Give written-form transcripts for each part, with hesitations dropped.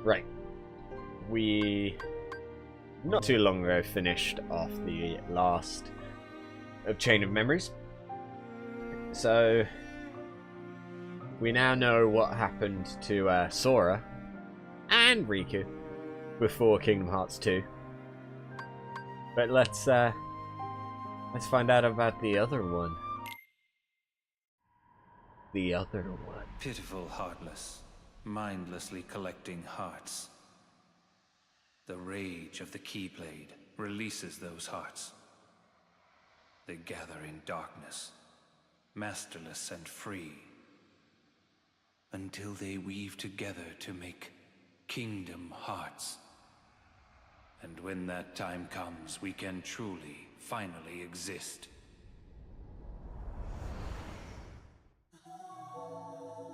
Right. We not too long ago finished off the last of Chain of Memories. So we now know what happened to Sora and Riku before Kingdom Hearts 2. But let's find out about the other one. The other one. Pitiful heartless, mindlessly collecting hearts. The rage of the Keyblade releases those hearts. They gather in darkness, masterless and free, until they weave together to make Kingdom Hearts. And when that time comes, we can truly, finally exist.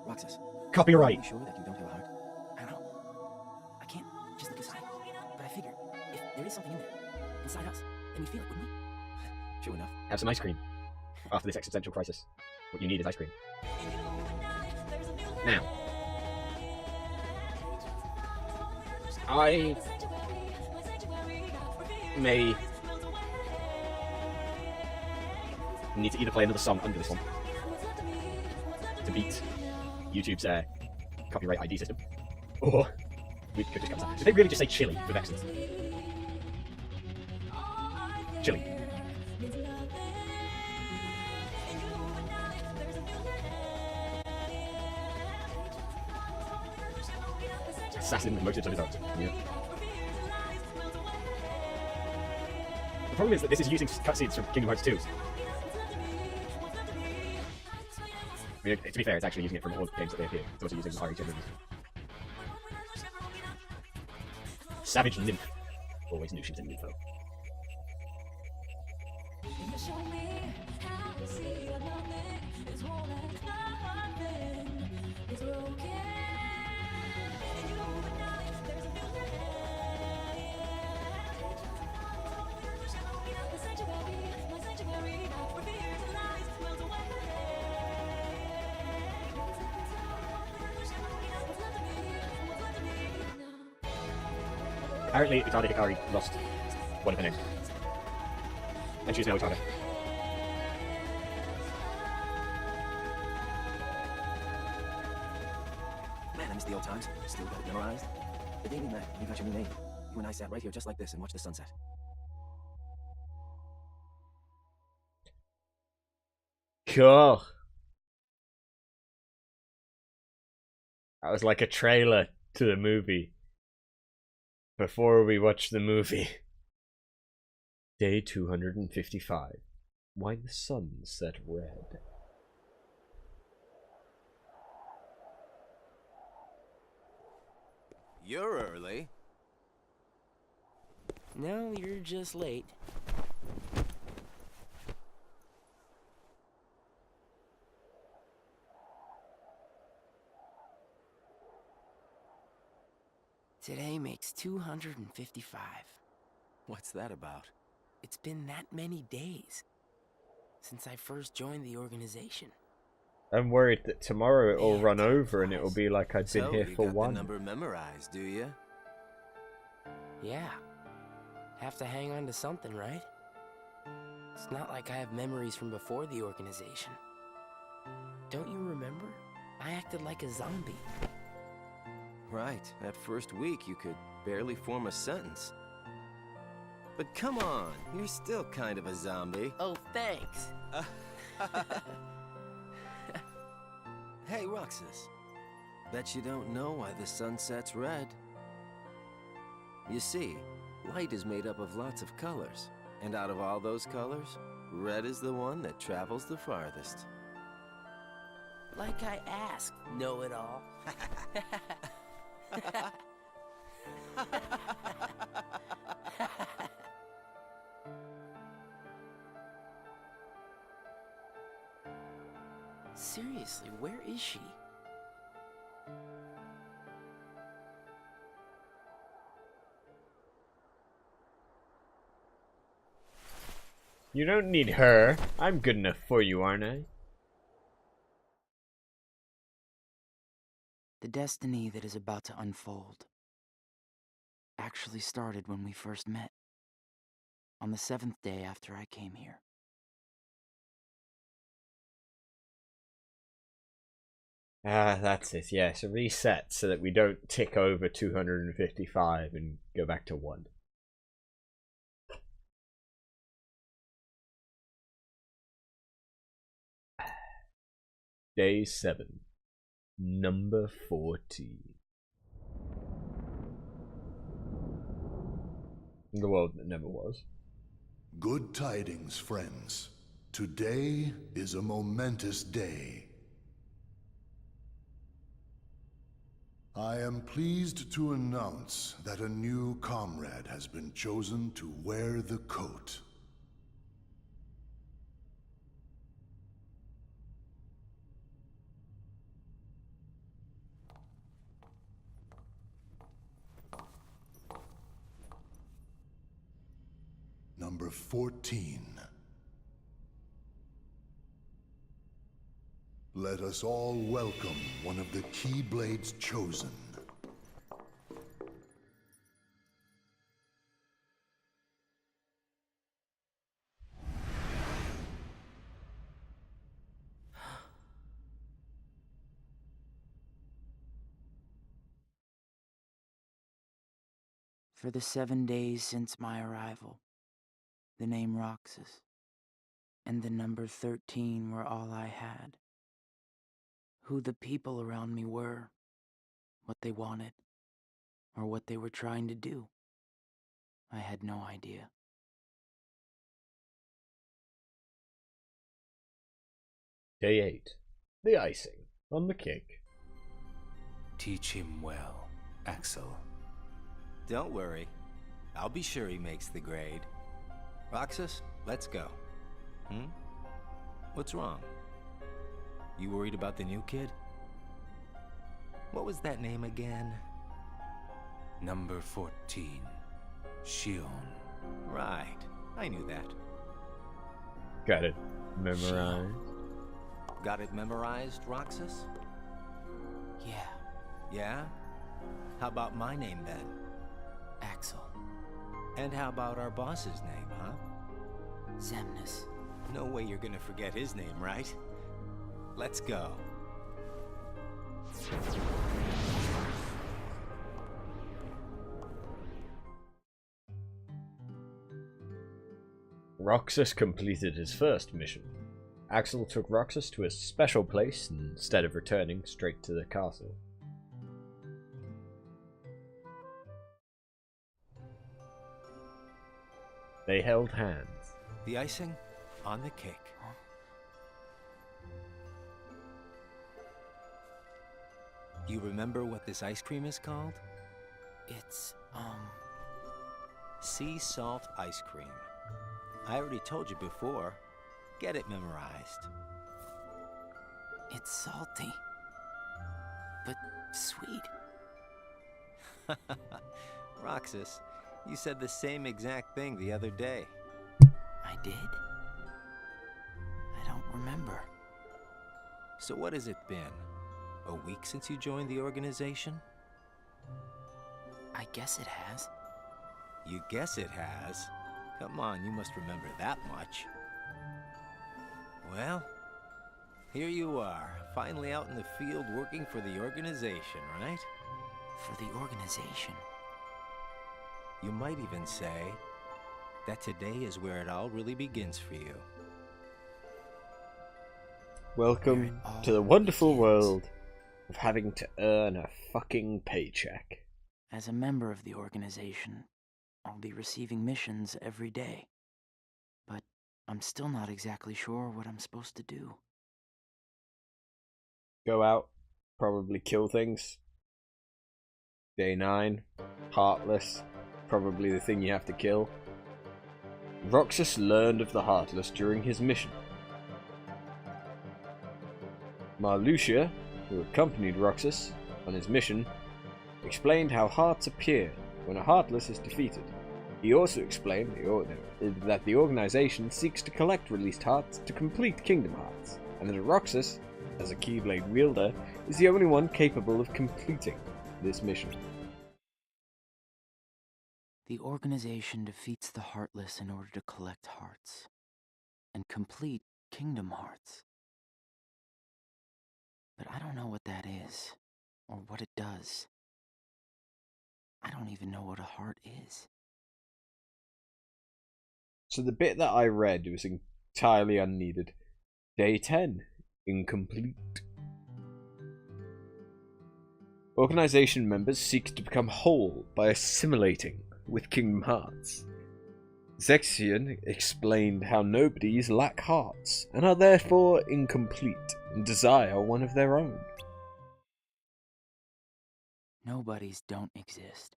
Roxas. Copyright. Are you sure that you don't have a heart? I don't know. I can't just look inside. But I figure, if there is something in there, inside us, then we'd feel it, wouldn't we? True enough. Have some ice cream. After this existential crisis, what you need is ice cream. Now, I may need to either play another song under this one to beat YouTube's copyright ID system, or we could just cut that. Did they really just say chili with accents? Chili. Assassin with motives of his own. Yeah. The problem is that this is using cutscenes from Kingdom Hearts 2. I mean, to be fair, it's actually using it from all the games that they appear. It's also using the RE2 movies. Savage Nymph. Always knew she was a nympho. Apparently, Utada Hikari lost one of her names. And she's now Utada. Man, I miss the old times. Still got it memorized. The day we met, you got your new name. You and I sat right here just like this and watched the sunset. Cool. That was like a trailer to the movie. Before we watch the movie. Day 255. Why the sun set red. You're early. No, you're just late. Today makes 255. What's that about? It's been that many days since I first joined the organization. I'm worried that tomorrow it'll Man, run time over and flies. it'll be like I'd been So, here you for got one. the number memorized, do you? Yeah. Have to hang on to something, right? It's not like I have memories from before the organization. Don't you remember? I acted like a zombie. Right. That first week, you could barely form a sentence. But come on, you're still kind of a zombie. Oh, thanks. Hey, Roxas. Bet you don't know why the sun sets red. You see, light is made up of lots of colors. And out of all those colors, red is the one that travels the farthest. Like I asked, know-it-all. Seriously, where is she? You don't need her. I'm good enough for you, aren't I? The destiny that is about to unfold actually started when we first met. On the 7th day after I came here. Ah, that's it, yes. A reset so that we don't tick over 255 and go back to 1. Day 7. Number 14. The world that never was. Good tidings, friends. Today is a momentous day. I am pleased to announce that a new comrade has been chosen to wear the coat. Number 14. Let us all welcome one of the Keyblade's chosen. For the 7 days since my arrival, the name Roxas and the number 13 were all I had. Who the people around me were, what they wanted, or what they were trying to do, I had no idea. Day 8. The icing on the cake. Teach him well, Axel. Don't worry. I'll be sure he makes the grade. Roxas, let's go. What's wrong? You worried about the new kid? What was that name again? Number 14, Shion. Right. I knew that. Got it memorized. Got it memorized, Roxas? Yeah, Yeah? How about my name then? Axel. And how about our boss's name, huh? Xemnas. No way you're gonna forget his name, right? Let's go. Roxas completed his first mission. Axel took Roxas to a special place instead of returning straight to the castle. They held hands. The icing on the cake. You remember what this ice cream is called? It's, Sea salt ice cream. I already told you before. Get it memorized. it's salty. But sweet. Roxas, you said the same exact thing the other day. I did? I don't remember. So what has it been? A week since you joined the organization? I guess it has. You guess it has? Come on, you must remember that much. Well, here you are, finally out in the field working for the organization, right? For the organization. You might even say that today is where it all really begins for you. Welcome to the wonderful world of having to earn a fucking paycheck. As a member of the organization, I'll be receiving missions every day. But I'm still not exactly sure what I'm supposed to do. Go out, probably kill things. Day 9, Heartless, probably the thing you have to kill. Roxas learned of the Heartless during his mission. Marluxia, who accompanied Roxas on his mission, explained how hearts appear when a Heartless is defeated. He also explained that the organization seeks to collect released hearts to complete Kingdom Hearts, and that Roxas, as a Keyblade wielder, is the only one capable of completing this mission. The organization defeats the Heartless in order to collect hearts and complete Kingdom Hearts. But I don't know what that is, or what it does. I don't even know what a heart is. So the bit that I read was entirely unneeded. Day 10. Incomplete. Organization members seek to become whole by assimilating with Kingdom Hearts. XIII explained how nobodies lack hearts and are therefore incomplete and desire one of their own. Nobodies don't exist.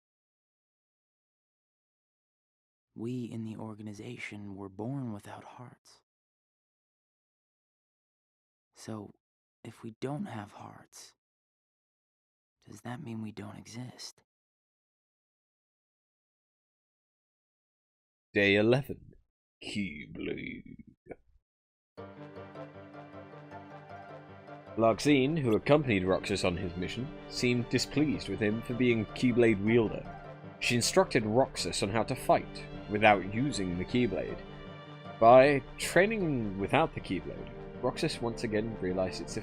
We in the organization were born without hearts. So, if we don't have hearts, does that mean we don't exist? Day 11. Keyblade. Larxene, who accompanied Roxas on his mission, seemed displeased with him for being Keyblade wielder. She instructed Roxas on how to fight without using the Keyblade. By training without the Keyblade, Roxas once again realized its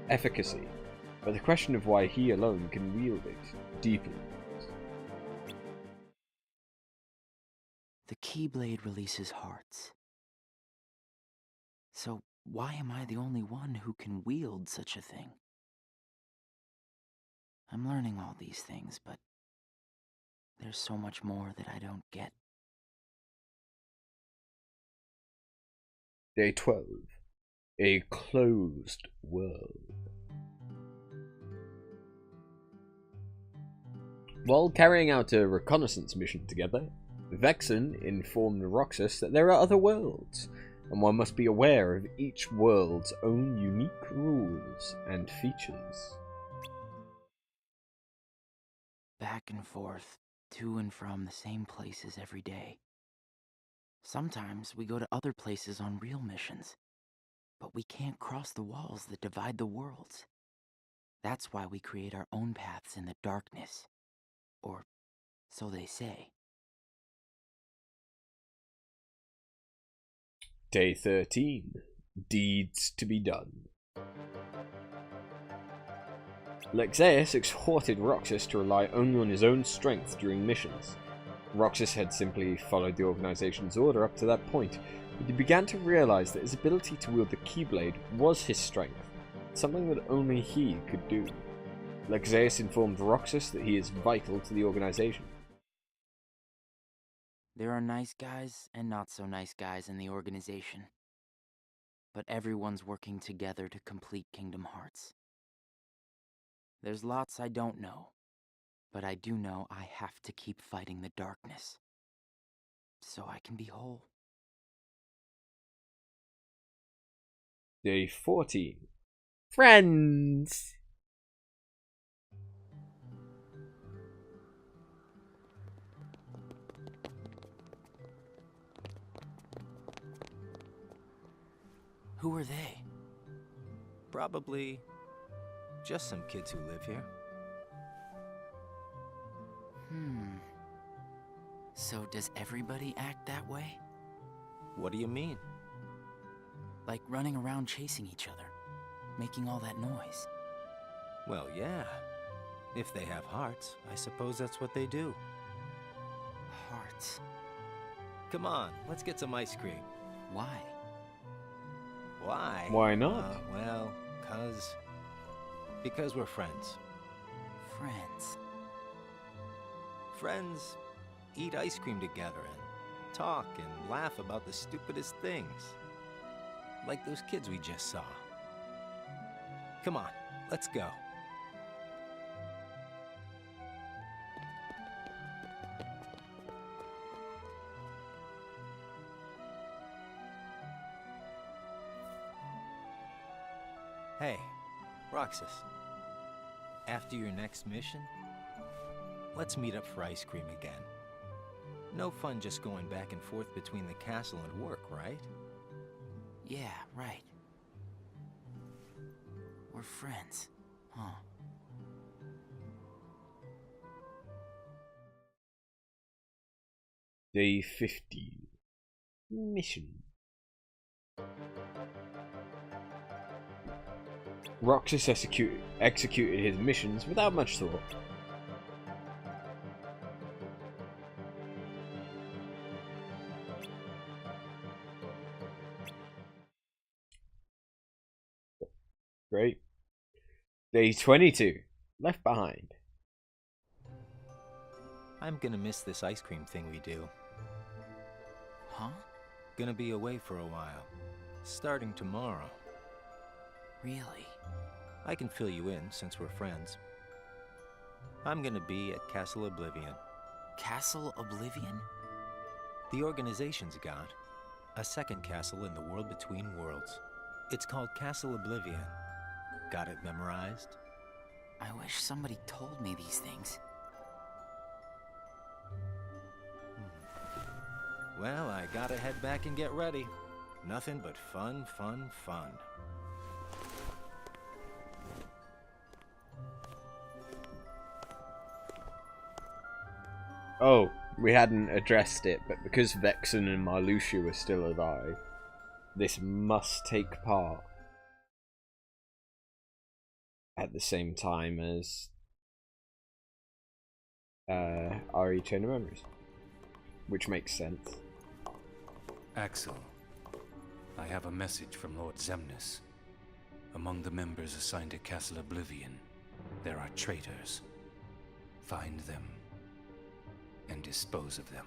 efficacy, but the question of why he alone can wield it deepens. The Keyblade releases hearts. So why am I the only one who can wield such a thing? I'm learning all these things, but there's so much more that I don't get. Day 12. A closed world. While carrying out a reconnaissance mission together, Vexen informed Roxas that there are other worlds, and one must be aware of each world's own unique rules and features. Back and forth, to and from the same places every day. Sometimes we go to other places on real missions, but we can't cross the walls that divide the worlds. That's why we create our own paths in the darkness. Or so they say. Day 13. Deeds to be done. Lexaeus exhorted Roxas to rely only on his own strength during missions. Roxas had simply followed the organization's order up to that point, but he began to realize that his ability to wield the Keyblade was his strength, something that only he could do. Lexaeus informed Roxas that he is vital to the organization. There are nice guys and not so nice guys in the organization. But everyone's working together to complete Kingdom Hearts. There's lots I don't know, but I do know I have to keep fighting the darkness, so I can be whole. Day 14. Friends! Who are they? Probably just some kids who live here. So does everybody act that way? What do you mean? Like running around chasing each other, making all that noise. Well, yeah. If they have hearts, I suppose that's what they do. Hearts. Come on, let's get some ice cream. Why? Why? Why not? Well, because we're friends. Friends. Friends eat ice cream together and talk and laugh about the stupidest things. Like those kids we just saw. Come on, let's go. Hey, Roxas. After your next mission, let's meet up for ice cream again. No fun just going back and forth between the castle and work, right? Yeah, right. We're friends, huh? Day 50. Mission. Roxas executed his missions without much thought. Great. Day 22. Left behind. I'm gonna miss this ice cream thing we do. Huh? Gonna be away for a while. Starting tomorrow. Really? I can fill you in since we're friends. I'm gonna be at Castle Oblivion. Castle Oblivion? The organization's got a second castle in the world between worlds. It's called Castle Oblivion. Got it memorized? I wish somebody told me these things. Well, I gotta head back and get ready. Nothing but fun, fun, fun. Oh, we hadn't addressed it, but because Vexen and Marluxia were still alive, this must take part at the same time as RE Chain of Memories, which makes sense. Axel, I have a message from Lord Xemnas. Among the members assigned to Castle Oblivion, there are traitors. Find them and dispose of them.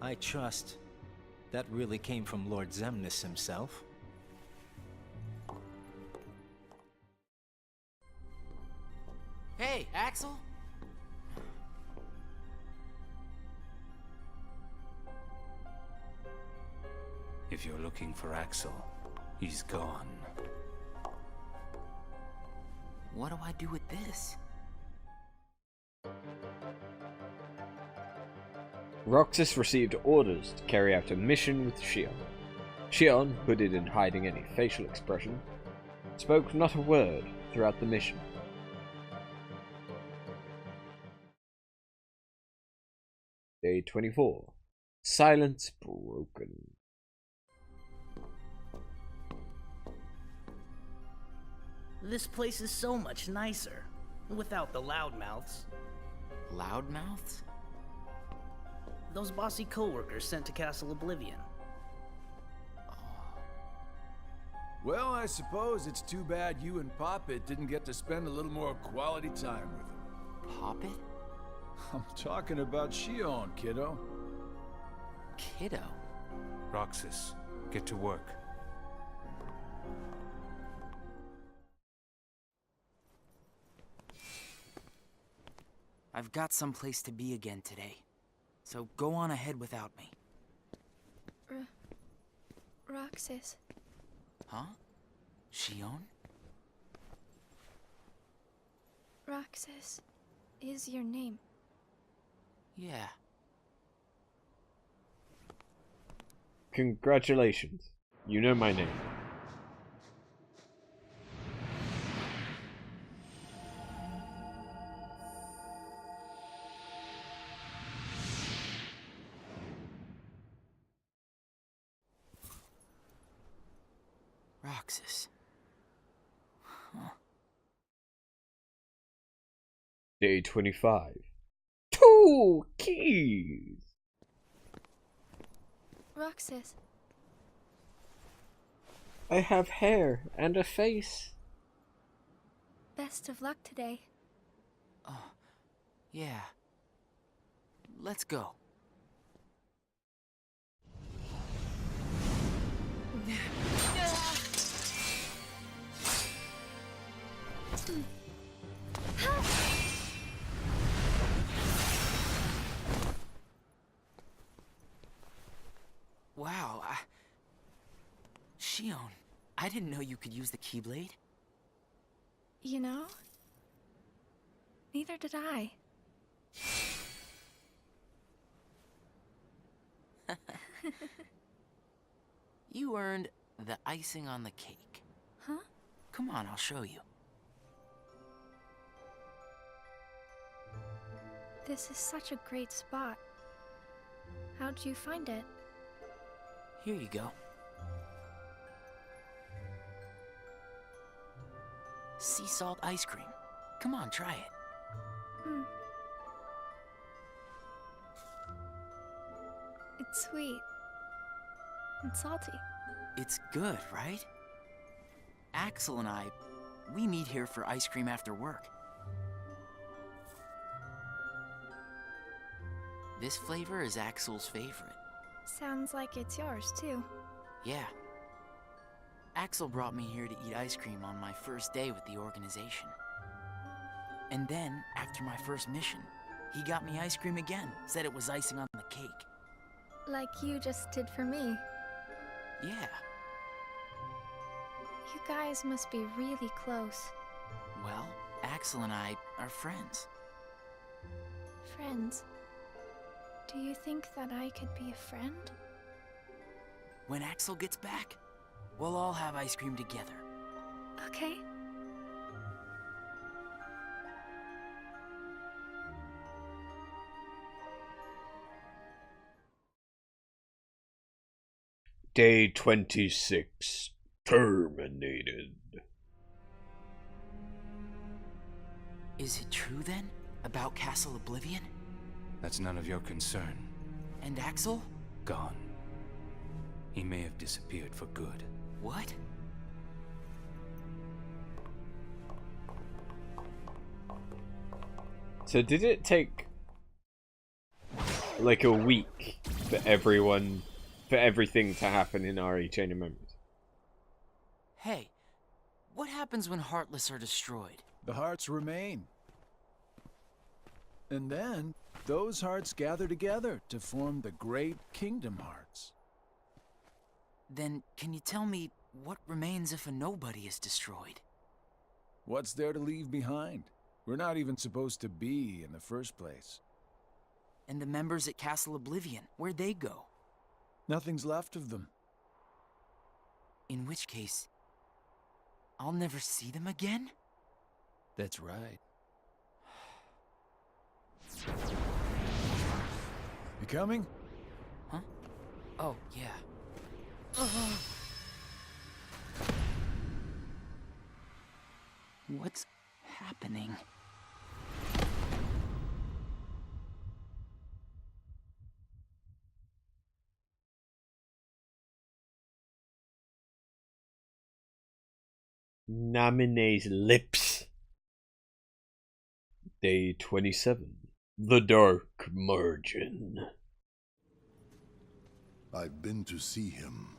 I trust that really came from Lord Xemnas himself. Hey, Axel? If you're looking for Axel, he's gone. What do I do with this? Roxas received orders to carry out a mission with Shion. Shion, hooded and hiding any facial expression, spoke not a word throughout the mission. Day 24. Silence broken. This place is so much nicer, without the loudmouths. Loudmouths? Those bossy co-workers sent to Castle Oblivion. Well, I suppose it's too bad you and Poppet didn't get to spend a little more quality time with him. Poppet? I'm talking about Shion, kiddo. Kiddo? Roxas, get to work. I've got someplace to be again today, so go on ahead without me. Roxas. Huh? Shion? Roxas is your name. Yeah. Congratulations. You know my name. Roxas. Huh. Day 25. 2 keys! Roxas. I have hair and a face. Best of luck today. Oh, yeah. Let's go. Wow, Shion, I didn't know you could use the Keyblade. You know? Neither did I. You earned the icing on the cake. Huh? Come on, I'll show you. This is such a great spot. How'd you find it? Here you go. Sea salt ice cream. Come on, try it. Hmm. It's sweet. And salty. It's good, right? Axel and I, we meet here for ice cream after work. This flavor is Axel's favorite. Sounds like it's yours, too. Yeah. Axel brought me here to eat ice cream on my first day with the organization. And then, after my first mission, he got me ice cream again, said it was icing on the cake. Like you just did for me. Yeah. You guys must be really close. Well, Axel and I are friends. Friends. Do you think that I could be a friend? When Axel gets back, we'll all have ice cream together. Okay. Day 26. Terminated. Is it true then? About Castle Oblivion? That's none of your concern. And Axel? Gone. He may have disappeared for good. What? So did it take like a week for everything to happen in RE Chain of Memories? Hey, what happens when Heartless are destroyed? The hearts remain. And then, those hearts gather together to form the great Kingdom Hearts. Then, can you tell me what remains if a nobody is destroyed? What's there to leave behind? We're not even supposed to be in the first place. And the members at Castle Oblivion, where'd they go? Nothing's left of them. In which case, I'll never see them again? That's right. You coming? Huh? Oh, yeah. What's happening? Namine's lips. Day 27. The Dark Margin. I've been to see him.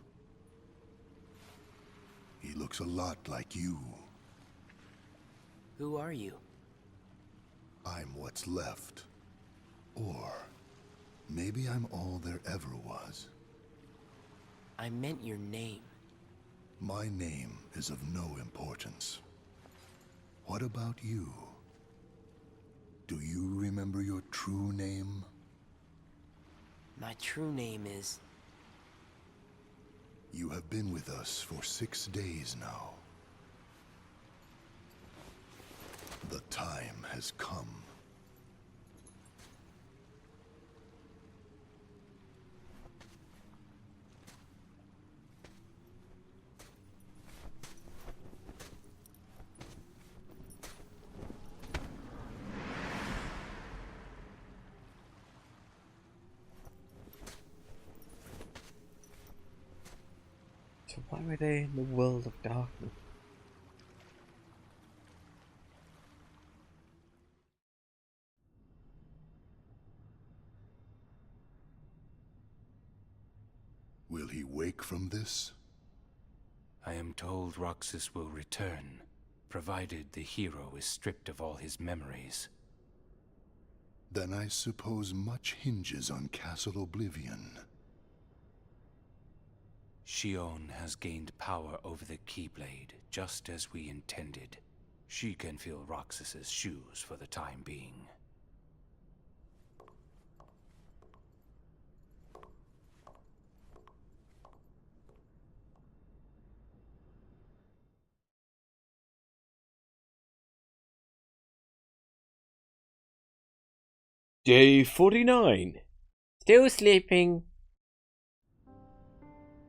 He looks a lot like you. Who are you? I'm what's left. Or maybe I'm all there ever was. I meant your name. My name is of no importance. What about you? Do you remember your true name? My true name is... You have been with us for 6 days now. The time has come. So why were they in the world of darkness? Will he wake from this? I am told Roxas will return, provided the hero is stripped of all his memories. Then I suppose much hinges on Castle Oblivion. Shion has gained power over the Keyblade, just as we intended. She can fill Roxas's shoes for the time being. Day 49. Still sleeping.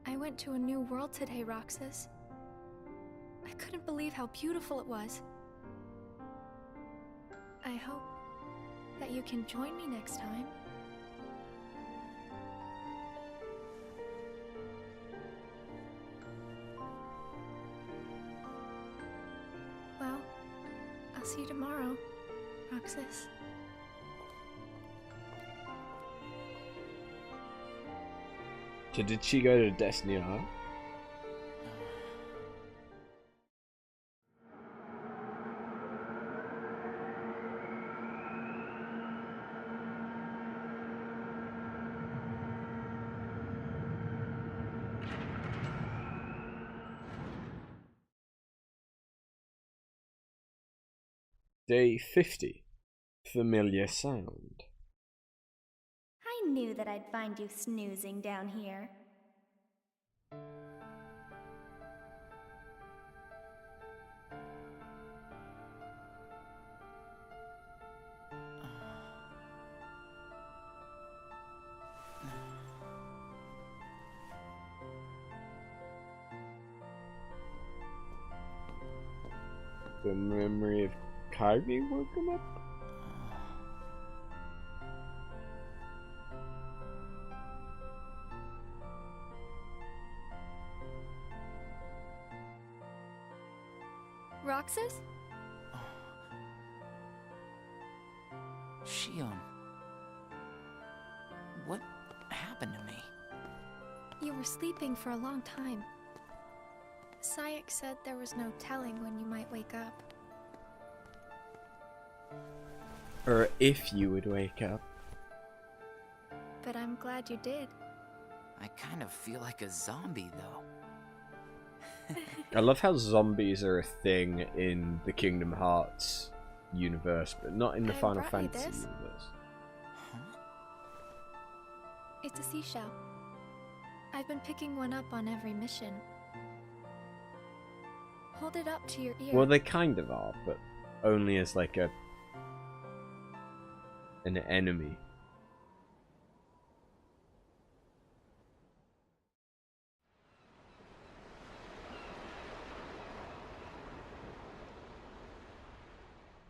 I went to a new world today, Roxas. I couldn't believe how beautiful it was. I hope that you can join me next time. Well, I'll see you tomorrow, Roxas. So did she go to Destiny Isle? Day 50. Familiar sound. I knew that I'd find you snoozing down here. The memory of Kyrie woke him up? Roxas? Shion. What happened to me? You were sleeping for a long time. Sayek said there was no telling when you might wake up. Or if you would wake up. But I'm glad you did. I kind of feel like a zombie, though. I love how zombies are a thing in the Kingdom Hearts universe, but not in the I Final brought you Fantasy this. universe. Huh? It's a seashell. I've been picking one up on every mission. Hold it up to your ear. Well, they kind of are, but only as like an enemy.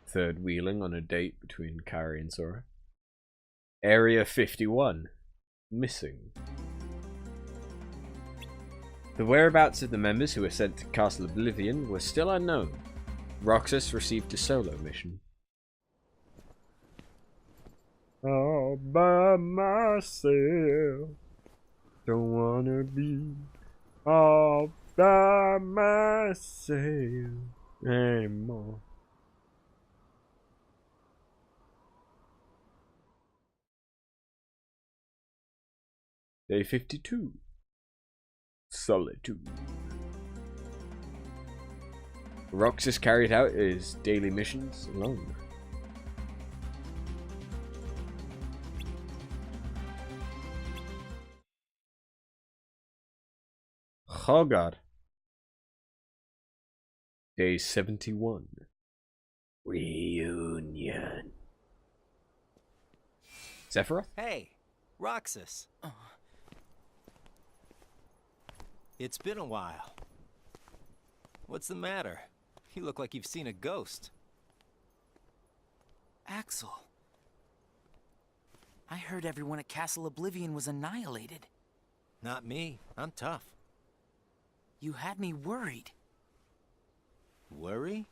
Third wheeling on a date between Kairi and Sora. Area 51. Missing. The whereabouts of the members who were sent to Castle Oblivion were still unknown. Roxas received a solo mission. All by myself. Don't wanna be all by myself anymore. Day 52. Solitude. Roxas carried out his daily missions alone. Oh god. Day 71. Reunion. Sephiroth? Hey, Roxas. It's been a while. What's the matter? You look like you've seen a ghost. Axel. I heard everyone at Castle Oblivion was annihilated. Not me. I'm tough. You had me worried. Worry?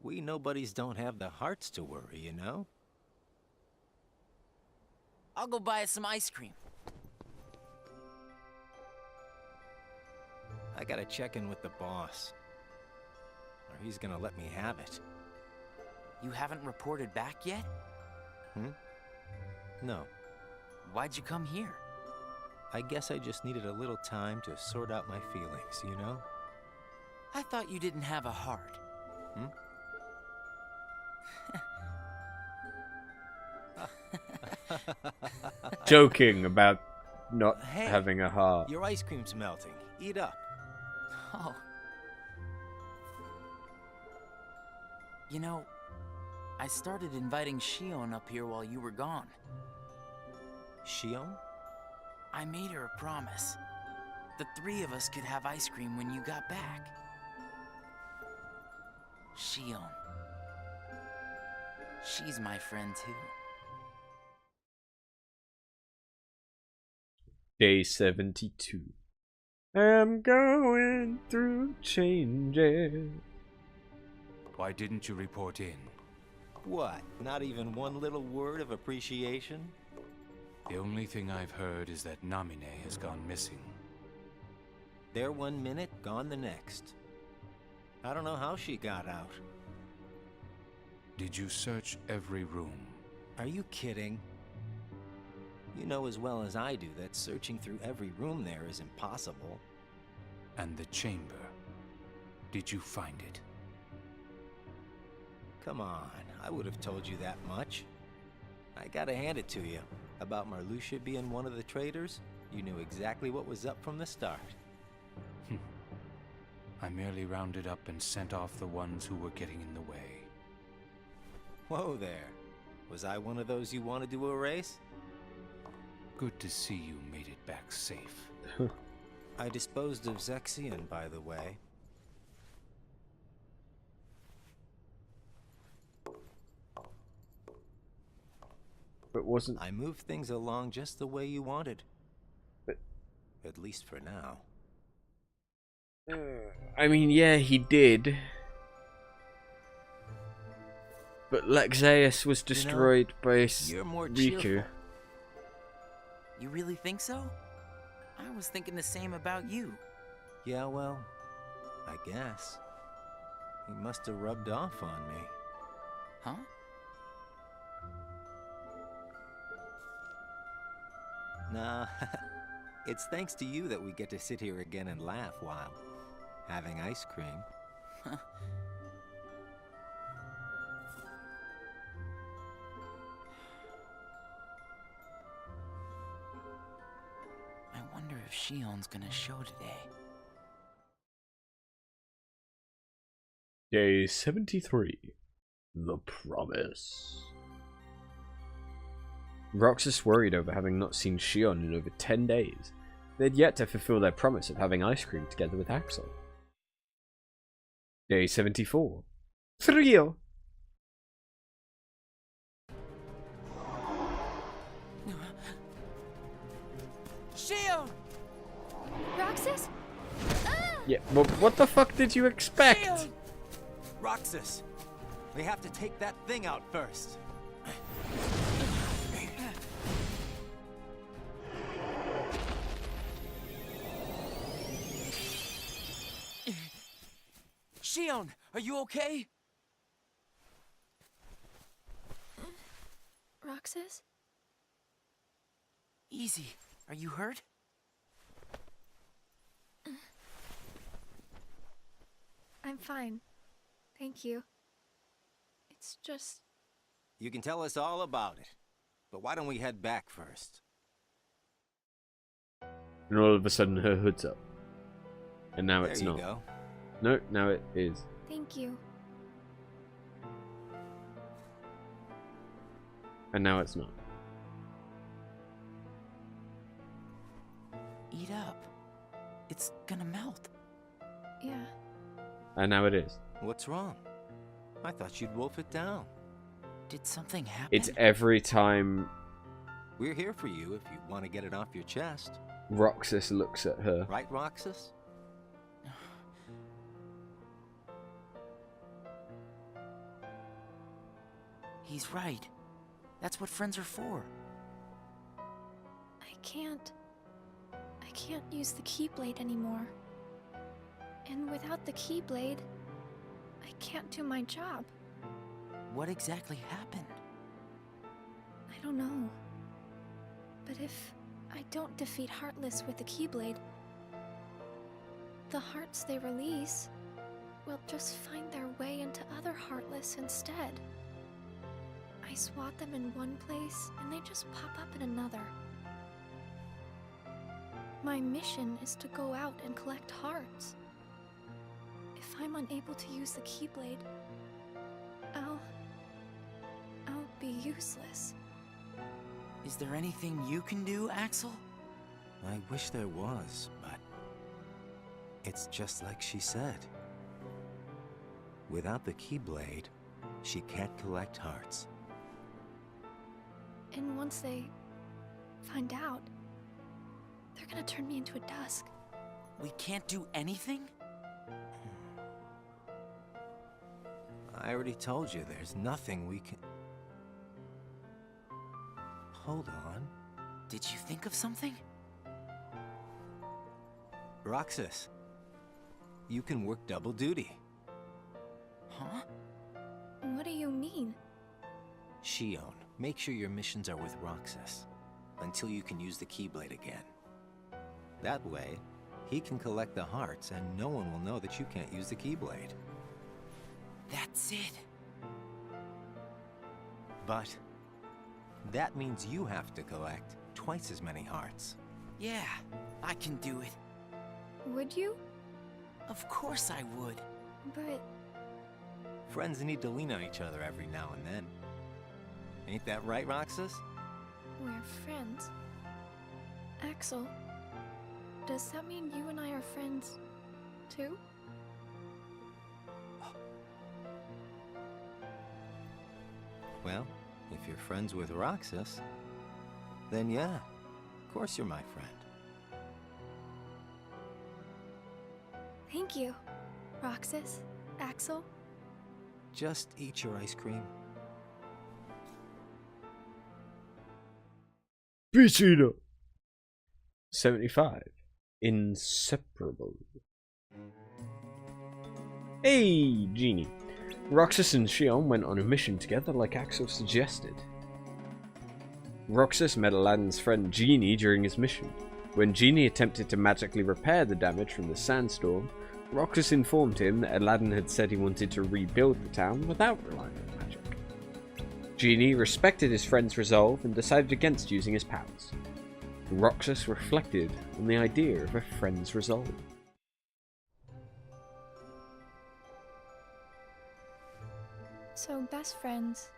We nobodies don't have the hearts to worry, you know? I'll go buy us some ice cream. I gotta check in with the boss. Or he's gonna let me have it. You haven't reported back yet? No. Why'd you come here? I guess I just needed a little time to sort out my feelings, you know? I thought you didn't have a heart. Joking about not Hey, having a heart. Your ice cream's melting. Eat up. Oh. You know, I started inviting Shion up here while you were gone. Shion? I made her a promise. The three of us could have ice cream when you got back. Shion. She's my friend too. Day 72. I'm going through changes. Why didn't you report in? What? Not even one little word of appreciation? The only thing I've heard is that Namine has gone missing. There 1 minute, gone the next. I don't know how she got out. Did you search every room? Are you kidding? You know as well as I do that searching through every room there is impossible. And the chamber? Did you find it? Come on, I would have told you that much. I gotta hand it to you. About Marluxia being one of the traitors, you knew exactly what was up from the start. I merely rounded up and sent off the ones who were getting in the way. Whoa there. Was I one of those you wanted to erase? Good to see you made it back safe. I disposed of Zexion, by the way. But wasn't... I moved things along just the way you wanted. But... At least for now. I mean, yeah, he did. But Lexaeus was destroyed by you're more Riku. cheerful. You really think so? I was thinking the same about you. Yeah, well, I guess. He must have rubbed off on me. Huh? Nah, it's thanks to you that we get to sit here again and laugh while having ice cream. I wonder if Shion's gonna show today. Day 73. The Promise. Roxas worried over having not seen Shion in over 10 days. They had yet to fulfill their promise of having ice cream together with Axel. Day 74. Trio. Shion! Roxas? Yeah, well, what the fuck did you expect? Shion! Roxas! We have to take that thing out first. Shion, are you okay? Roxas? Easy. Are you hurt? I'm fine. Thank you. It's just... You can tell us all about it. But why don't we head back first? And all of a sudden her hood's up. And now it's not. There you go. No, now it is. Thank you. And now it's not. Eat up. It's gonna melt. Yeah. And now it is. What's wrong? I thought you'd wolf it down. Did something happen? It's every time We're here for you if you want to get it off your chest. Roxas looks at her. Right, Roxas? He's right. That's what friends are for. I can't use the Keyblade anymore. And without the Keyblade, I can't do my job. What exactly happened? I don't know. But if I don't defeat Heartless with the Keyblade, the hearts they release will just find their way into other Heartless instead. I swat them in one place, and they just pop up in another. My mission is to go out and collect hearts. If I'm unable to use the Keyblade, I'll be useless. Is there anything you can do, Axel? I wish there was, but it's just like she said. Without the Keyblade, she can't collect hearts. And once they find out, they're gonna turn me into a dusk. We can't do anything? I already told you there's nothing we can... Hold on. Did you think of something? Roxas, you can work double duty. Huh? What do you mean? Shion, make sure your missions are with Roxas until you can use the Keyblade again. That way, he can collect the hearts and no one will know that you can't use the Keyblade. That's it. But that means you have to collect twice as many hearts. Yeah, I can do it. Would you? Of course I would. But Friends need to lean on each other every now and then. Ain't that right, Roxas? we're friends. Axel, does that mean you and I are friends, too? Well, if you're friends with Roxas, then yeah, of course you're my friend. Thank you, Roxas, Axel. Just eat your ice cream. Vegeta. 75. Inseparable. Hey, Genie. Roxas and Shion went on a mission together like Axel suggested. Roxas met Aladdin's friend Genie during his mission. When Genie attempted to magically repair the damage from the sandstorm, Roxas informed him that Aladdin had said he wanted to rebuild the town without relying on magic. Genie respected his friend's resolve and decided against using his powers. Roxas reflected on the idea of a friend's resolve. So best friends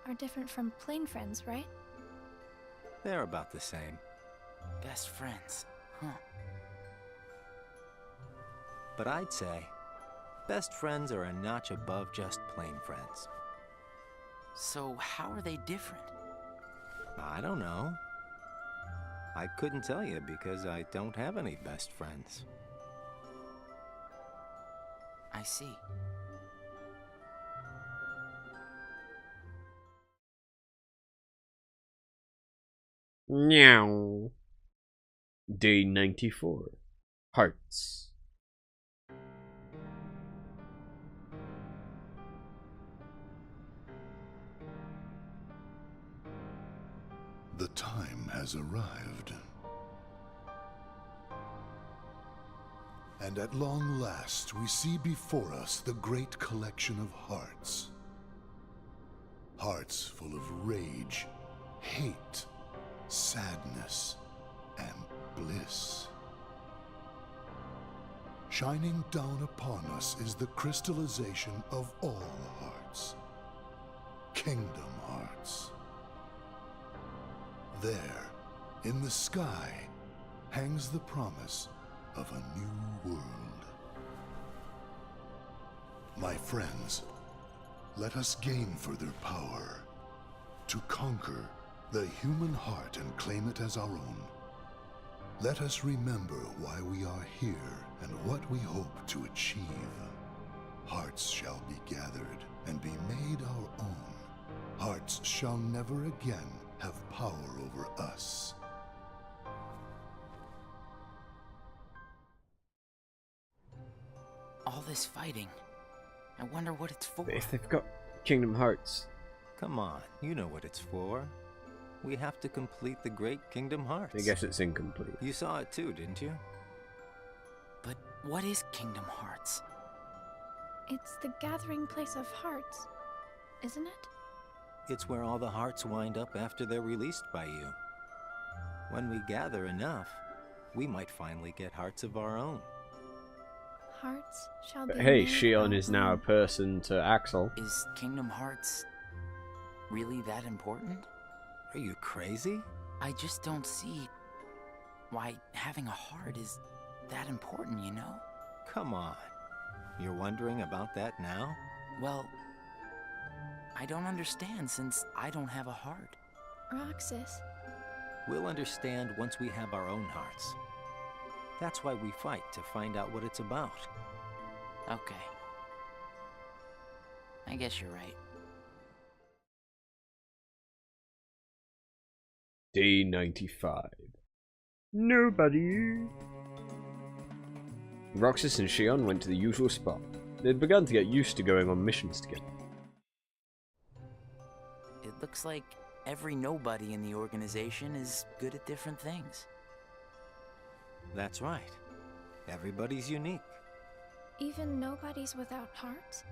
are different from plain friends, right? They're about the same. Best friends, huh? But I'd say, best friends are a notch above just plain friends. So how are they different? I don't know. I couldn't tell you because I don't have any best friends. I see. Meow. Day 94. Hearts. The time has arrived. And at long last, we see before us the great collection of hearts. Hearts full of rage, hate, sadness, and bliss. Shining down upon us is the crystallization of all hearts. Kingdom Hearts. There, in the sky, hangs the promise of a new world. My friends, let us gain further power to conquer the human heart and claim it as our own. Let us remember why we are here and what we hope to achieve. Hearts shall be gathered and be made our own. Hearts shall never again have power over us. All this fighting. I wonder what it's for. But if they've got Kingdom Hearts, Come on, you know what it's for. We have to complete the Great Kingdom Hearts. I guess it's incomplete. You saw it too, didn't you? But what is Kingdom Hearts? It's the gathering place of hearts, isn't it? It's where all the hearts wind up after they're released by you. When we gather enough, we might finally get hearts of our own. Hearts shall But be hey, made Shion our is now a own. person to Axel. Is Kingdom Hearts really that important? Are you crazy? I just don't see why having a heart is that important, you know? Come on. You're wondering about that now? Well, I don't understand since I don't have a heart. Roxas. We'll understand once we have our own hearts. That's why we fight, to find out what it's about. Okay. I guess you're right. Day 95. Nobody. Roxas and Shion went to the usual spot. They'd begun to get used to going on missions together. It looks like every nobody in the organization is good at different things. That's right. Everybody's unique. Even nobodies without hearts?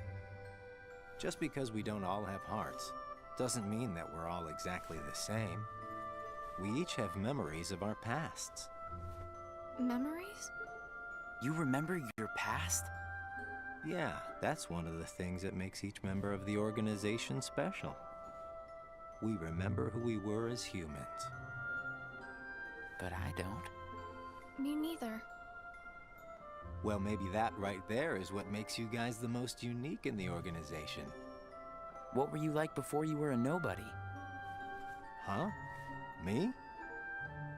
Just because we don't all have hearts doesn't mean that we're all exactly the same. We each have memories of our pasts. Memories? You remember your past? Yeah, that's one of the things that makes each member of the organization special. We remember who we were as humans. But I don't. Me neither. Well, maybe that right there is what makes you guys the most unique in the organization. What were you like before you were a nobody? Huh? Me?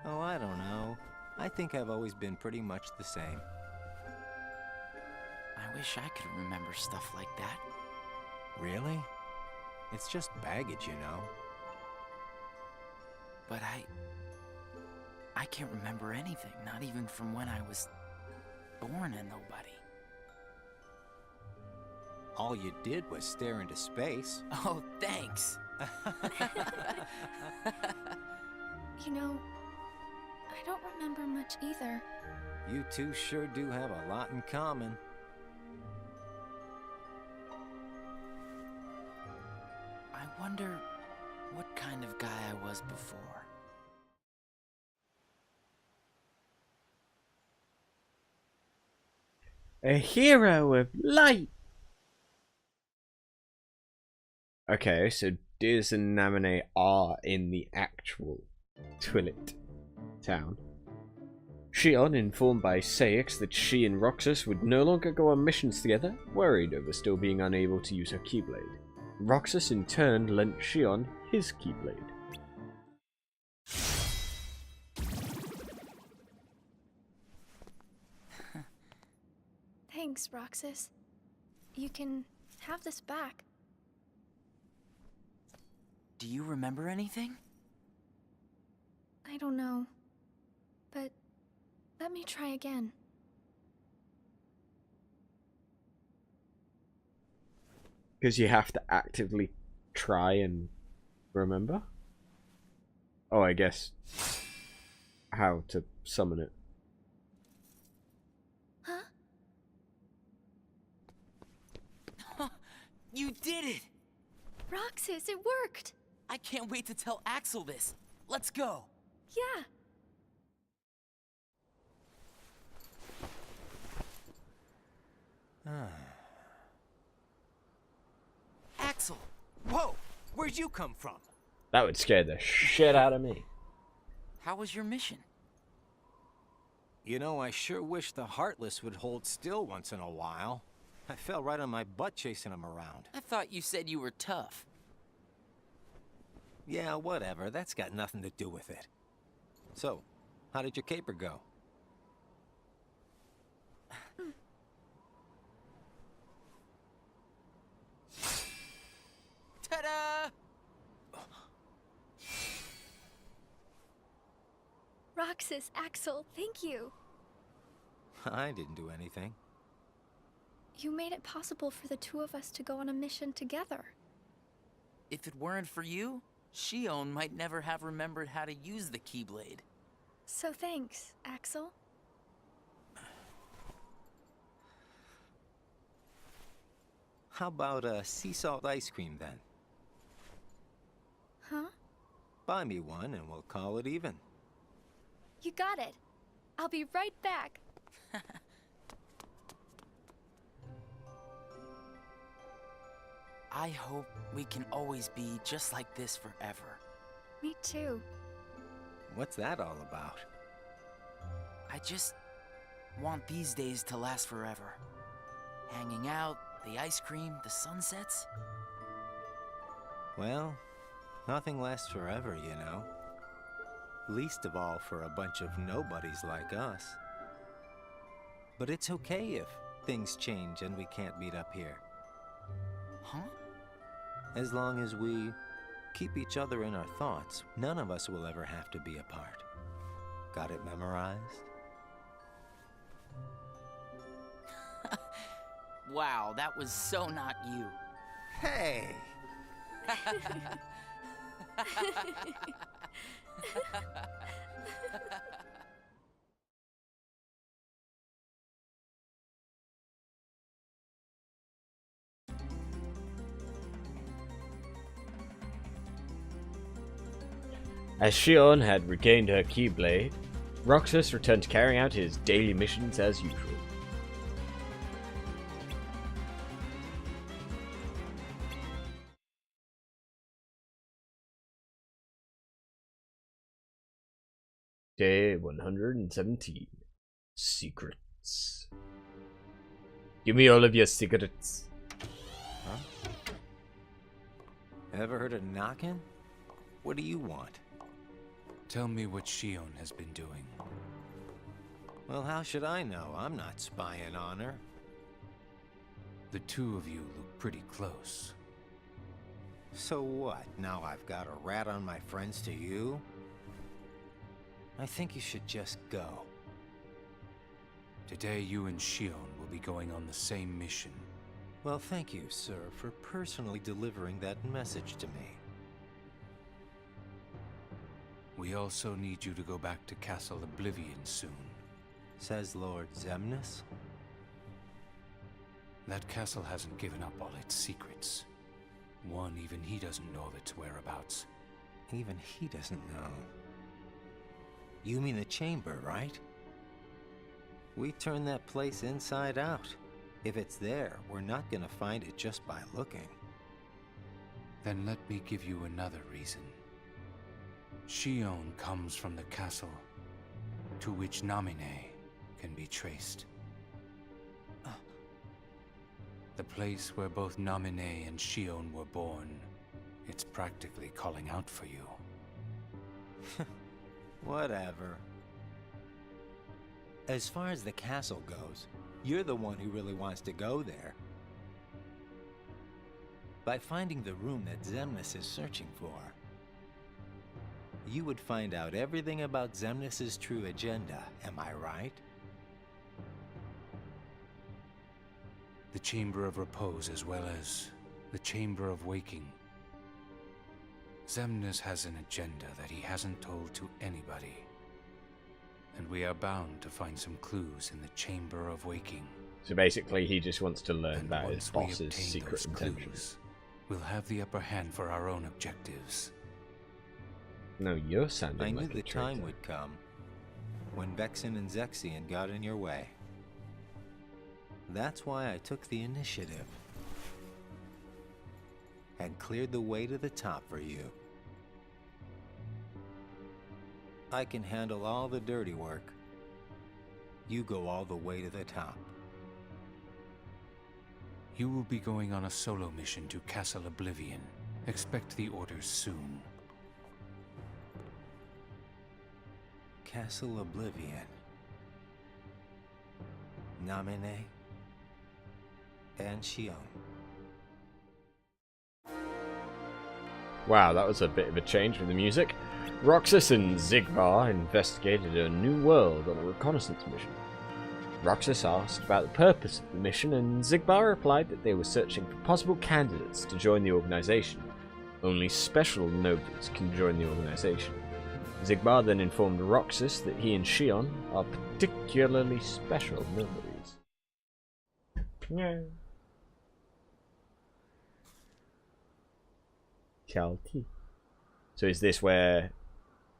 Oh, I don't know. I think I've always been pretty much the same. I wish I could remember stuff like that. Really? It's just baggage, you know. But I can't remember anything, not even from when I was born a nobody. All you did was stare into space. Oh, thanks. You know, I don't remember much either. You two sure do have a lot in common. I wonder what kind of guy I was before. A hero of light! Okay, so Diz and Naminé are in the actual Twilight Town. Shion, informed by Sayx that she and Roxas would no longer go on missions together, worried over still being unable to use her Keyblade. Roxas in turn lent Shion his Keyblade. Thanks, Roxas. You can have this back. Do you remember anything? I don't know. But let me try again. Because you have to actively try and remember? Oh, I guess how to summon it. Huh? You did it! Roxas, it worked! I can't wait to tell Axel this. Let's go. Yeah. Axel! Whoa! Where'd you come from? That would scare the shit out of me. How was your mission? You know, I sure wish the Heartless would hold still once in a while. I fell right on my butt chasing them around. I thought you said you were tough. Yeah, whatever. That's got nothing to do with it. So, how did your caper go? Ta-da! Roxas, Axel, thank you. I didn't do anything. You made it possible for the two of us to go on a mission together. If it weren't for you, Shion might never have remembered how to use the Keyblade. So thanks, Axel. How about sea salt ice cream then? Huh? Buy me one and we'll call it even. You got it. I'll be right back. I hope we can always be just like this forever. Me too. What's that all about? I just want these days to last forever. Hanging out, the ice cream, the sunsets. Well, nothing lasts forever, you know. Least of all for a bunch of nobodies like us. But it's okay if things change and we can't meet up here. Huh? As long as we keep each other in our thoughts, none of us will ever have to be apart. Got it memorized? Wow, that was so not you. Hey! As Shion had regained her Keyblade, Roxas returned to carrying out his daily missions as usual. Day 117. Secrets. Give me all of your secrets. Huh? Ever heard of knocking? What do you want? Tell me what Shion has been doing. Well, how should I know? I'm not spying on her. The two of you look pretty close. So what? Now I've got a rat on my friends to you? I think you should just go. Today you and Shion will be going on the same mission. Well, thank you, sir, for personally delivering that message to me. We also need you to go back to Castle Oblivion soon. Says Lord Xemnas. That castle hasn't given up all its secrets. One, even he doesn't know of its whereabouts. Even he doesn't know. You mean the chamber, right? We turned that place inside out. If it's there, we're not gonna find it just by looking. Then let me give you another reason. Shion comes from the castle to which Namine can be traced. The place where both Namine and Shion were born. It's practically calling out for you. Whatever. As far as the castle goes, you're the one who really wants to go there. By finding the room that Xemnas is searching for, you would find out everything about Xemnas' true agenda, am I right? The Chamber of Repose as well as the Chamber of Waking. Xemnas has an agenda that he hasn't told to anybody. And we are bound to find some clues in the Chamber of Waking. So basically he just wants to learn And about his once we boss's obtain secret those intentions. clues, we'll have the upper hand for our own objectives. No, you're sounding I knew like a the time traitor. would come when Vexen and Zexion got in your way. That's why I took the initiative and cleared the way to the top for you. I can handle all the dirty work. You go all the way to the top. You will be going on a solo mission to Castle Oblivion. Expect the orders soon. Castle Oblivion. Namine and Shion. Wow, that was a bit of a change with the music. Roxas and Xigbar investigated a new world on a reconnaissance mission. Roxas asked about the purpose of the mission, and Xigbar replied that they were searching for possible candidates to join the organization. Only special nobles can join the organization. Xigbar then informed Roxas that he and Shion are particularly special nobles. Yeah. Chalty. So is this where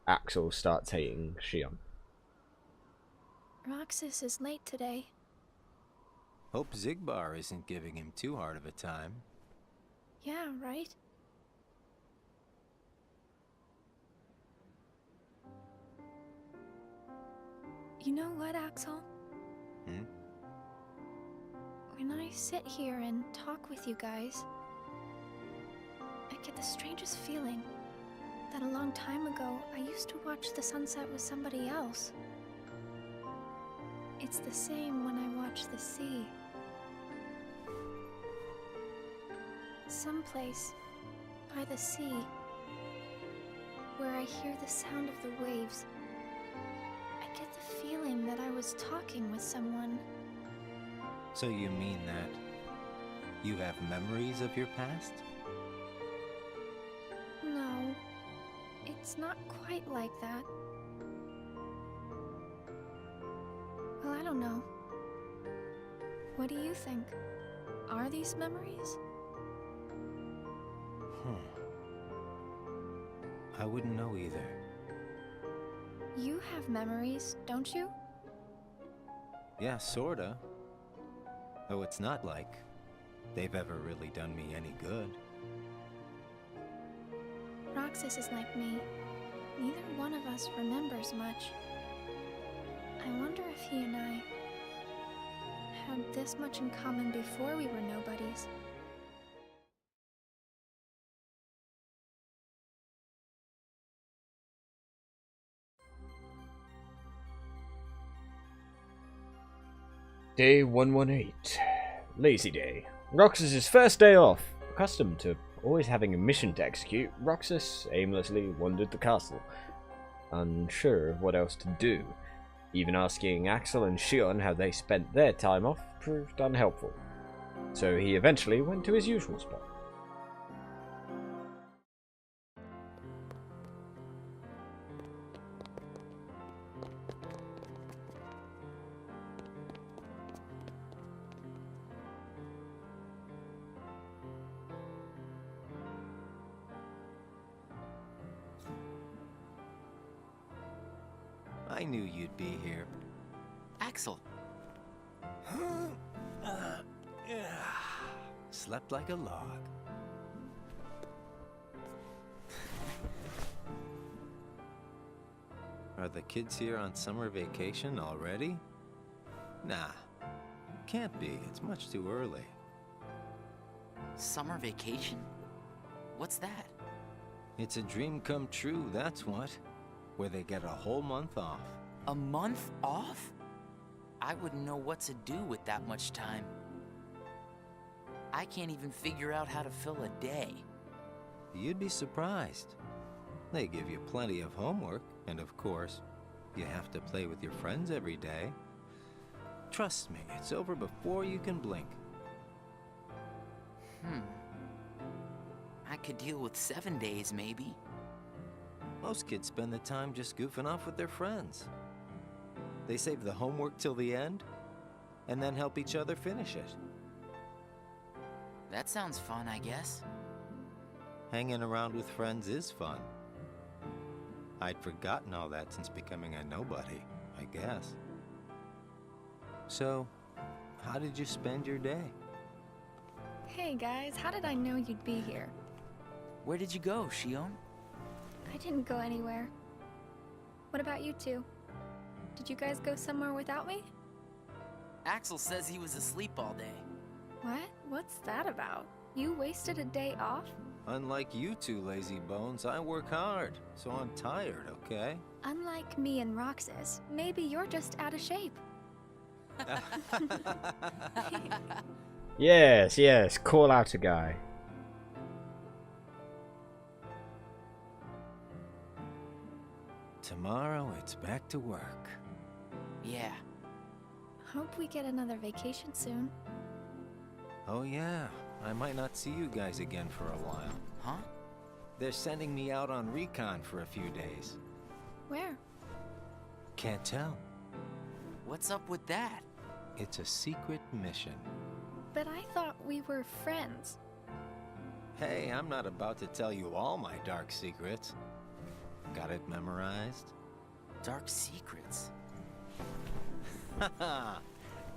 Axel starts hating Shion? Roxas is late today. Hope Xigbar isn't giving him too hard of a time. Yeah, right? You know what, Axel? Hmm? When I sit here and talk with you guys, I get the strangest feeling that a long time ago I used to watch the sunset with somebody else. It's the same when I watch the sea. Someplace by the sea, where I hear the sound of the waves, I get the feeling that I was talking with someone. So you mean that you have memories of your past? No, it's not quite like that. Well, I don't know. What do you think? Are these memories? I wouldn't know either. You have memories, don't you? Yeah, sorta. Though it's not like they've ever really done me any good. Roxas is like me. Neither one of us remembers much. I wonder if he and I had this much in common before we were nobodies. Day 118. Lazy day. Roxas' first day off. Accustomed to always having a mission to execute, Roxas aimlessly wandered the castle, unsure of what else to do. Even asking Axel and Shion how they spent their time off proved unhelpful. So he eventually went to his usual spot. I knew you'd be here. Axel, Slept like a log. Are the kids here on summer vacation already? Nah, can't be. It's much too early. summer vacation? What's that? It's a dream come true, that's what. Where they get a whole month off. A month off? I wouldn't know what to do with that much time. I can't even figure out how to fill a day. You'd be surprised. They give you plenty of homework, and of course, you have to play with your friends every day. Trust me, it's over before you can blink. I could deal with 7 days, maybe. Most kids spend the time just goofing off with their friends. They save the homework till the end, and then help each other finish it. That sounds fun, I guess. Hanging around with friends is fun. I'd forgotten all that since becoming a nobody, I guess. So, how did you spend your day? Hey guys, how did I know you'd be here? Where did you go, Shion? I didn't go anywhere. What about you two? Did you guys go somewhere without me? Axel says he was asleep all day. What? What's that about? You wasted a day off? Unlike you two lazy bones, I work hard, so I'm tired, okay? Unlike me and Roxas, maybe you're just out of shape. Yes, call out a guy. Tomorrow, it's back to work. Yeah. Hope we get another vacation soon. Oh yeah, I might not see you guys again for a while. Huh? They're sending me out on recon for a few days. Where? Can't tell. What's up with that? It's a secret mission. But I thought we were friends. Hey, I'm not about to tell you all my dark secrets. Got it memorized? Dark secrets. Haha,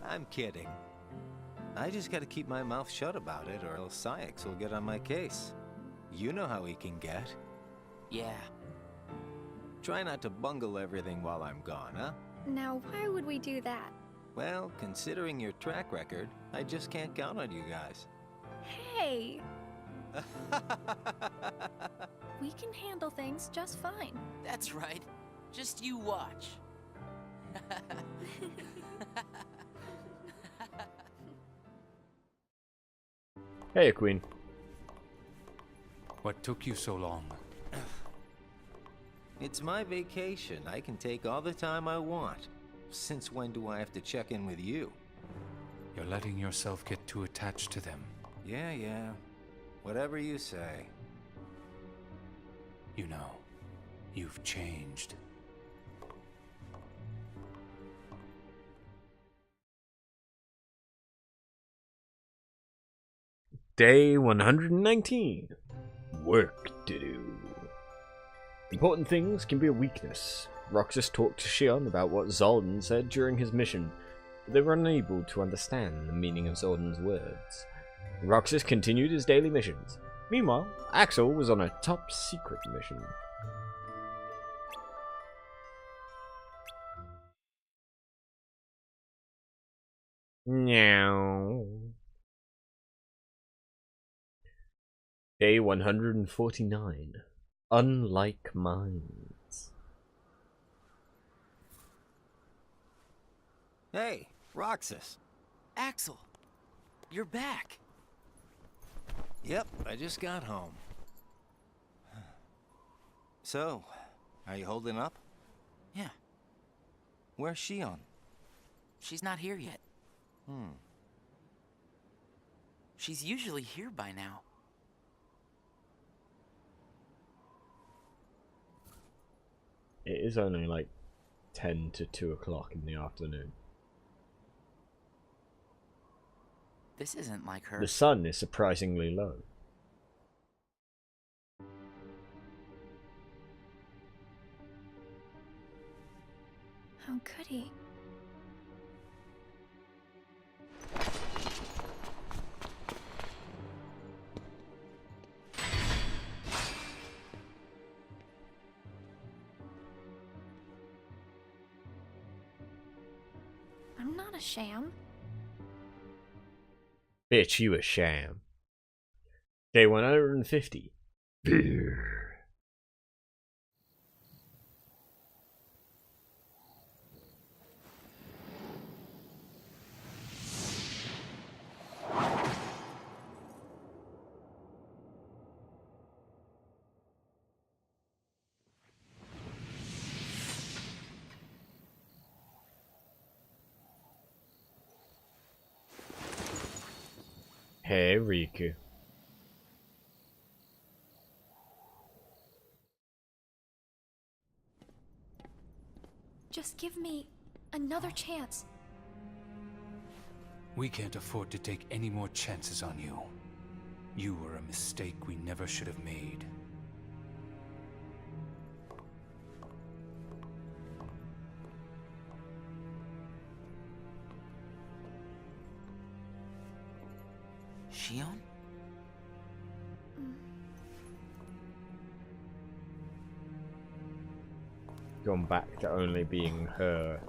I'm kidding. I just gotta keep my mouth shut about it, or else Sykes will get on my case. You know how he can get. Yeah. Try not to bungle everything while I'm gone, huh? Now, why would we do that? Well, considering your track record, I just can't count on you guys. Hey! We can handle things just fine. That's right. Just you watch. Hey, Queen. What took you so long? It's my vacation. I can take all the time I want. Since when do I have to check in with you? You're letting yourself get too attached to them. Yeah. Whatever you say. You know, you've changed. Day 119. Work to do. Important things can be a weakness. Roxas talked to Shion about what Zoldan said during his mission, but they were unable to understand the meaning of Zoldan's words. Roxas continued his daily missions. Meanwhile, Axel was on a top secret mission. Meow. Day 149. Unlike minds. Hey, Roxas. Axel, you're back. Yep, I just got home. So, are you holding up? Yeah, Where's Shion? she's not here yet. She's usually here by now. It is only like 10 to 2 o'clock in the afternoon. This isn't like her. The sun is surprisingly low. How could he? I'm not a sham. Bitch, you a sham. Day 150. Beer. Hey, Riku. Just give me another chance. We can't afford to take any more chances on you. You were a mistake we never should have made. Shion? Gone back to only being her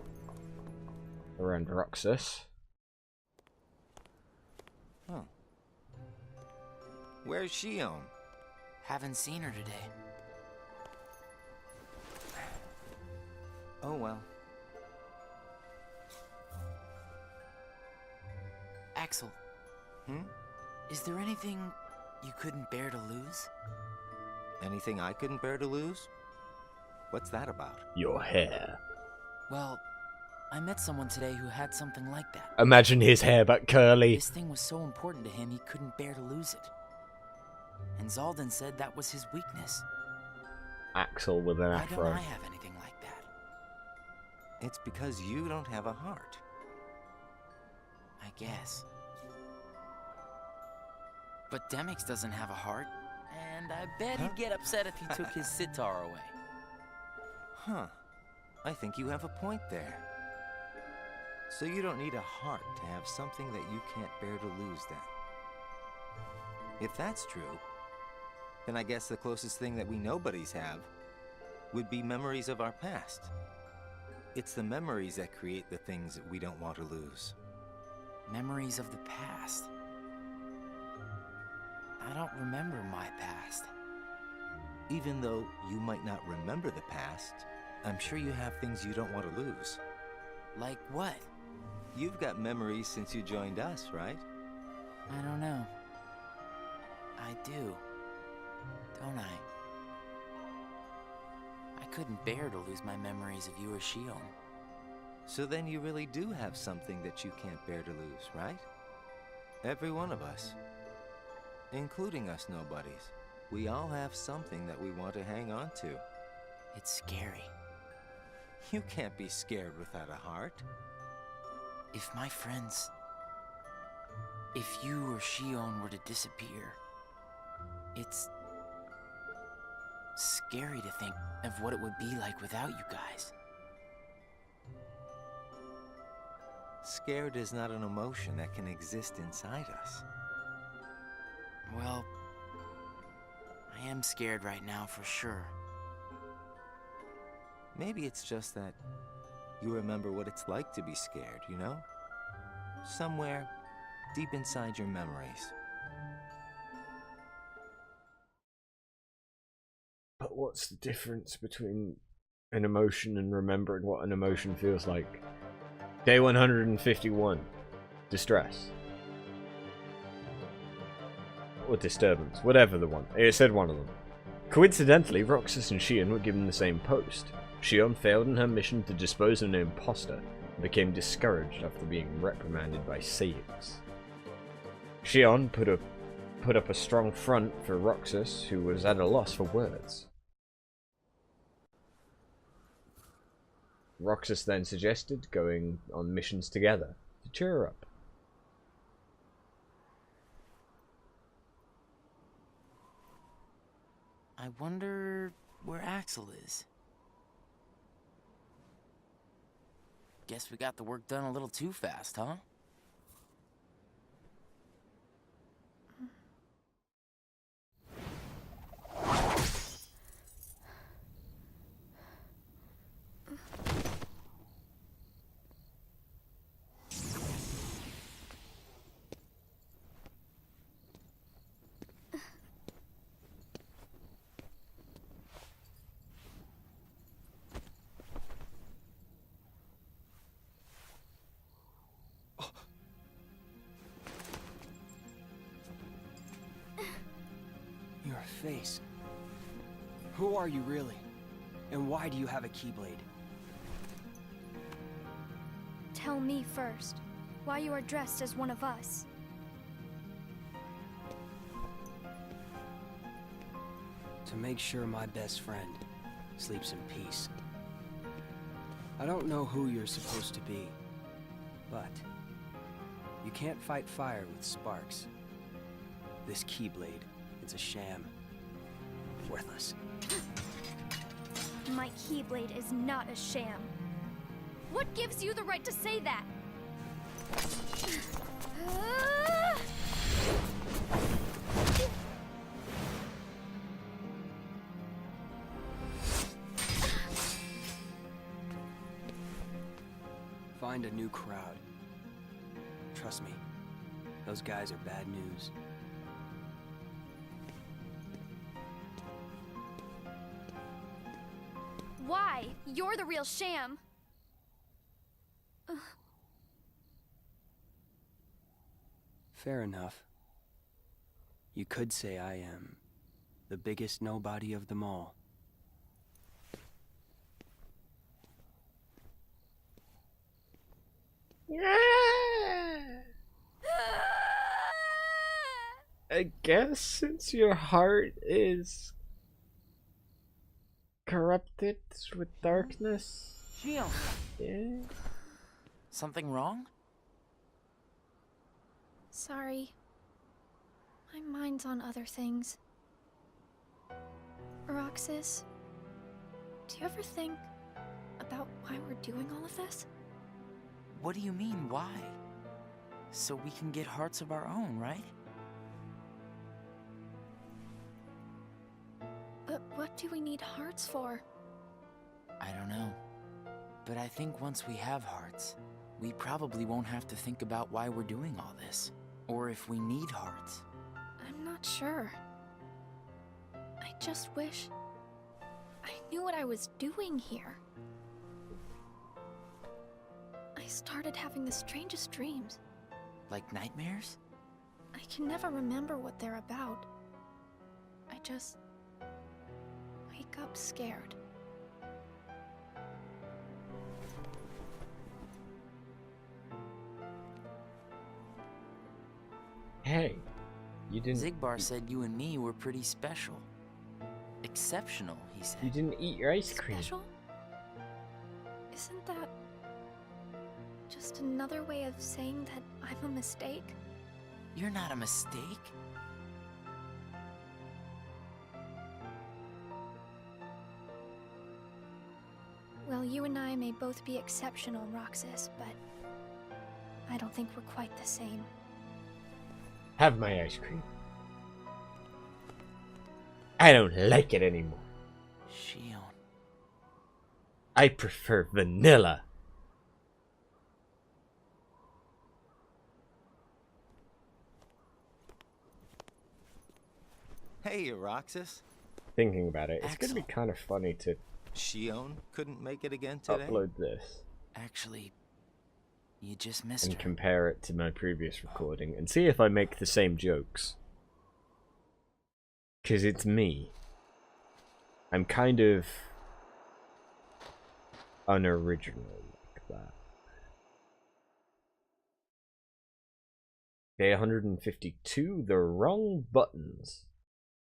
around Roxas. Huh. Where's Shion? Haven't seen her today. Oh well. Axel, Hmm? is there anything you couldn't bear to lose? Anything I couldn't bear to lose? What's that about? Your hair. Well, I met someone today who had something like that. Imagine his hair but curly. This thing was so important to him he couldn't bear to lose it. And Zoldan said that was his weakness. Axel with an Why afro. don't I have anything like that? It's because you don't have a heart. I guess. But Demix doesn't have a heart, and I bet he'd get upset if he took his sitar away. Huh. I think you have a point there. So you don't need a heart to have something that you can't bear to lose then. If that's true, then I guess the closest thing that we nobodies have would be memories of our past. It's the memories that create the things that we don't want to lose. Memories of the past. I don't remember my past. Even though you might not remember the past, I'm sure you have things you don't want to lose. Like what? You've got memories since you joined us, right? I don't know. I do. Don't I? I couldn't bear to lose my memories of you or Shion. So then you really do have something that you can't bear to lose, right? Every one of us. Including us nobodies. We all have something that we want to hang on to. It's scary. You can't be scared without a heart. If my friends... If you or Shion were to disappear... It's... scary to think of what it would be like without you guys. Scared is not an emotion that can exist inside us. Well... I am scared right now for sure. Maybe it's just that you remember what it's like to be scared, you know? Somewhere deep inside your memories. But what's the difference between an emotion and remembering what an emotion feels like? Day 151. Distress. Or disturbance. Whatever the one. It said one of them. Coincidentally, Roxas and Shion were given the same post. Shion failed in her mission to dispose of an imposter and became discouraged after being reprimanded by Sayix. Shion put up a strong front for Roxas, who was at a loss for words. Roxas then suggested going on missions together to cheer her up. I wonder where Axel is. Guess we got the work done a little too fast, huh? Your face. Who are you really? And why do you have a Keyblade? Tell me first, why you are dressed as one of us. To make sure my best friend sleeps in peace. I don't know who you're supposed to be, but you can't fight fire with sparks. This Keyblade, it's a sham. Worthless. My Keyblade is not a sham. What gives you the right to say that? Find a new crowd. Trust me, those guys are bad news. Why? You're the real sham. Fair enough. You could say I am the biggest nobody of them all. I guess since your heart is corrupted with darkness. Shion! Yeah. Something wrong? Sorry. My mind's on other things. Roxas, do you ever think about why we're doing all of this? What do you mean, why? So we can get hearts of our own, right? But what do we need hearts for? I don't know. But I think once we have hearts, we probably won't have to think about why we're doing all this. Or if we need hearts. I'm not sure. I just wish I knew what I was doing here. I started having the strangest dreams. Like nightmares? I can never remember what they're about. I just wake up scared. Hey, you didn't... Zigbar said you and me were pretty special. Exceptional, he said. You didn't eat your ice cream. Special? Isn't that just another way of saying that I'm a mistake? You're not a mistake. Well, you and I may both be exceptional, Roxas, but I don't think we're quite the same. Have my ice cream. I don't like it anymore. Shion. I prefer vanilla. Hey, Roxas. Thinking about it, it's Axel. going to be kind of funny to Shion couldn't make it again today? upload this Actually, you just missed and her. compare it to my previous recording and see if I make the same jokes. Because it's me. I'm kind of unoriginal like that. Day 152, the wrong buttons.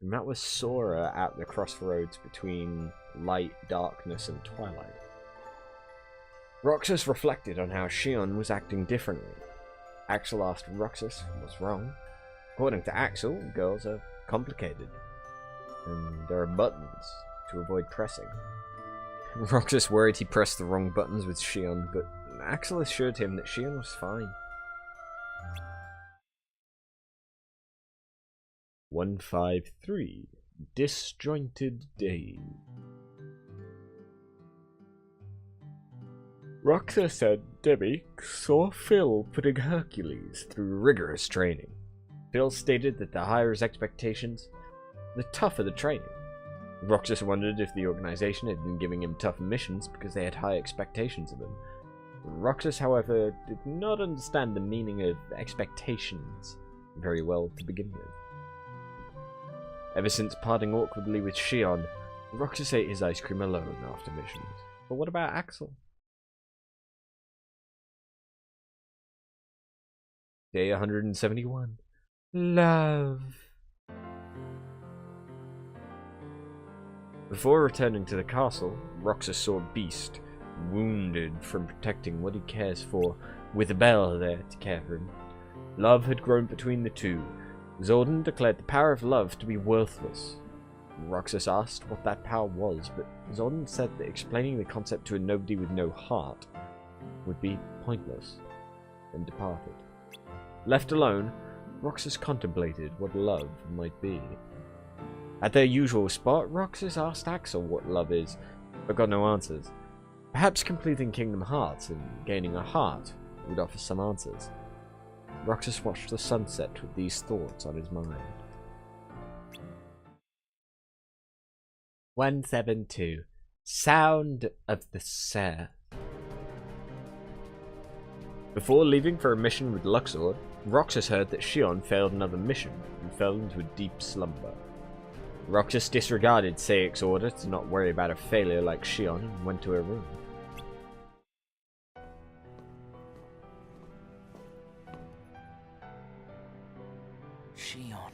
And that was Sora at the crossroads between light, darkness, and twilight. Roxas reflected on how Shion was acting differently. Axel asked Roxas what's wrong. According to Axel, girls are complicated, and there are buttons to avoid pressing. Roxas worried he pressed the wrong buttons with Shion, but Axel assured him that Shion was fine. 153. Disjointed Days. Roxas said Debbie saw Phil putting Hercules through rigorous training. Phil stated that the higher his expectations, the tougher the training. Roxas wondered if the organization had been giving him tough missions because they had high expectations of him. Roxas, however, did not understand the meaning of expectations very well to begin with. Ever since parting awkwardly with Shion, Roxas ate his ice cream alone after missions. But what about Axel? Day 171. Love. Before returning to the castle, Roxas saw Beast, wounded from protecting what he cares for, with a bell there to care for him. Love had grown between the two. Zordon declared the power of love to be worthless. Roxas asked what that power was, but Zordon said that explaining the concept to a nobody with no heart would be pointless, and departed. Left alone, Roxas contemplated what love might be. At their usual spot, Roxas asked Axel what love is, but got no answers. Perhaps completing Kingdom Hearts and gaining a heart would offer some answers. Roxas watched the sunset with these thoughts on his mind. 172. Sound of the Surf. Before leaving for a mission with Luxord, Roxas heard that Shion failed another mission and fell into a deep slumber. Roxas disregarded Sayek's order to not worry about a failure like Shion and went to her room. Shion.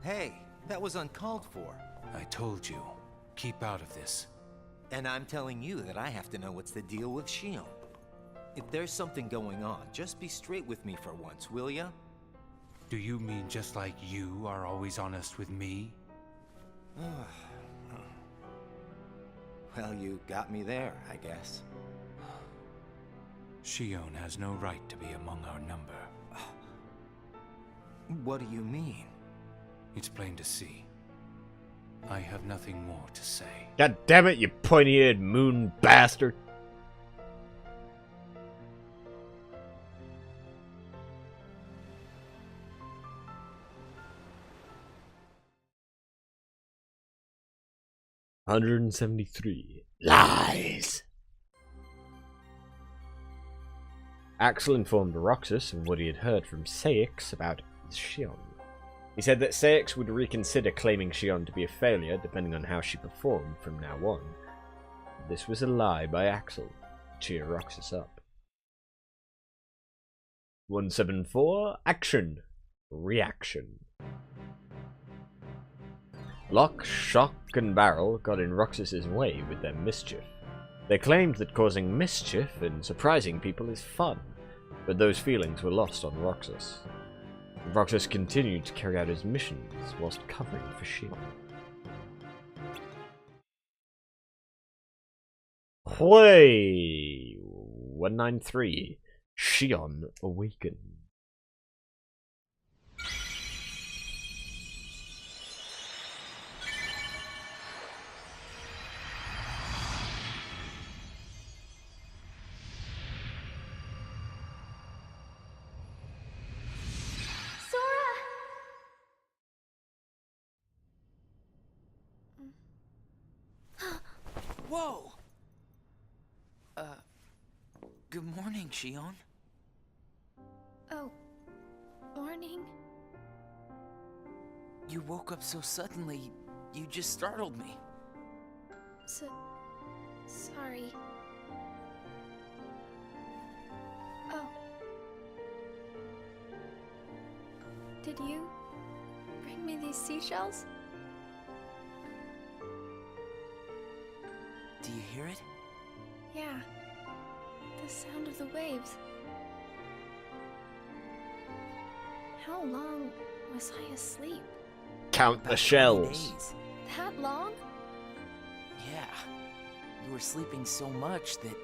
Hey, that was uncalled for. I told you, keep out of this. And I'm telling you that I have to know what's the deal with Shion. If there's something going on, just be straight with me for once, will ya? Do you mean just like you are always honest with me? Well, you got me there, I guess. Shion has no right to be among our number. What do you mean? It's plain to see. I have nothing more to say. God damn it, you pointy-eared moon bastard. $173. Lies! Axel informed Roxas of what he had heard from Saix about Shion. He said that Saix would reconsider claiming Shion to be a failure depending on how she performed from now on. This was a lie by Axel to cheer Roxas up. 174. Action. Reaction. Lock, Shock, and Barrel got in Roxas's way with their mischief. They claimed that causing mischief and surprising people is fun, but those feelings were lost on Roxas. Roxas continued to carry out his missions whilst covering for Shion. Hoi! 193. Shion awakened. Whoa! Good morning, Shion. Oh, morning? You woke up so suddenly, you just startled me. Sorry. Oh. Did you bring me these seashells? Do you hear it? Yeah. The sound of the waves. How long was I asleep? Count the shells. That long? Yeah. You were sleeping so much that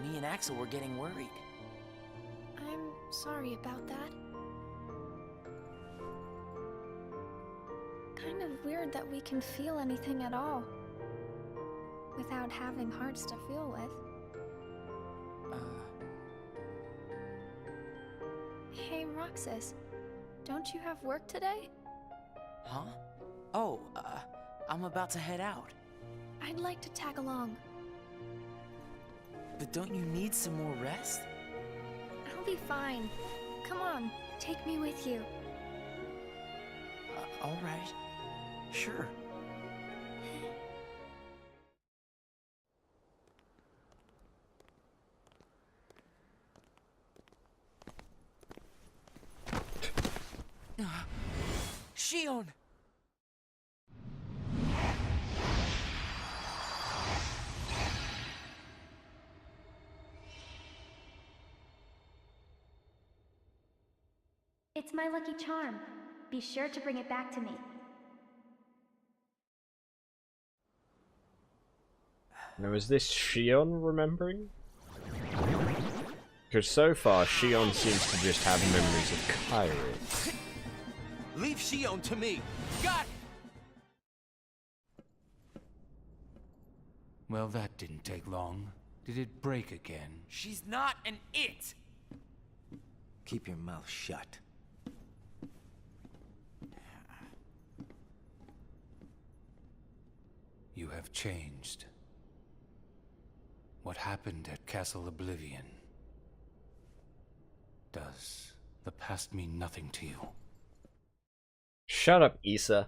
me and Axel were getting worried. I'm sorry about that. Kind of weird that we can feel anything at all without having hearts to feel with. Hey, Roxas, don't you have work today? Huh? Oh, I'm about to head out. I'd like to tag along. But don't you need some more rest? I'll be fine. Come on, take me with you. All right. Sure. Shion! It's my lucky charm. Be sure to bring it back to me. Now, is this Shion remembering? Because so far, Shion seems to just have memories of Kairi. Leave Shion to me! Got it! Well, that didn't take long. Did it break again? She's not an it! Keep your mouth shut. You have changed. What happened at Castle Oblivion? Does the past mean nothing to you? Shut up, Issa.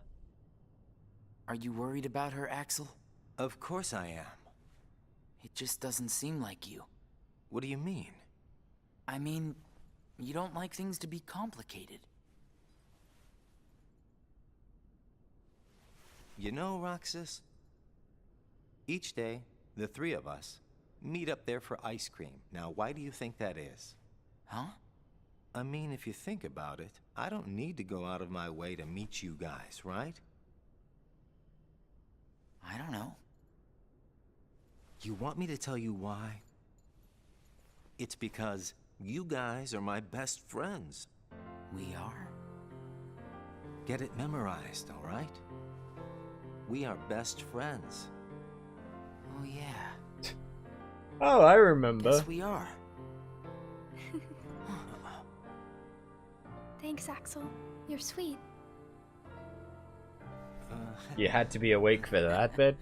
Are you worried about her, Axel? Of course I am. It just doesn't seem like you. What do you mean? I mean, you don't like things to be complicated. You know, Roxas? Each day, the three of us meet up there for ice cream. Now, why do you think that is? Huh? I mean, if you think about it, I don't need to go out of my way to meet you guys, right? I don't know. You want me to tell you why? It's because you guys are my best friends. We are? Get it memorized, all right? We are best friends. Oh, yeah. Oh, I remember. Yes, we are. Thanks, Axel. You're sweet. You had to be awake for that bit.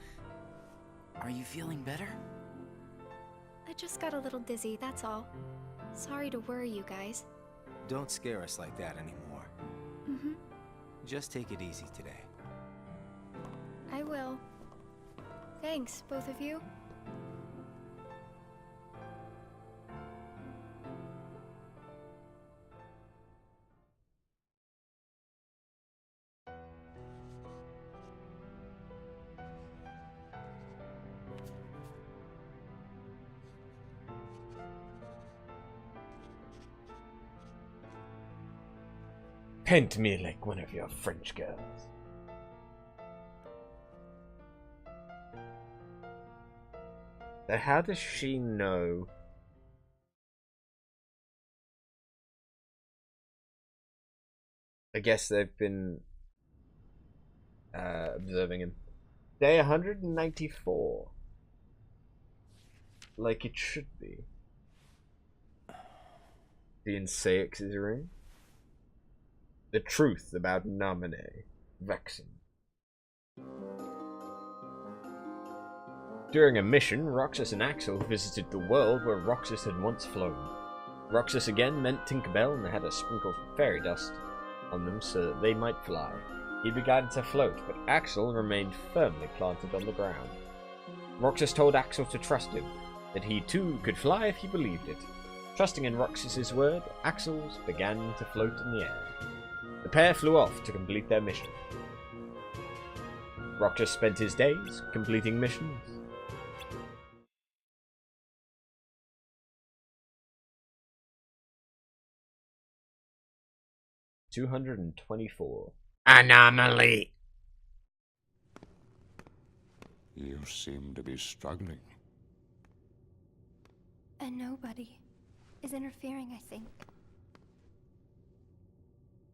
Are you feeling better? I just got a little dizzy, that's all. Sorry to worry you guys. Don't scare us like that anymore. Mm-hmm. Just take it easy today. I will. Thanks, both of you. Paint me like one of your French girls. So how does she know? I guess they've been observing him. Day 194. Like it should be. The Inseix's ring. The truth about Namine, Vexen. During a mission, Roxas and Axel visited the world where Roxas had once flown. Roxas again met Tinkerbell and had a sprinkle of fairy dust on them so that they might fly. He began to float, but Axel remained firmly planted on the ground. Roxas told Axel to trust him, that he too could fly if he believed it. Trusting in Roxas's word, Axel began to float in the air. The pair flew off to complete their mission. Roxas spent his days completing missions. $224. Anomaly! You seem to be struggling. And nobody is interfering, I think.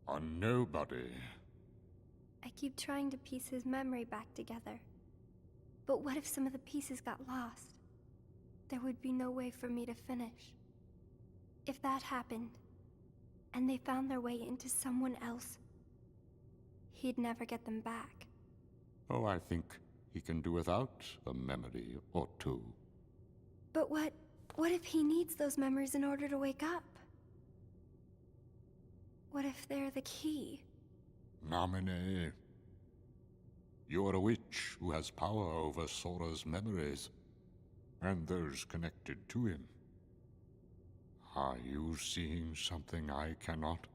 A nobody. I keep trying to piece his memory back together. But what if some of the pieces got lost? There would be no way for me to finish. If that happened, and they found their way into someone else, he'd never get them back. Oh, I think he can do without a memory or two. But what if he needs those memories in order to wake up? What if they're the key? Namine. You are a witch who has power over Sora's memories, and those connected to him. Are you seeing something I cannot?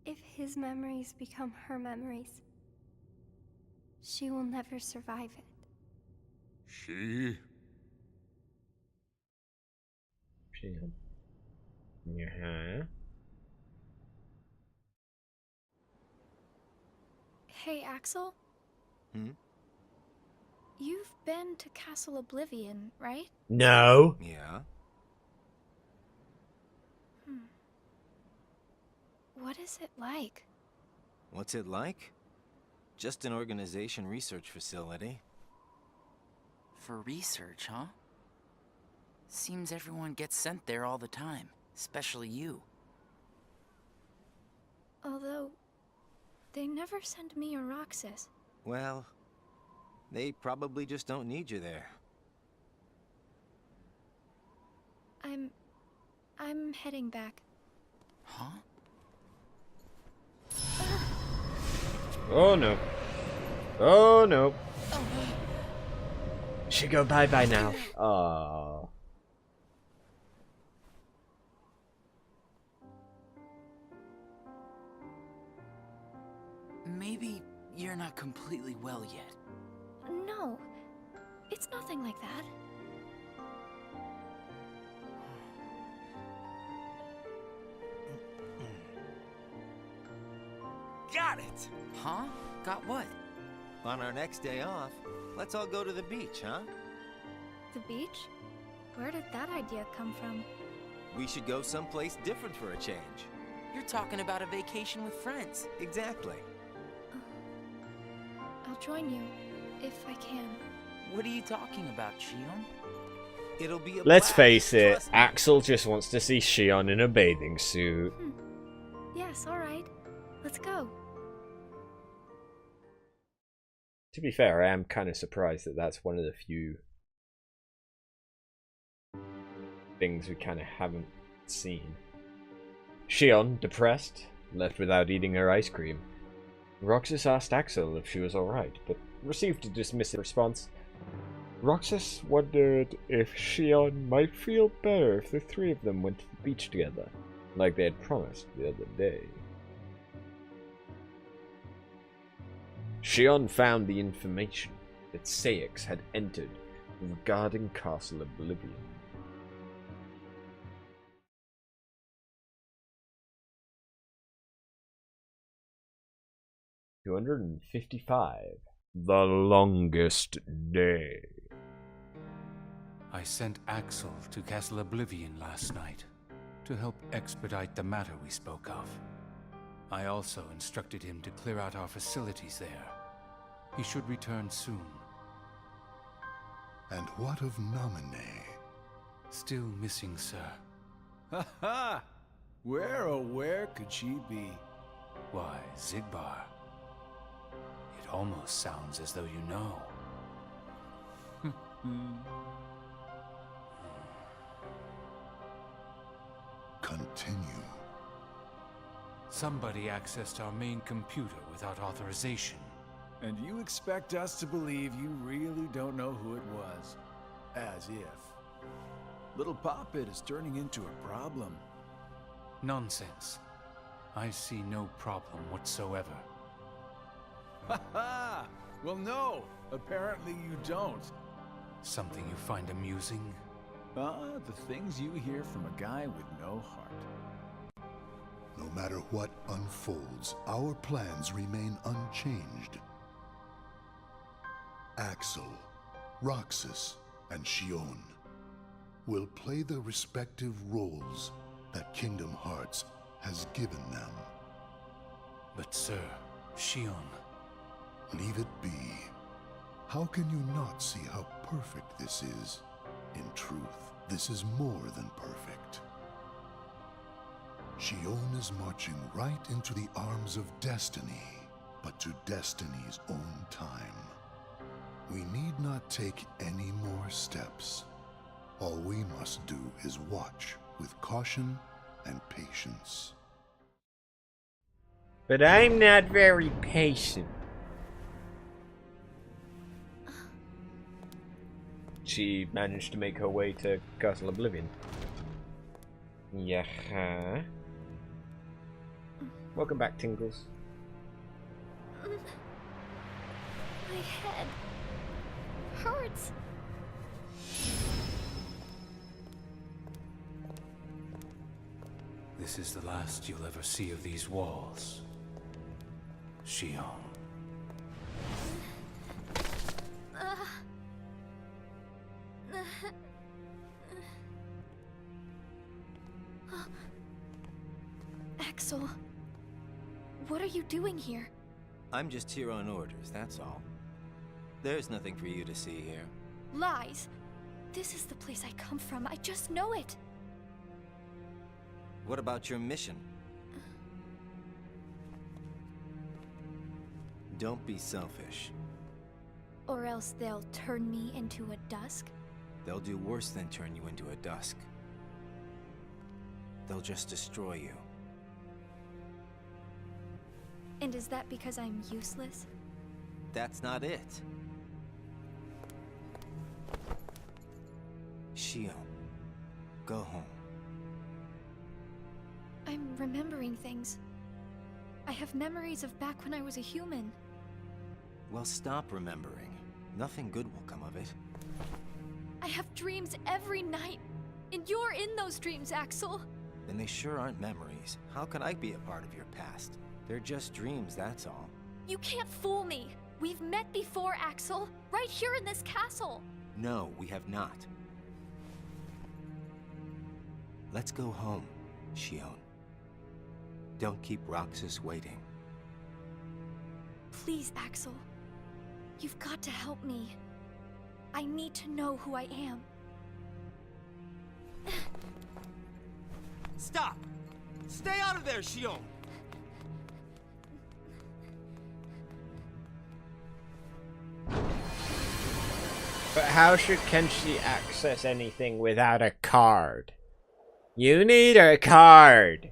If his memories become her memories, she will never survive it. She? Yeah. Hey, Axel? Hmm? You've been to Castle Oblivion, right? No. Yeah? What is it like? What's it like? Just an organization research facility. For research, huh? Seems everyone gets sent there all the time, especially you. Although, they never send me or Roxas. Well, they probably just don't need you there. I'm heading back. Huh? Oh no. Oh no. Should go bye-bye now. Aww. Maybe you're not completely well yet. No, it's nothing like that. got it! Huh? Got what? On our next day off, let's all go to the beach, huh? The beach? Where did that idea come from? We should go someplace different for a change. You're talking about a vacation with friends. Exactly. I'll join you, if I can. What are you talking about, Shion? It'll be a Let's blast, face it, trust me. Axel just wants to see Shion in a bathing suit. Yes, alright. Let's go. To be fair, I am kind of surprised that that's one of the few things we kind of haven't seen. Shion, depressed, left without eating her ice cream. Roxas asked Axel if she was alright, but received a dismissive response. Roxas wondered if Shion might feel better if the three of them went to the beach together, like they had promised the other day. Shion found the information that Saix had entered regarding Castle Oblivion. $255. The longest day. I sent Axel to Castle Oblivion last night to help expedite the matter we spoke of. I also instructed him to clear out our facilities there. He should return soon. And what of Naminé? Still missing, sir. Ha ha! Where, oh where could she be? Why, Zigbar. It almost sounds as though you know. Continue. Somebody accessed our main computer without authorization. And you expect us to believe you really don't know who it was? As if. Little Poppet is turning into a problem. Nonsense. I see no problem whatsoever. Ha ha! Well, no, apparently you don't. Something you find amusing? The things you hear from a guy with no heart. No matter what unfolds, our plans remain unchanged. Axel, Roxas, and Shion will play the respective roles that Kingdom Hearts has given them. But sir, Shion... Leave it be. How can you not see how perfect this is? In truth, this is more than perfect. Shion is marching right into the arms of destiny, but to destiny's own time. We need not take any more steps. All we must do is watch with caution and patience. But I'm not very patient. She managed to make her way to Castle Oblivion. Yeah. Welcome back, Tingles. My head hurts. This is the last you'll ever see of these walls. Shion. Axel, what are you doing here? I'm just here on orders, that's all. There's nothing for you to see here. Lies. This is the place I come from. I just know it. What about your mission? Don't be selfish. Or else they'll turn me into a dusk? They'll do worse than turn you into a dusk. They'll just destroy you. And is that because I'm useless? That's not it. Shion, go home. I'm remembering things. I have memories of back when I was a human. Well, stop remembering. Nothing good will come of it. I have dreams every night. And you're in those dreams, Axel. Then they sure aren't memories. memories. How could I be a part of your past? They're just dreams, that's all. You can't fool me! We've met before, Axel! Right here in this castle! No, we have not. Let's go home, Shion. Don't keep Roxas waiting. Please, Axel. You've got to help me. I need to know who I am. Stop! Stay out of there, Shion! But how should Kenshi access anything without a card? You need a card!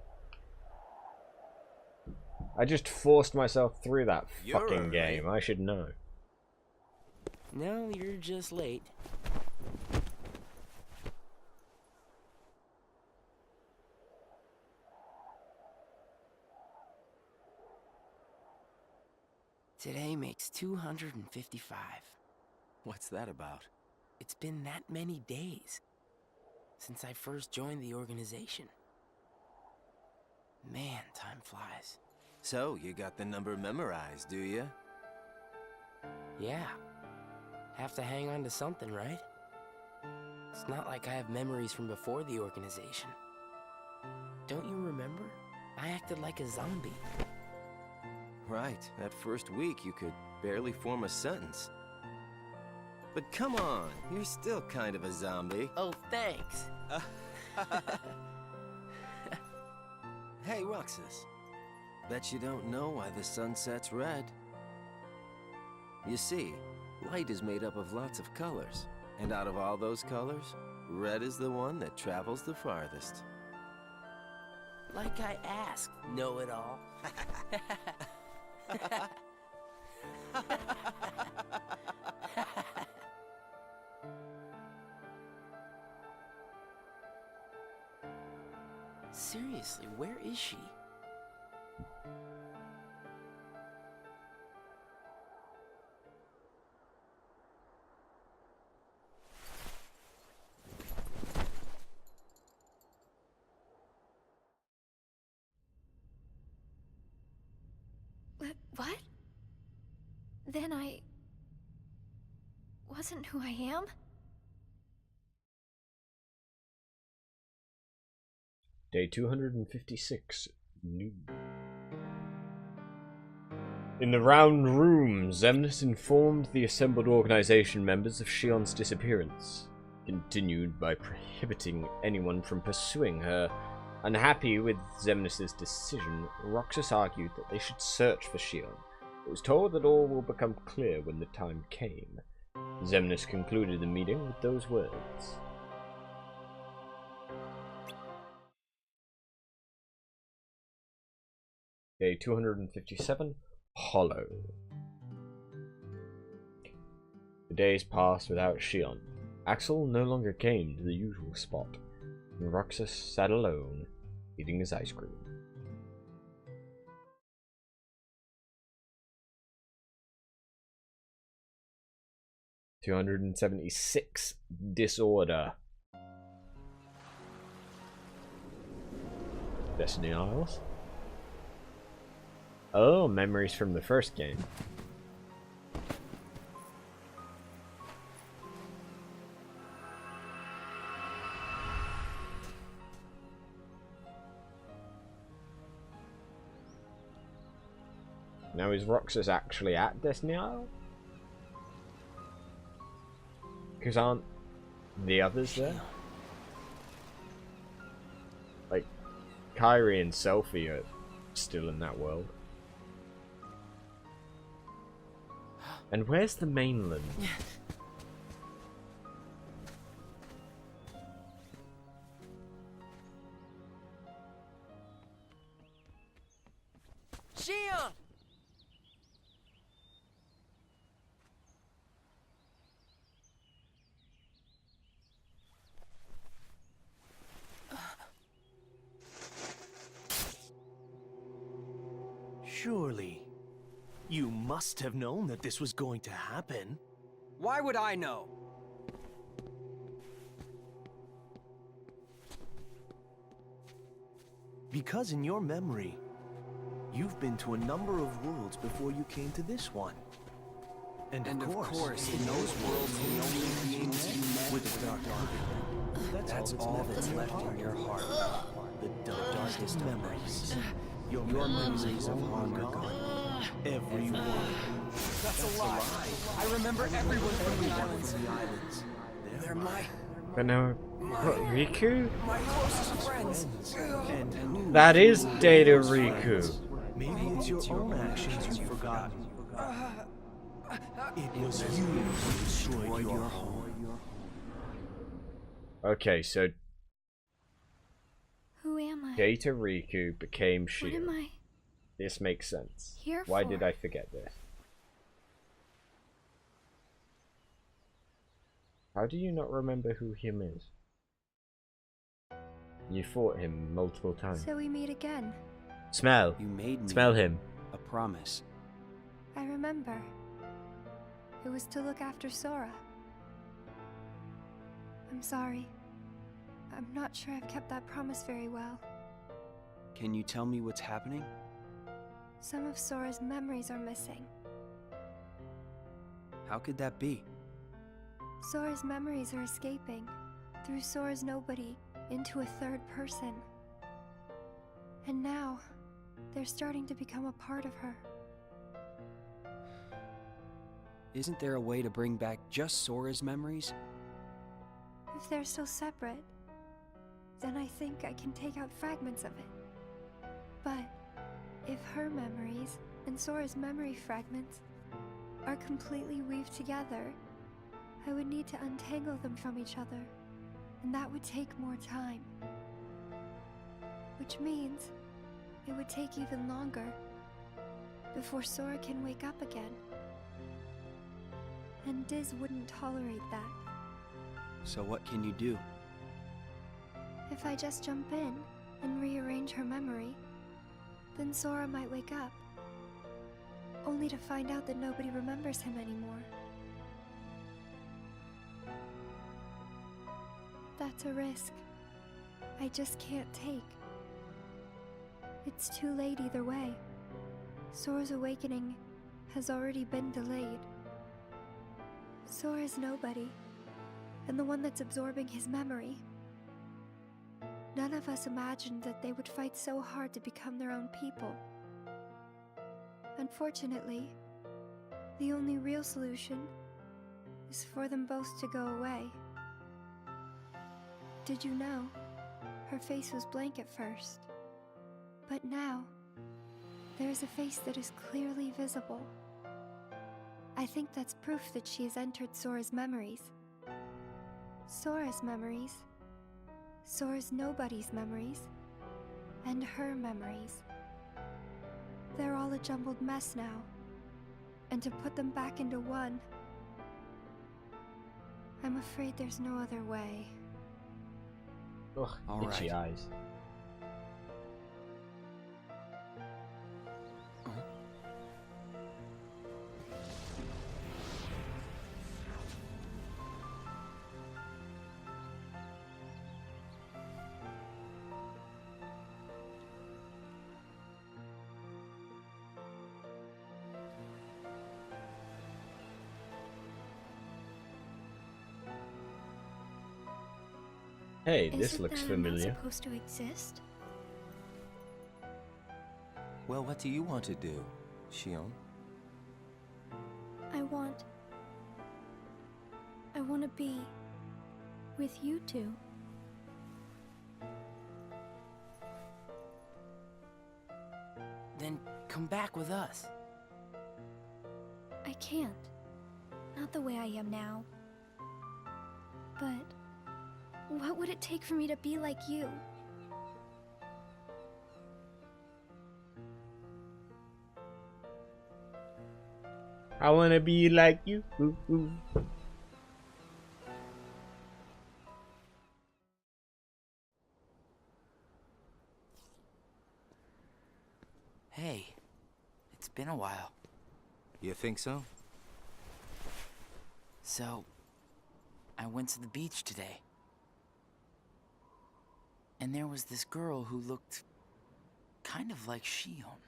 I just forced myself through that fucking game. I should know. No, you're just late. Today makes 255. What's that about? It's been that many days since I first joined the organization. Man, time flies. So, you got the number memorized, do you? Yeah. Have to hang on to something, right? It's not like I have memories from before the organization. Don't you remember? I acted like a zombie. Right. That first week, you could barely form a sentence. But come on, you're still kind of a zombie. Oh, thanks. Hey, Roxas. Bet you don't know why the sun sets red. You see, light is made up of lots of colors. And out of all those colors, red is the one that travels the farthest. Like I asked, know-it-all. Seriously, where is she? What? Then I wasn't who I am? Day 256. New. In the round room, Xemnas informed the assembled organization members of Shion's disappearance, continued by prohibiting anyone from pursuing her. Unhappy with Xemnas' decision, Roxas argued that they should search for Shion, but was told that all will become clear when the time came. Xemnas concluded the meeting with those words. Day 257, Hollow. The days passed without Shion. Axel no longer came to the usual spot, and Roxas sat alone, eating his ice cream. (276) Disorder. Destiny Isles. Oh, memories from the first game. Now, is Roxas actually at Destiny Isle? Because aren't the others there? Like, Kyrie and Selphie are still in that world. And where's the mainland? Shion! Surely, you must have known that this was going to happen. Why would I know? Because in your memory, you've been to a number of worlds before you came to this one. And of course, in those worlds, the only beings you met with the Dark Army. That's all that's left in your heart. The darkest memories. Your memories of long gone. Everyone. That's a lie. I remember everyone from the islands. They're my... But now, what, Riku? My closest friends. And That is Data Riku. maybe it's your own actions you've forgotten. It was you who destroyed your home. Okay, so Who am I? Data Riku became What Shield. am I This makes sense. here Why for? did I forget this? How do you not remember who him is? You fought him multiple times. So we meet again. Smell. You made me Smell him. a promise. I remember. It was to look after Sora. I'm sorry. I'm not sure I've kept that promise very well. Can you tell me what's happening? Some of Sora's memories are missing. How could that be? Sora's memories are escaping through Sora's nobody into a third person. And now, they're starting to become a part of her. Isn't there a way to bring back just Sora's memories? If they're still separate, then I think I can take out fragments of it. But if her memories and Sora's memory fragments are completely weaved together, I would need to untangle them from each other, and that would take more time. Which means it would take even longer before Sora can wake up again. And Diz wouldn't tolerate that. So what can you do? If I just jump in and rearrange her memory, then Sora might wake up, only to find out that nobody remembers him anymore. That's a risk I just can't take. It's too late either way. Sora's awakening has already been delayed. Sora's nobody, and the one that's absorbing his memory. None of us imagined that they would fight so hard to become their own people. Unfortunately, the only real solution is for them both to go away. Did you know? Her face was blank at first. But now, there is a face that is clearly visible. I think that's proof that she has entered Sora's memories. Sora's memories, Sora's nobody's memories, and her memories. They're all a jumbled mess now, and to put them back into one, I'm afraid there's no other way. Ugh, All itchy right. eyes. Hey, this Isn't looks that familiar. not supposed to exist? Well, what do you want to do, Shion? I want to be with you two. Then come back with us. I can't. Not the way I am now. But what would it take for me to be like you? I wanna be like you. Ooh, ooh. Hey, it's been a while. You think so? So, I went to the beach today. And there was this girl who looked kind of like Shion.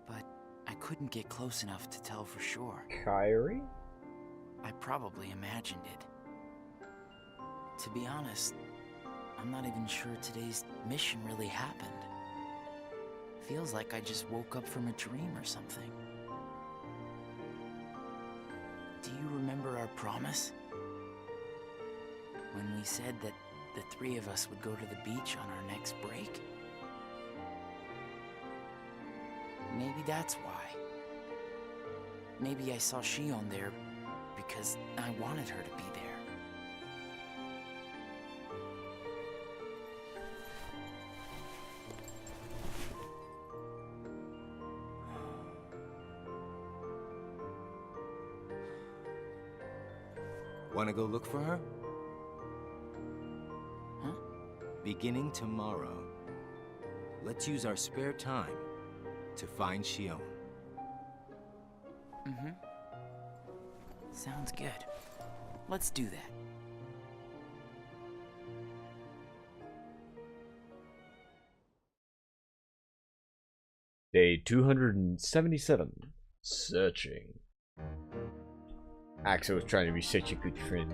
But I couldn't get close enough to tell for sure. Kyrie? I probably imagined it. To be honest, I'm not even sure today's mission really happened. Feels like I just woke up from a dream or something. Do you remember our promise? When we said that the three of us would go to the beach on our next break? Maybe that's why. Maybe I saw Shion there because I wanted her to be there. Wanna go look for her? Huh? Beginning tomorrow, let's use our spare time to find Shion. Mm-hmm. Sounds good. Let's do that. Day 277. Searching. Axel was trying to be such a good friend.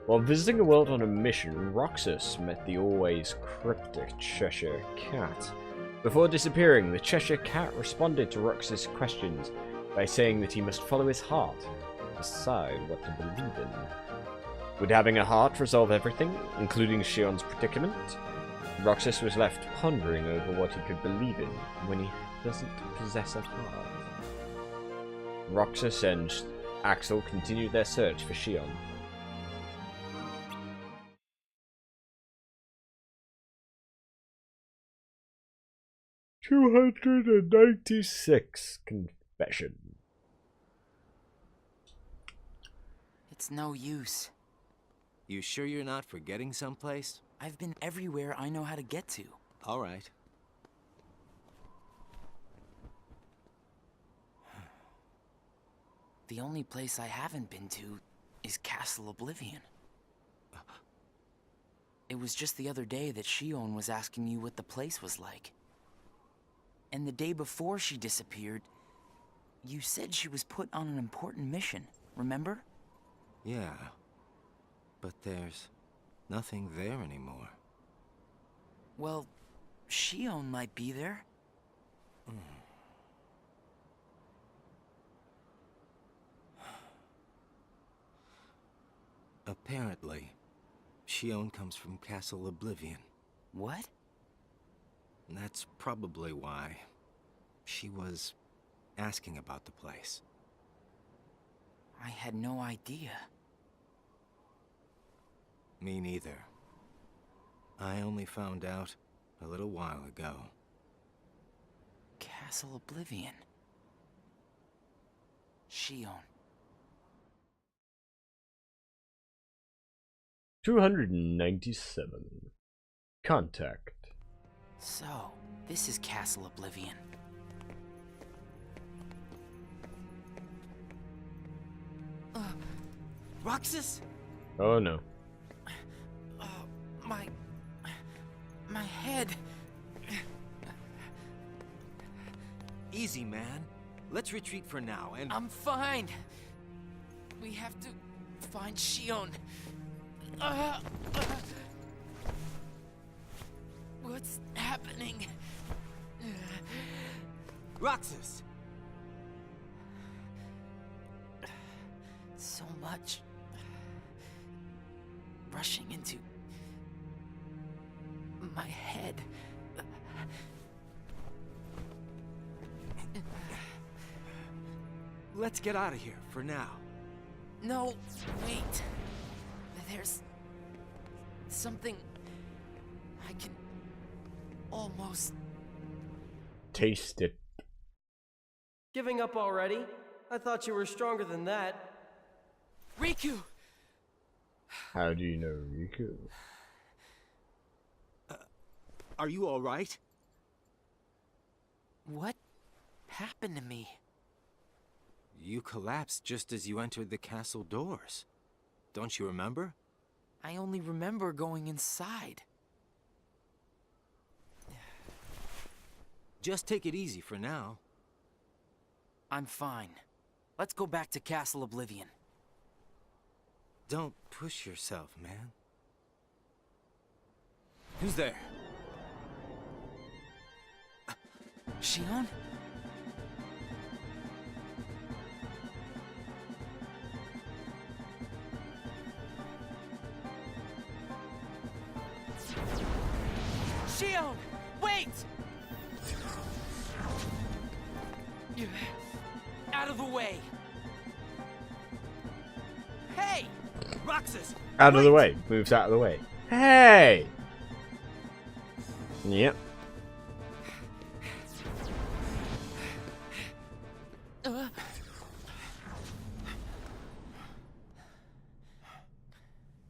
While visiting a world on a mission, Roxas met the always cryptic Cheshire Cat. Before disappearing, the Cheshire Cat responded to Roxas' questions by saying that he must follow his heart and decide what to believe in. Would having a heart resolve everything, including Shion's predicament? Roxas was left pondering over what he could believe in when he doesn't possess a heart. Roxas and Axel continued their search for Shion. $296 confession. It's no use. You sure you're not forgetting someplace? I've been everywhere I know how to get to. All right. The only place I haven't been to is Castle Oblivion. It was just the other day that Shion was asking you what the place was like. And the day before she disappeared, you said she was put on an important mission, remember? Yeah. But there's nothing there anymore. Well, Shion might be there. Apparently, Shion comes from Castle Oblivion. What? And that's probably why she was asking about the place. I had no idea. Me neither. I only found out a little while ago. Castle Oblivion. Shion. 297. Contact. So, this is Castle Oblivion. Roxas? Oh no. My head. Easy, man. Let's retreat for now and... I'm fine. We have to find Shion. What's happening? Roxas! So much rushing into my head. Let's get out of here for now. No, wait. There's something I can almost Taste it. Giving up already? I thought you were stronger than that. Riku! How do you know Riku? Are you all right? What happened to me? You collapsed just as you entered the castle doors. Don't you remember? I only remember going inside. Just take it easy for now. I'm fine. Let's go back to Castle Oblivion. Don't push yourself, man. Who's there? Shion? Shion! Wait! Out of the way! Hey! Roxas! Out of the way. Moves out of the way. Hey! Yep.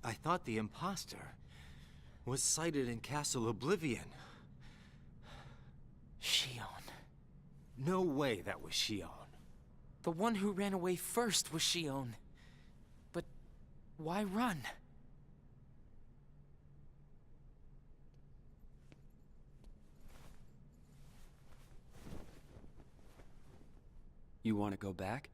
I thought the imposter was sighted in Castle Oblivion. Shion. No way that was Shion. The one who ran away first was Shion. But why run? You want to go back?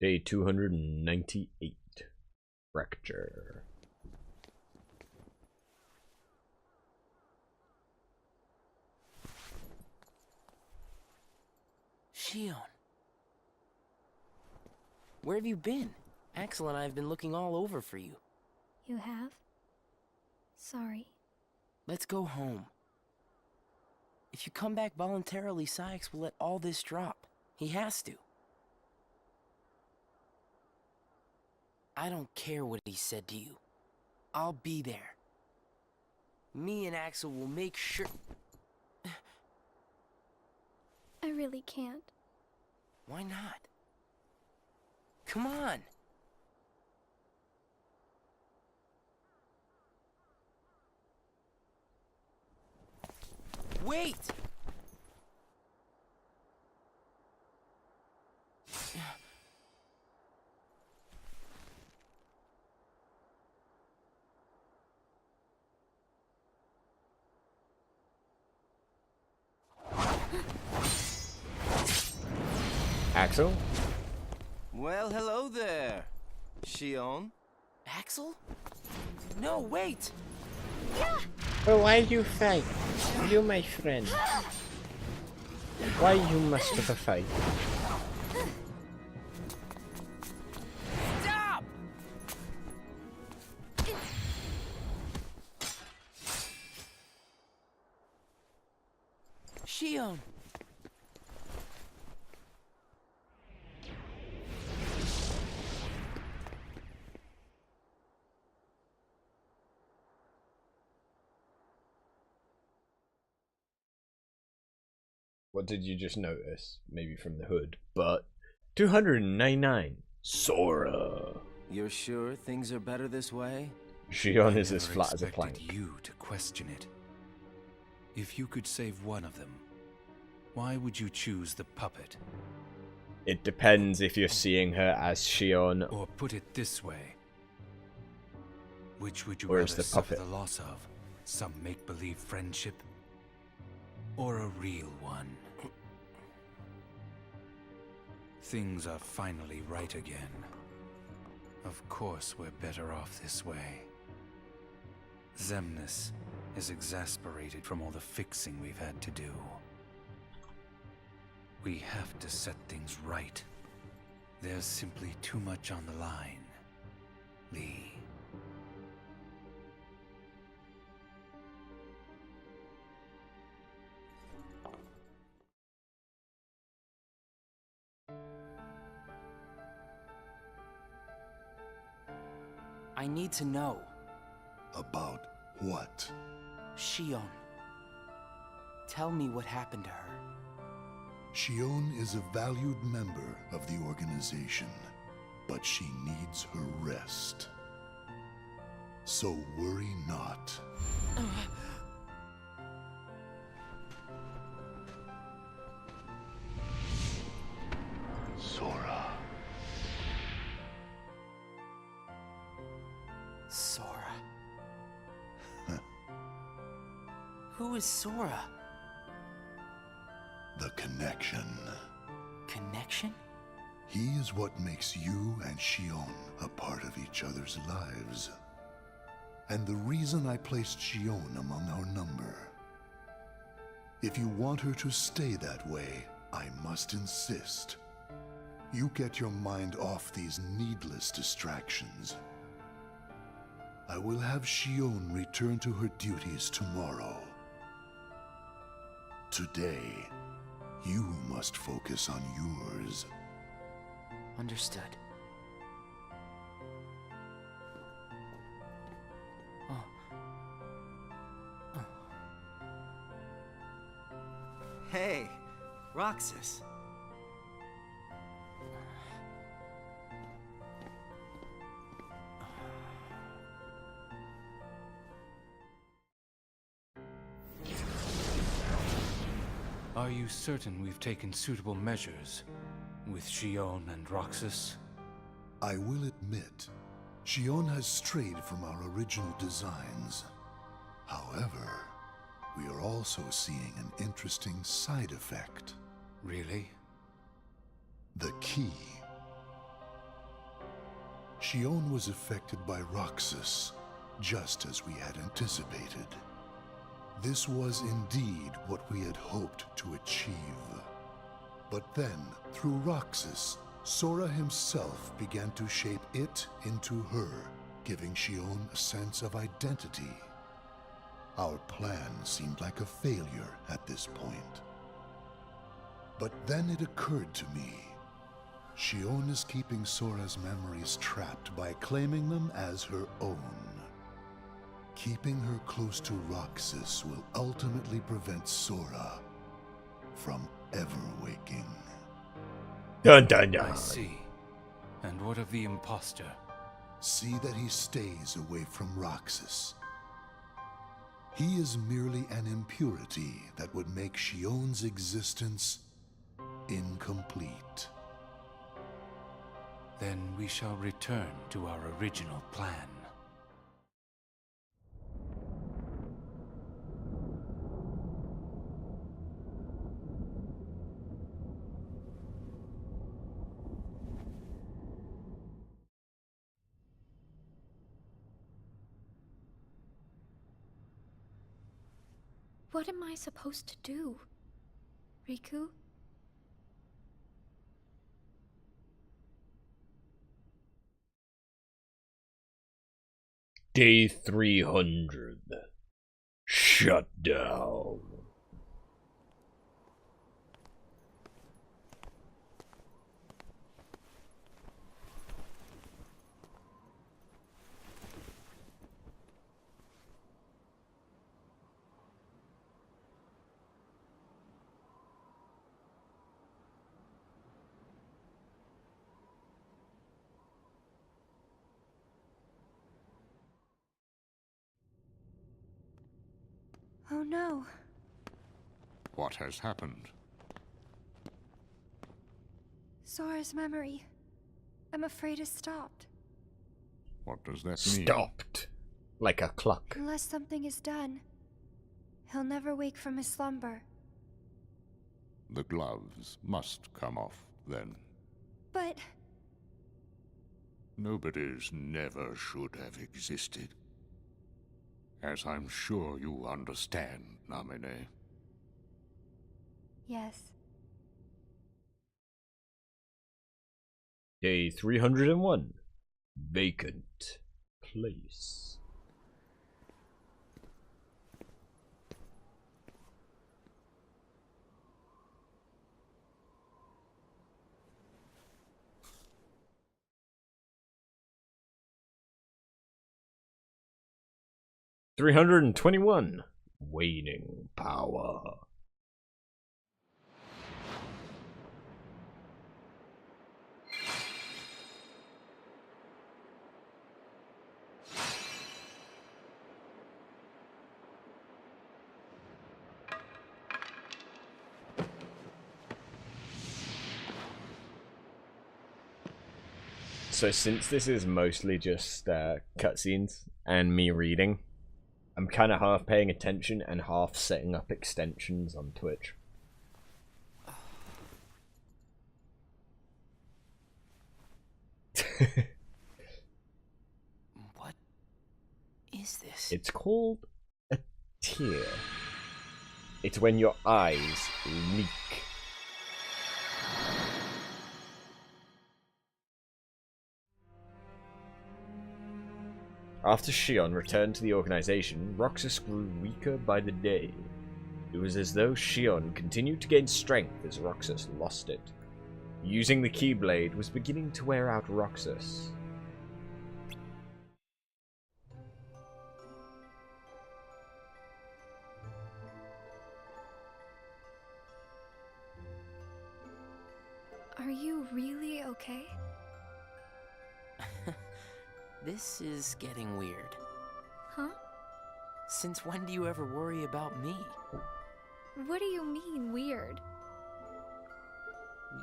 Day 298. Fracture. Shion. Where have you been? Axel and I have been looking all over for you. You have? Sorry. Let's go home. If you come back voluntarily, Sykes will let all this drop. He has to. I don't care what he said to you. I'll be there. Me and Axel will make sure... I really can't. Why not? Come on! Wait! Axel? Well, hello there, Shion. Axel? No, wait! Well, why you fight? You my friend. Why you must have a fight? Stop! Shion! What did you just notice? Maybe from the hood, but 299. Sora. You're sure things are better this way? Shion is as flat as a expected plank. you to question it. If you could save one of them, why would you choose the puppet? It depends if you're seeing her as Shion Or put it this way, which would you or rather as the suffer puppet. the loss of? Some make-believe friendship? Or a real one? Things are finally right again. Of course we're better off this way. Xemnas is exasperated from all the fixing we've had to do. We have to set things right. There's simply too much on the line, Lee. I need to know. About what? Shion. Tell me what happened to her. Shion is a valued member of the organization, but she needs her rest. So worry not. Sora. Sora. Who is Sora? The connection. Connection? He is what makes you and Xion a part of each other's lives. And the reason I placed Xion among our number. If you want her to stay that way, I must insist. You get your mind off these needless distractions. I will have Xion return to her duties tomorrow. Today, you must focus on yours. Understood. Hey, Roxas. Are you certain we've taken suitable measures with Xion and Roxas? I will admit, Xion has strayed from our original designs. However, we are also seeing an interesting side effect. Really? The key. Xion was affected by Roxas, just as we had anticipated. This was indeed what we had hoped to achieve. But then, through Roxas, Sora himself began to shape it into her, giving Xion a sense of identity. Our plan seemed like a failure at this point. But then it occurred to me. Xion is keeping Sora's memories trapped by claiming them as her own. Keeping her close to Roxas will ultimately prevent Sora from ever waking. Dun dun dun. I see. And what of the imposter? See that he stays away from Roxas. He is merely an impurity that would make Xion's existence incomplete. Then we shall return to our original plan. What am I supposed to do, Riku? Day 300. Shut down. Oh no. What has happened? Sora's memory. I'm afraid it stopped. What does that mean? Stopped. Like a clock. Unless something is done, he'll never wake from his slumber. The gloves must come off, then. But... Nobody's never should have existed. As I'm sure you understand, Namine. yes. Day 301. Vacant place. $321. Waning power. So since this is mostly just cutscenes and me reading, I'm kind of half paying attention and half setting up extensions on Twitch. What is this? It's called a tear. It's when your eyes leak. After Shion returned to the organization, Roxas grew weaker by the day. It was as though Shion continued to gain strength as Roxas lost it. Using the Keyblade was beginning to wear out Roxas. Are you really okay? This is getting weird. Huh? Since when do you ever worry about me? What do you mean, weird?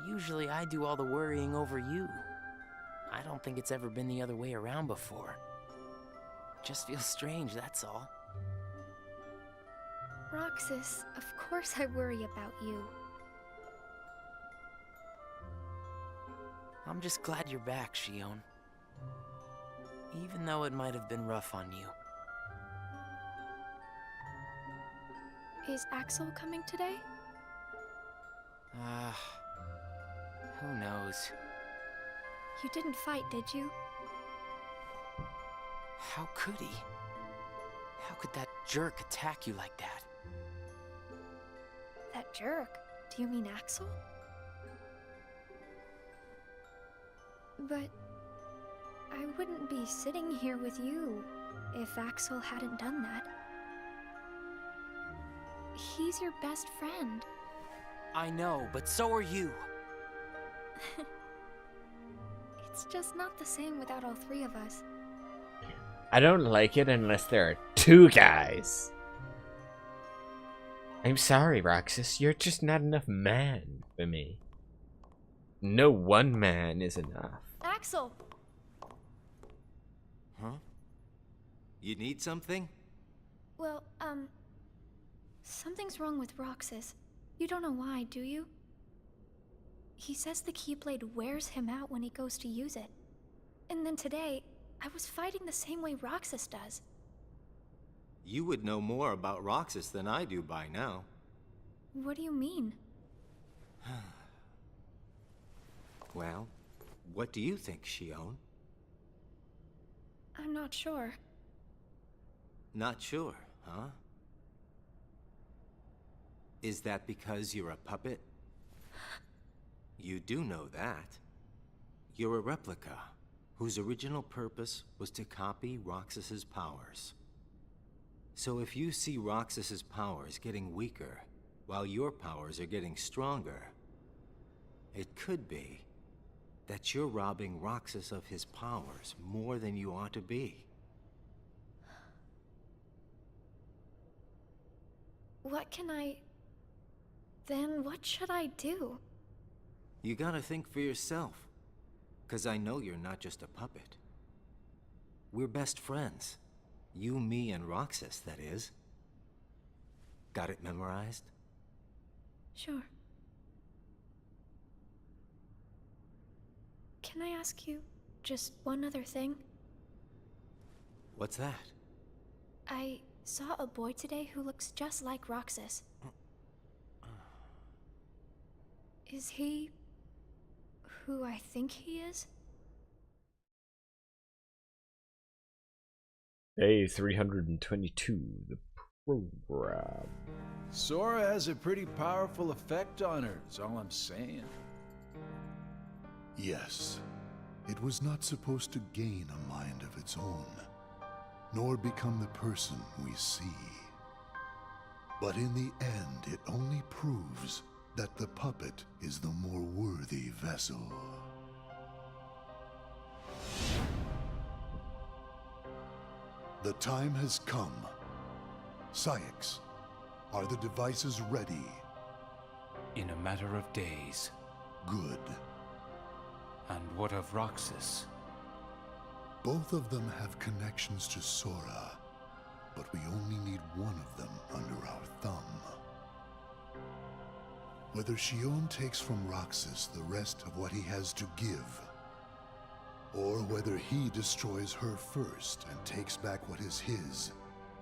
Usually I do all the worrying over you. I don't think it's ever been the other way around before. Just feels strange, that's all. Roxas, of course I worry about you. I'm just glad you're back, Shion. Even though it might have been rough on you. Is Axel coming today? Who knows? You didn't fight, did you? How could he? How could that jerk attack you like that? That jerk? Do you mean Axel? But I wouldn't be sitting here with you if Axel hadn't done that. He's your best friend. I know, but so are you. It's just not the same without all three of us. I don't like it unless there are two guys. I'm sorry, Roxas. You're just not enough man for me. No one man is enough. Axel! Huh? You need something? Well, something's wrong with Roxas. You don't know why, do you? He says the Keyblade wears him out when he goes to use it. And then today, I was fighting the same way Roxas does. You would know more about Roxas than I do by now. What do you mean? Well, what do you think, Shion? I'm not sure. Not sure, huh? Is that because you're a puppet? You do know that. You're a replica, whose original purpose was to copy Roxas's powers. So if you see Roxas's powers getting weaker, while your powers are getting stronger, it could be that you're robbing Roxas of his powers more than you ought to be. Then what should I do? You gotta think for yourself, 'cause I know you're not just a puppet. We're best friends. You, me, and Roxas, that is. Got it memorized? Sure. Can I ask you just one other thing? What's that? I saw a boy today who looks just like Roxas. Is he who I think he is? Day 322, the program. Sora has a pretty powerful effect on her, is all I'm saying. Yes, it was not supposed to gain a mind of its own, nor become the person we see. But in the end, it only proves that the puppet is the more worthy vessel. The time has come. Saix, are the devices ready? In a matter of days. Good. And what of Roxas? Both of them have connections to Sora, but we only need one of them under our thumb. Whether Xion takes from Roxas the rest of what he has to give, or whether he destroys her first and takes back what is his,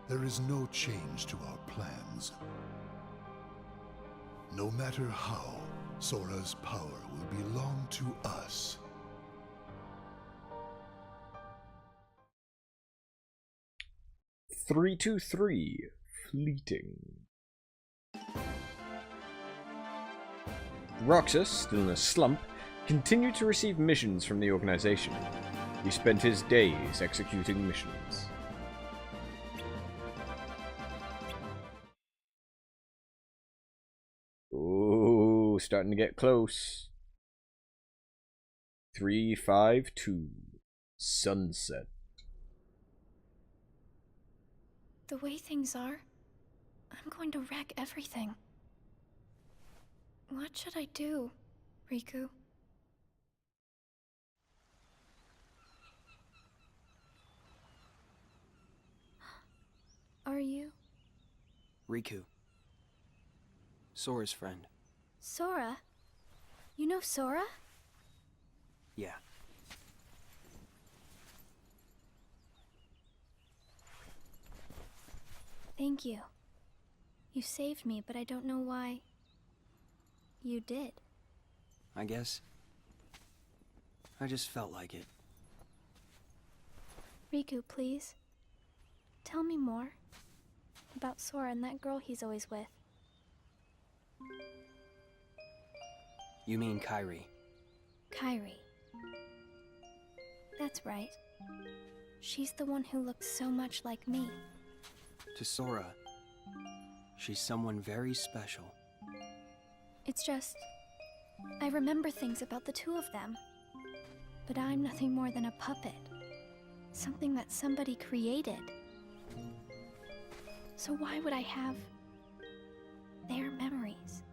there is no change to our plans. No matter how, Sora's power will belong to us. Three, 3 fleeting. Roxas, still in a slump, continued to receive missions from the organization. He spent his days executing missions. Ooh, starting to get close. 352 Sunset. The way things are, I'm going to wreck everything. What should I do, Riku? Are you? Riku. Sora's friend. Sora? You know Sora? Yeah. Thank you. You saved me, but I don't know why you did. I guess I just felt like it. Riku, please. Tell me more about Sora and that girl he's always with. You mean Kairi? Kairi. That's right. She's the one who looks so much like me. To Sora, she's someone very special. It's just, I remember things about the two of them. But I'm nothing more than a puppet. Something that somebody created. So why would I have their memories?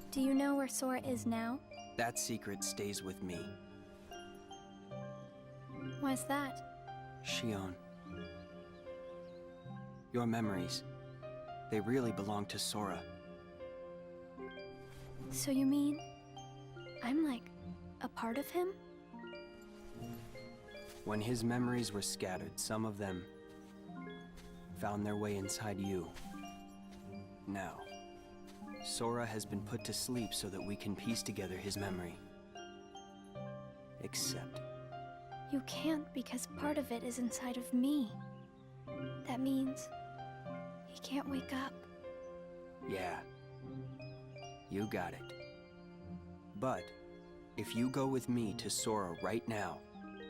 Do you know where Sora is now? That secret stays with me. Why's that? Xion. Your memories, they really belong to Sora. So you mean I'm like a part of him? When his memories were scattered, some of them found their way inside you. Now, Sora has been put to sleep so that we can piece together his memory. Except... You can't, because part of it is inside of me. That means he can't wake up. Yeah. You got it. But if you go with me to Sora right now,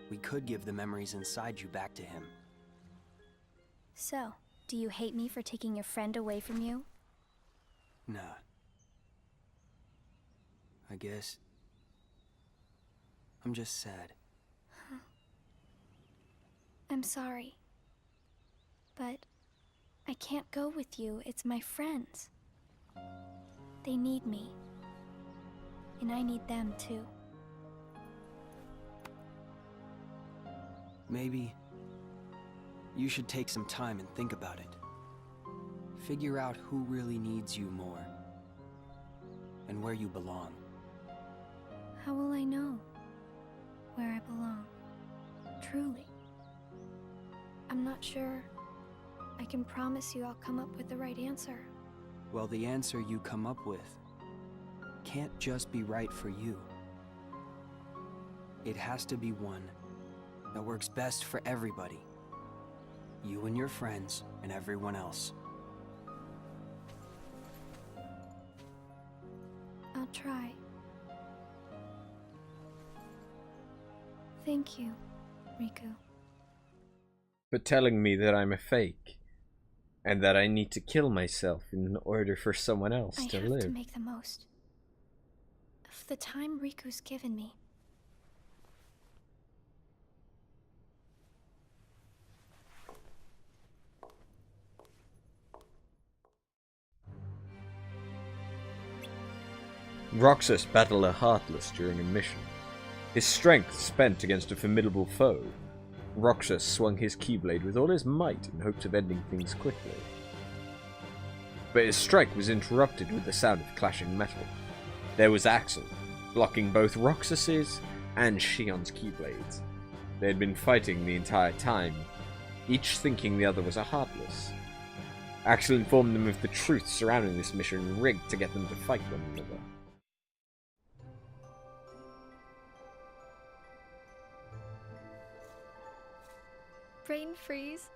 we could give the memories inside you back to him. So, do you hate me for taking your friend away from you? Nah. I guess I'm just sad. I'm sorry. But I can't go with you. It's my friends. They need me. And I need them too. Maybe you should take some time and think about it. Figure out who really needs you more. And where you belong. How will I know where I belong? Truly. I'm not sure I can promise you I'll come up with the right answer. Well, the answer you come up with can't just be right for you. It has to be one that works best for everybody. You and your friends and everyone else. I'll try. Thank you, Riku. For telling me that I'm a fake. And that I need to kill myself in order for someone else to live. I have to make the most of the time Riku's given me. Roxas battled a Heartless during a mission. His strength spent against a formidable foe, Roxas swung his keyblade with all his might in hopes of ending things quickly. But his strike was interrupted with the sound of clashing metal. There was Axel, blocking both Roxas's and Shion's keyblades. They had been fighting the entire time, each thinking the other was a Heartless. Axel informed them of the truth surrounding this mission rigged to get them to fight one another. Brain freeze.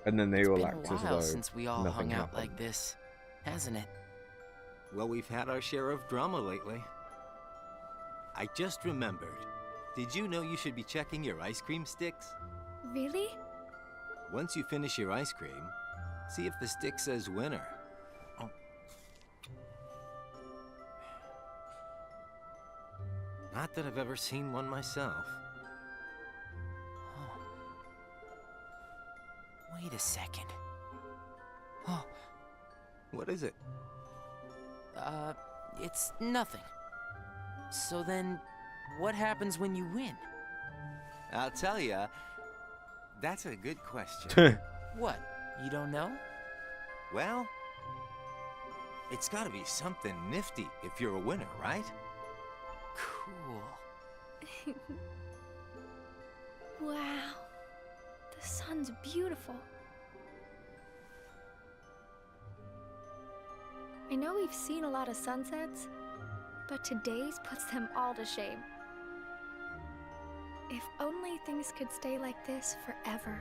And then they all act It's been as a while though since we all nothing hung out happened. like this, hasn't it? Well, we've had our share of drama lately. I just remembered. Did you know you should be checking your ice cream sticks? Really? Once you finish your ice cream, see if the stick says winner. Oh. Not that I've ever seen one myself. Wait a second. Oh. What is it? It's nothing. So then, what happens when you win? I'll tell ya. That's a good question. What? You don't know? Well, it's gotta be something nifty if you're a winner, right? Cool. Wow. The sun's beautiful. I know we've seen a lot of sunsets, but today's puts them all to shame. If only things could stay like this forever.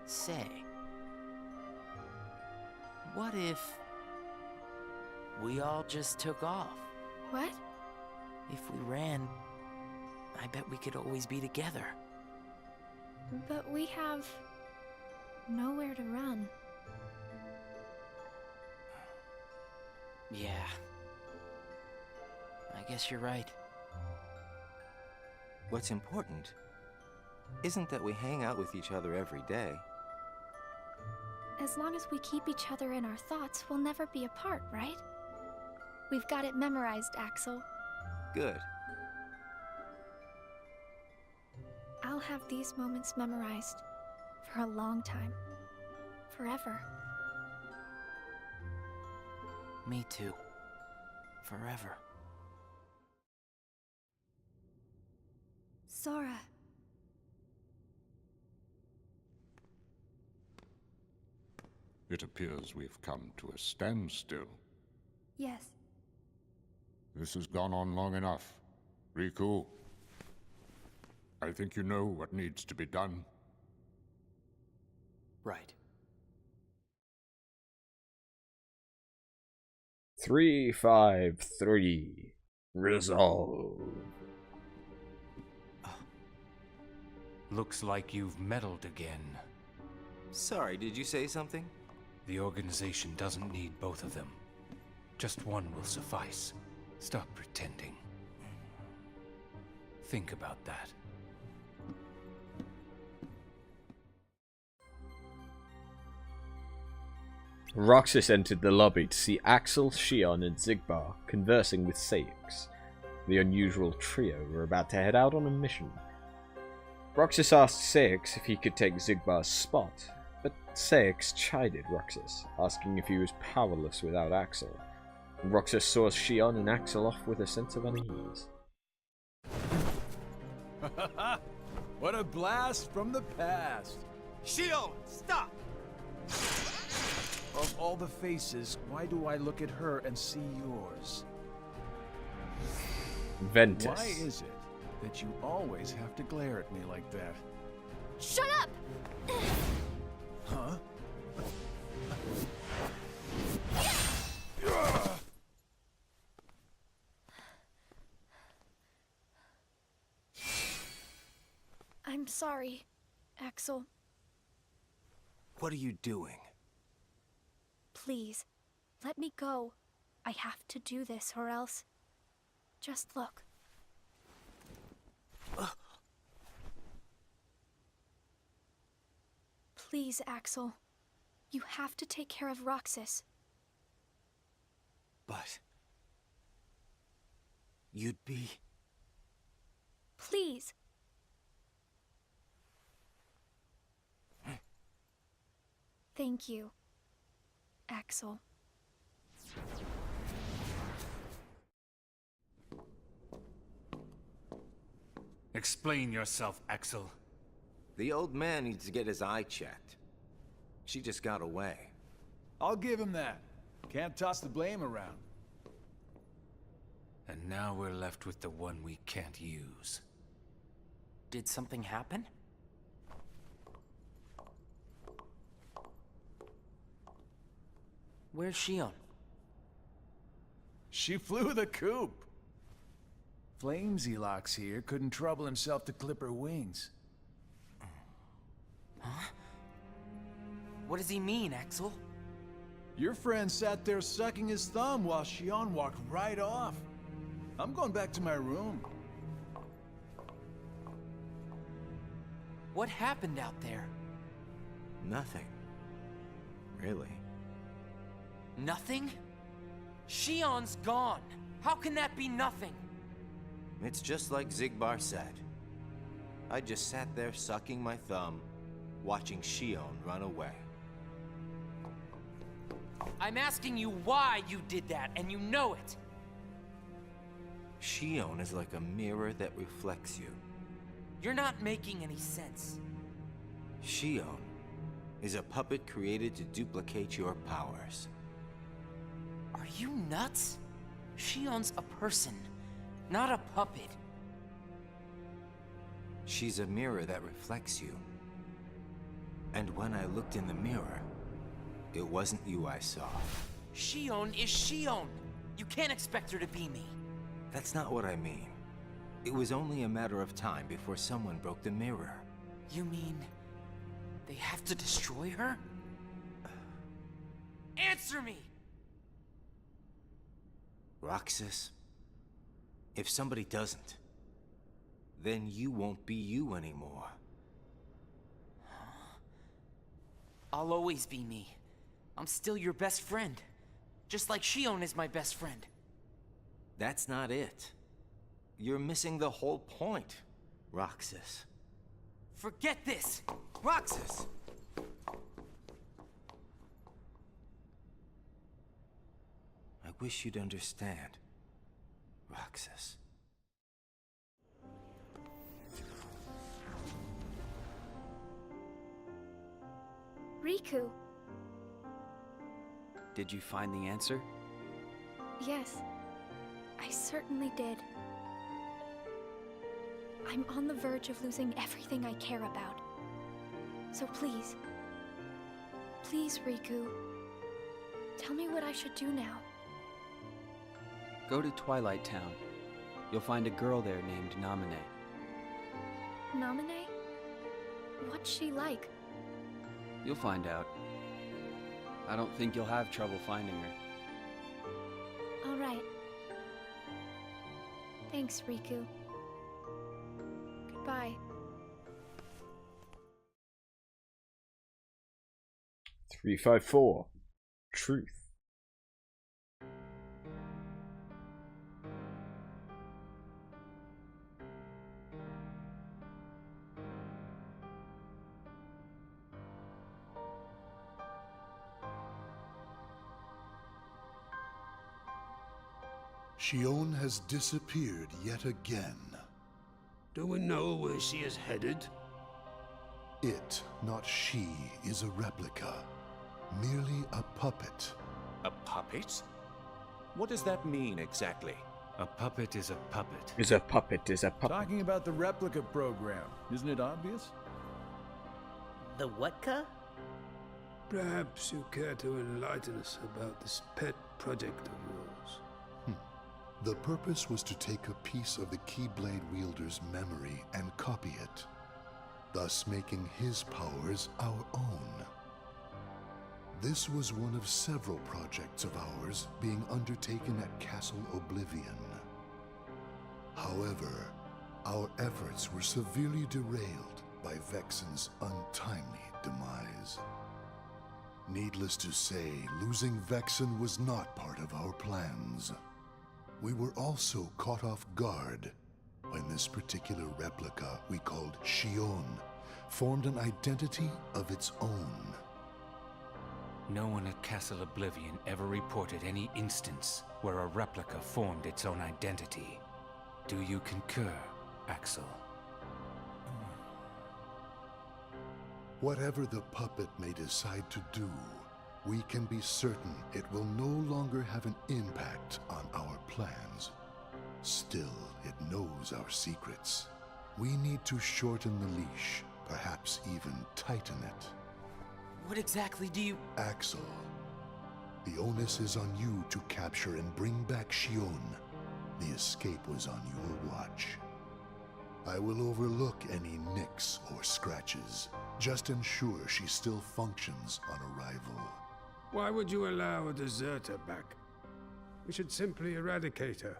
Say, what if we all just took off? What? If we ran, I bet we could always be together. But we have nowhere to run. Yeah. I guess you're right. What's important isn't that we hang out with each other every day. As long as we keep each other in our thoughts, we'll never be apart, right? We've got it memorized, Axel. Good. I'll have these moments memorized for a long time. Forever. Me too. Forever. Sora. It appears we've come to a standstill. Yes. This has gone on long enough. Riku, I think you know what needs to be done. Right. 353. Resolve. Looks like you've meddled again. Sorry, did you say something? The organization doesn't need both of them. Just one will suffice. Stop pretending. Think about that. Roxas entered the lobby to see Axel, Shion, and Xigbar conversing with Sayix. The unusual trio were about to head out on a mission. Roxas asked Sayix if he could take Xigbar's spot, but Sayix chided Roxas, asking if he was powerless without Axel. Roxas saw Shion and Axel off with a sense of unease. What a blast from the past! Shion, stop! Of all the faces, why do I look at her and see yours? Ventus. Why is it that you always have to glare at me like that? Shut up! Huh? I'm sorry, Axel. What are you doing? Please, let me go. I have to do this or else... Just look. Please, Axel. You have to take care of Roxas. You'd be... Please. Thank you, Axel. Explain yourself, Axel. The old man needs to get his eye checked. She just got away. I'll give him that. Can't toss the blame around. And now we're left with the one we can't use. Did something happen? Where's Shion? She flew the coop. Flamesy Locks here couldn't trouble himself to clip her wings. Huh? What does he mean, Axel? Your friend sat there sucking his thumb while Shion walked right off. I'm going back to my room. What happened out there? Nothing. Really. Nothing? Shion's gone. How can that be nothing? It's just like Zigbar said. I just sat there sucking my thumb, watching Shion run away. I'm asking you why you did that, and you know it. Shion is like a mirror that reflects you. You're not making any sense. Shion is a puppet created to duplicate your powers. Are you nuts? Shion's a person, not a puppet. She's a mirror that reflects you. And when I looked in the mirror, it wasn't you I saw. Shion is Shion. You can't expect her to be me. That's not what I mean. It was only a matter of time before someone broke the mirror. You mean they have to destroy her? Answer me! Roxas, if somebody doesn't, then you won't be you anymore. I'll always be me. I'm still your best friend. Just like Shion is my best friend. That's not it. You're missing the whole point, Roxas. Forget this! Roxas! I wish you'd understand, Roxas. Riku. Did you find the answer? Yes, I certainly did. I'm on the verge of losing everything I care about. So please, please, Riku, tell me what I should do now. Go to Twilight Town. You'll find a girl there named Namine. Namine? What's she like? You'll find out. I don't think you'll have trouble finding her. All right. Thanks, Riku. Goodbye. 354. Truth. Shion has disappeared yet again. Do we know where she is headed? It, not she, is a replica. Merely a puppet. A puppet? What does that mean exactly? A puppet is a puppet. Is a puppet is a puppet. Talking about the replica program, isn't it obvious? The what-ca? Perhaps you care to enlighten us about this pet project of yours. The purpose was to take a piece of the Keyblade wielder's memory and copy it, thus making his powers our own. This was one of several projects of ours being undertaken at Castle Oblivion. However, our efforts were severely derailed by Vexen's untimely demise. Needless to say, losing Vexen was not part of our plans. We were also caught off guard when this particular replica we called Shion formed an identity of its own. No one at Castle Oblivion ever reported any instance where a replica formed its own identity. Do you concur, Axel? Whatever the puppet may decide to do, we can be certain it will no longer have an impact on our plans. Still, it knows our secrets. We need to shorten the leash, perhaps even tighten it. What exactly do you... Axel, the onus is on you to capture and bring back Shion. The escape was on your watch. I will overlook any nicks or scratches. Just ensure she still functions on arrival. Why would you allow a deserter back? We should simply eradicate her.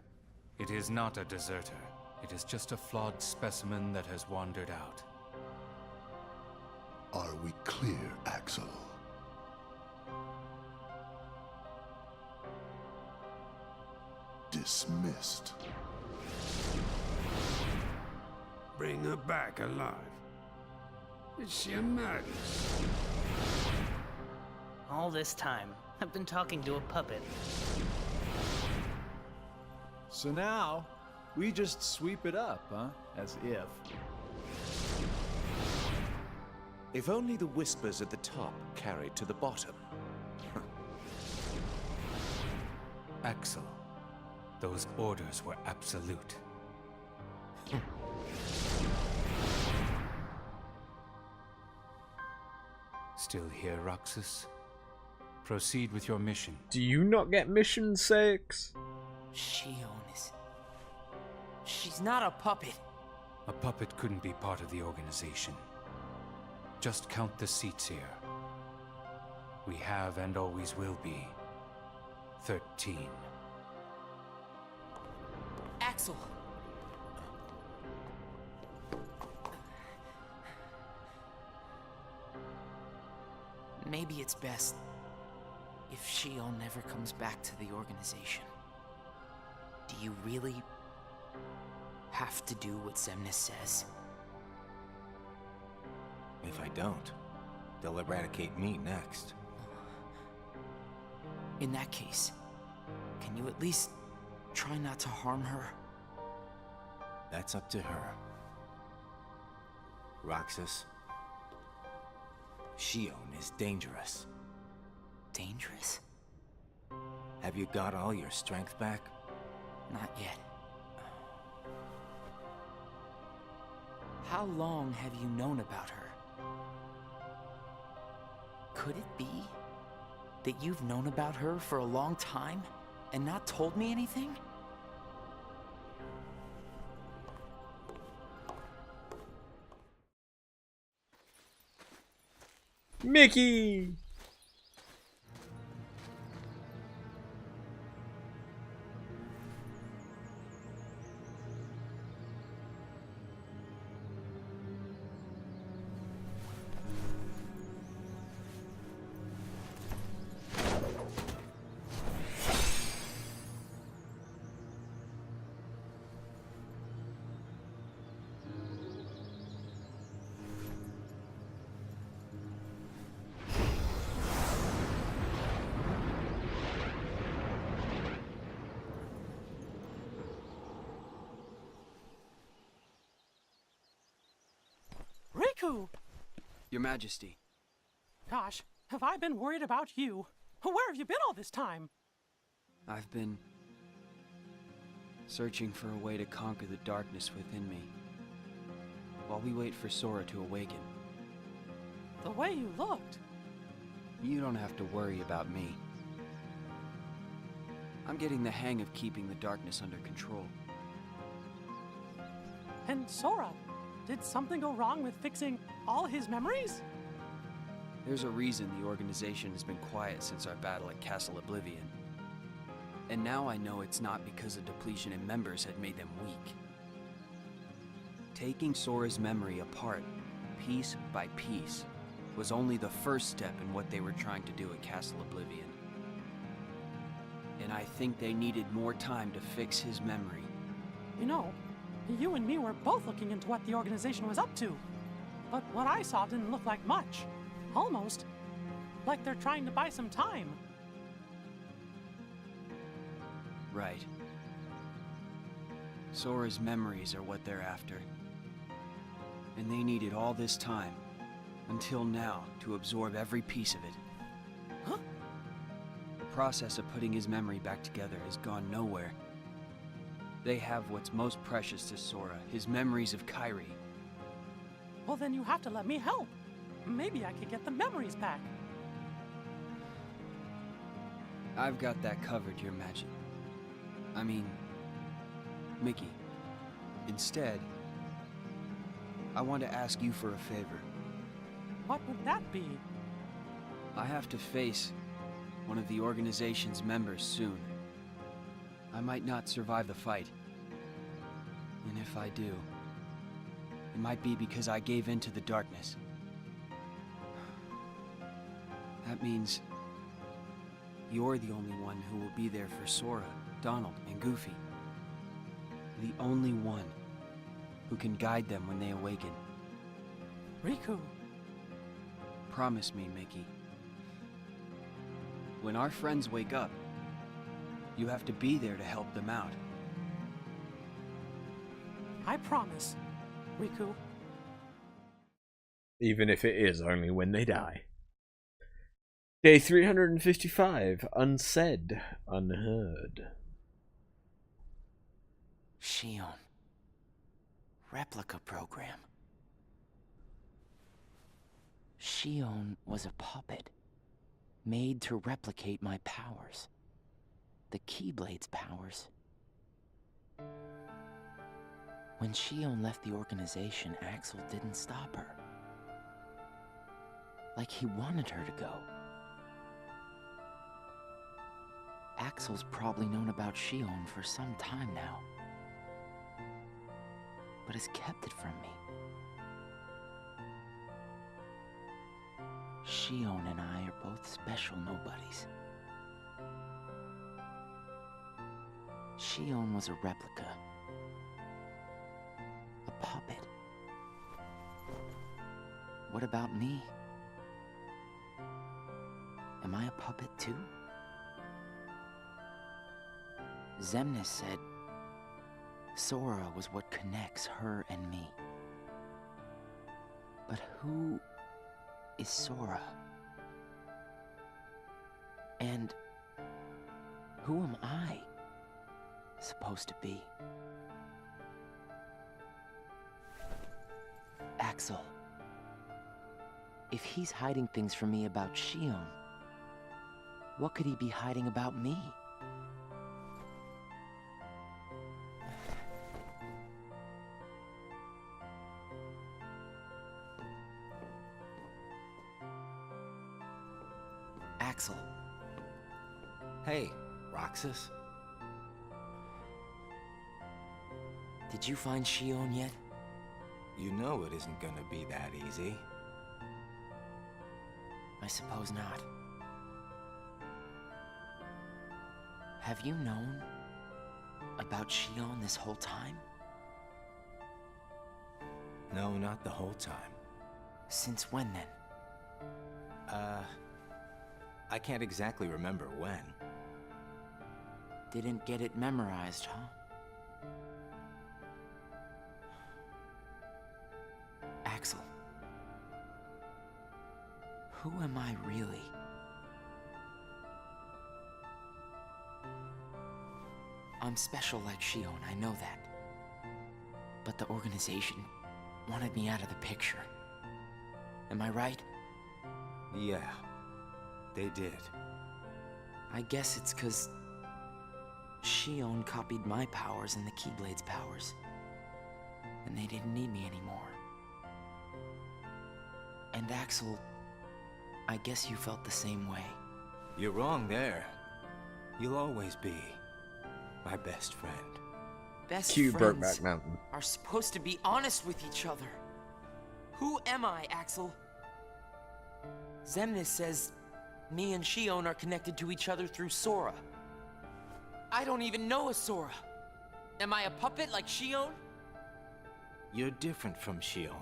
It is not a deserter. It is just a flawed specimen that has wandered out. Are we clear, Axel? Dismissed. Bring her back alive. Is she a madness? All this time, I've been talking to a puppet. So now, we just sweep it up, huh? As if. If only the whispers at the top carried to the bottom. Axel, those orders were absolute. Still here, Roxas? Proceed with your mission. Do you not get mission 6? Shion is... She's not a puppet. A puppet couldn't be part of the organization. Just count the seats here. We have and always will be 13. Axel! Maybe it's best if Shion never comes back to the organization. Do you really have to do what Xemnas says? If I don't, they'll eradicate me next. In that case, can you at least try not to harm her? That's up to her. Roxas, Shion is dangerous. Dangerous? Have you got all your strength back? Not yet. How long have you known about her? Could it be that you've known about her for a long time and not told me anything? Mickey! Riku! Your Majesty. Gosh, have I been worried about you? Where have you been all this time? I've been searching for a way to conquer the darkness within me, while we wait for Sora to awaken. The way you looked. You don't have to worry about me. I'm getting the hang of keeping the darkness under control. And Sora, did something go wrong with fixing all his memories? There's a reason the organization has been quiet since our battle at Castle Oblivion. And now I know it's not because a depletion in members had made them weak. Taking Sora's memory apart, piece by piece, was only the first step in what they were trying to do at Castle Oblivion. And I think they needed more time to fix his memory. You know, you and me were both looking into what the organization was up to. But what I saw didn't look like much. Almost like they're trying to buy some time. Right. Sora's memories are what they're after. And they needed all this time, until now, to absorb every piece of it. Huh? The process of putting his memory back together has gone nowhere. They have what's most precious to Sora, his memories of Kairi. Well, then you have to let me help. Maybe I could get the memories back. I've got that covered, Your Majesty. I mean, Mickey. Instead, I want to ask you for a favor. What would that be? I have to face one of the organization's members soon. I might not survive the fight. And if I do, it might be because I gave in to the darkness. That means you're the only one who will be there for Sora, Donald, and Goofy. The only one who can guide them when they awaken. Riku. Promise me, Mickey. When our friends wake up, you have to be there to help them out. I promise, Riku. Even if it is only when they die. Day 355. Unsaid. Unheard. Shion. Replica program. Shion was a puppet, made to replicate my powers. The Keyblade's powers. When Shion left the organization, Axel didn't stop her. Like he wanted her to go. Axel's probably known about Shion for some time now, but has kept it from me. Shion and I are both special nobodies. Shion was a replica. A puppet. What about me? Am I a puppet too? Xemnas said Sora was what connects her and me. But who is Sora? And who am I supposed to be? Axel. If he's hiding things from me about Shion, what could he be hiding about me? Axel. Hey, Roxas. Did you find Shion yet? You know it isn't gonna be that easy. I suppose not. Have you known about Shion this whole time? No, not the whole time. Since when then? I can't exactly remember when. Didn't get it memorized, huh? Axel. Who am I really? I'm special like Shion, I know that. But the organization wanted me out of the picture. Am I right? Yeah, they did. I guess it's 'cause Shion copied my powers and the Keyblade's powers. And they didn't need me anymore. And Axel, I guess you felt the same way. You're wrong there. You'll always be my best friend. Best Cue friends Brokeback Mountain. are supposed to be honest with each other. Who am I, Axel? Xemnas says me and Shion are connected to each other through Sora. I don't even know a Sora. Am I a puppet like Shion? You're different from Shion.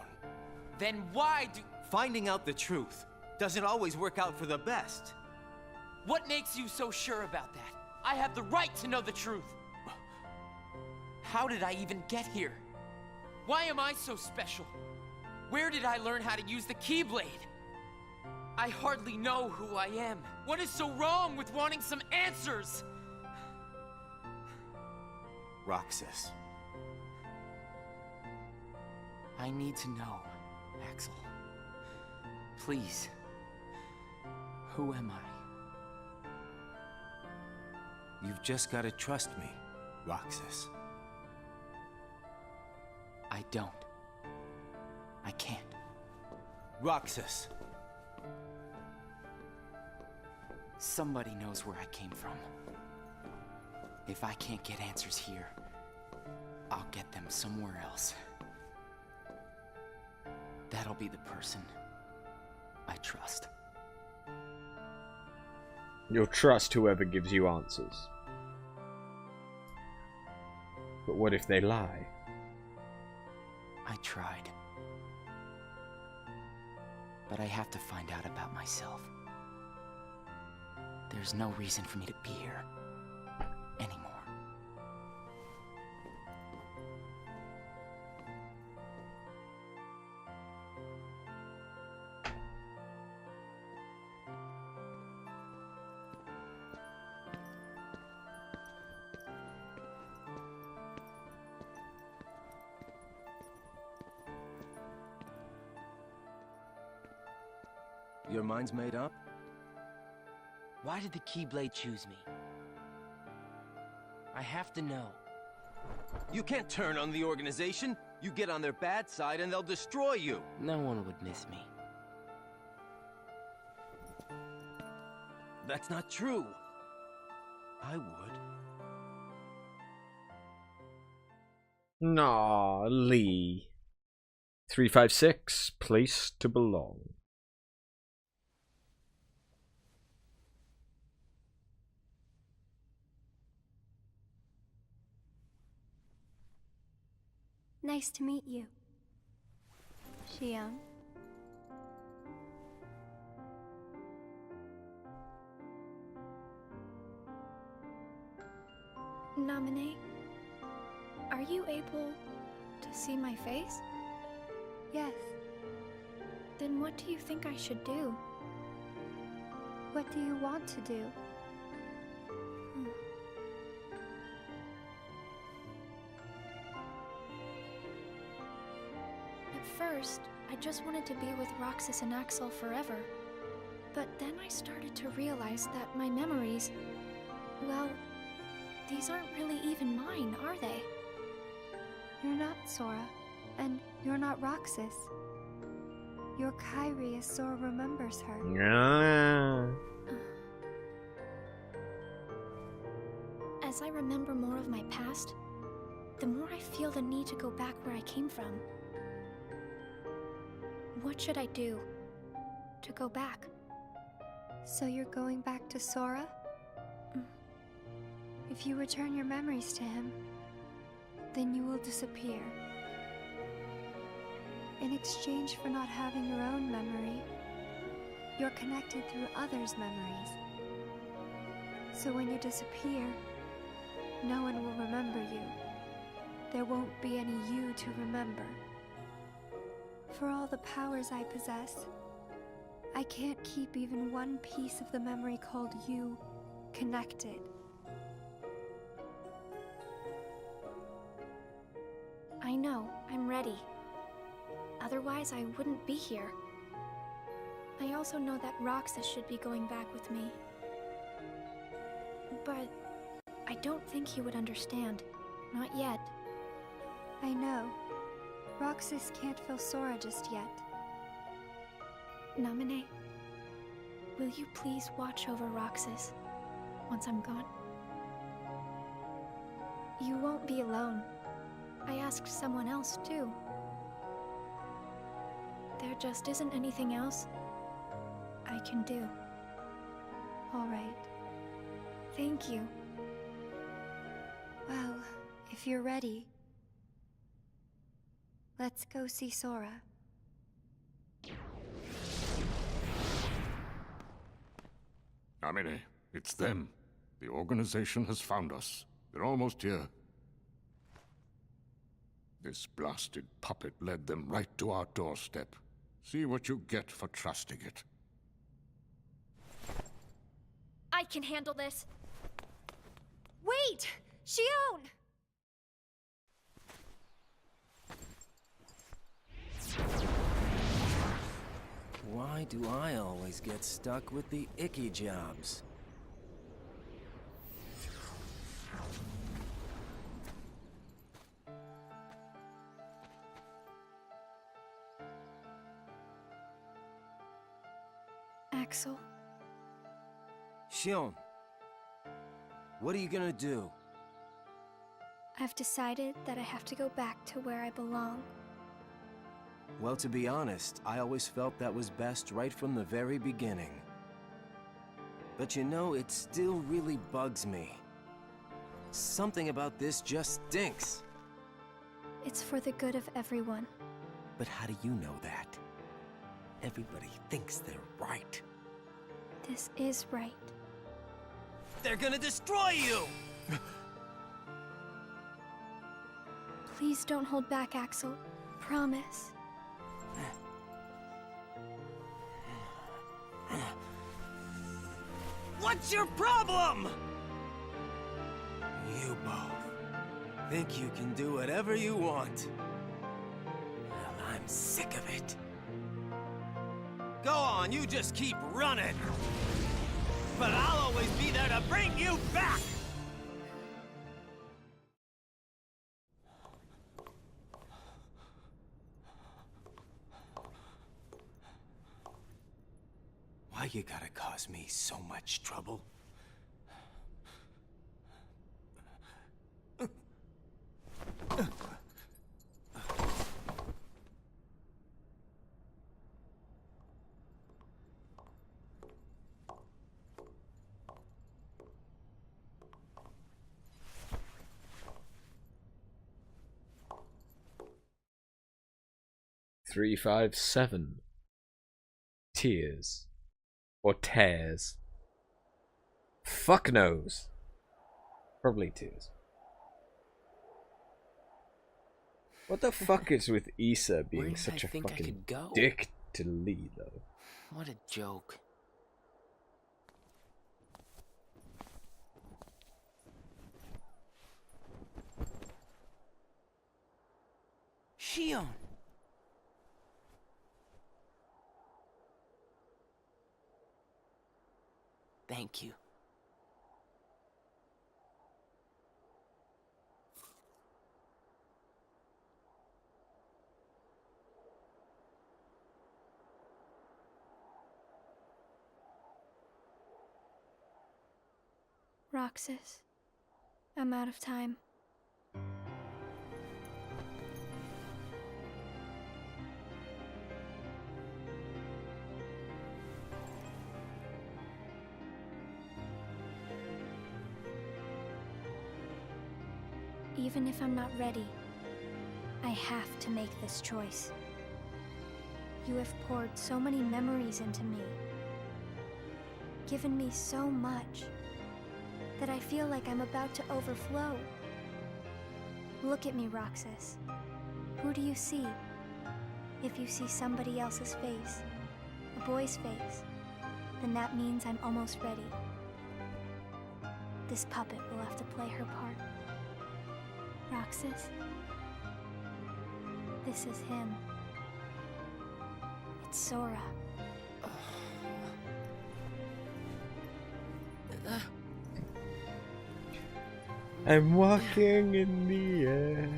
Then why do... Finding out the truth doesn't always work out for the best. What makes you so sure about that? I have the right to know the truth. How did I even get here? Why am I so special? Where did I learn how to use the Keyblade? I hardly know who I am. What is so wrong with wanting some answers? Roxas. I need to know, Axel. Please. Who am I? You've just gotta trust me, Roxas. I don't. I can't. Roxas. Somebody knows where I came from. If I can't get answers here, I'll get them somewhere else. That'll be the person I trust. You'll trust whoever gives you answers. But what if they lie? I tried. But I have to find out about myself. There's no reason for me to be here anymore. Your mind's made up? Why did the Keyblade choose me? I have to know. You can't turn on the organization. You get on their bad side and they'll destroy you. No one would miss me. That's not true. I would. Nah, Lee. 356, place to belong. Nice to meet you, Shion. Namine, are you able to see my face? Yes. Then what do you think I should do? What do you want to do? At first, I just wanted to be with Roxas and Axel forever. But then I started to realize that my memories, well, these aren't really even mine, are they? You're not Sora, and you're not Roxas. You're Kairi as Sora remembers her. Yeah. As I remember more of my past, the more I feel the need to go back where I came from. What should I do to go back? So you're going back to Sora? If you return your memories to him, then you will disappear. In exchange for not having your own memory, you're connected through others' memories. So when you disappear, no one will remember you. There won't be any you to remember. For all the powers I possess, I can't keep even one piece of the memory called you connected. I know, I'm ready. Otherwise, I wouldn't be here. I also know that Roxas should be going back with me. But I don't think he would understand. Not yet. I know. Roxas can't feel Sora just yet. Namine, will you please watch over Roxas once I'm gone? You won't be alone. I asked someone else too. There just isn't anything else I can do. All right. Thank you. If you're ready, let's go see Sora. Amine, it's them. The organization has found us. They're almost here. This blasted puppet led them right to our doorstep. See what you get for trusting it. I can handle this. Wait! Shion! Why do I always get stuck with the icky jobs? Axel. Shion, what are you gonna do? I've decided that I have to go back to where I belong. Well, to be honest, I always felt that was best right from the very beginning. But you know, it still really bugs me. Something about this just stinks. It's for the good of everyone. But how do you know that? Everybody thinks they're right. This is right. They're gonna destroy you! Please don't hold back, Axel. Promise. What's your problem? You both think you can do whatever you want. Well, I'm sick of it. Go on, you just keep running. But I'll always be there to bring you back! Why you gotta cause me so much trouble? Three, 5, 7. Tears. Or tears. Fuck knows. Probably tears. What the fuck is with Issa being such a fucking dick to Lee, though? What a joke. Shion! Thank you. Roxas, I'm out of time. Even if I'm not ready, I have to make this choice. You have poured so many memories into me, given me so much, that I feel like I'm about to overflow. Look at me, Roxas. Who do you see? If you see somebody else's face, a boy's face, then that means I'm almost ready. This puppet will have to play her part. Roxas, this is him. It's Sora. I'm walking in the air.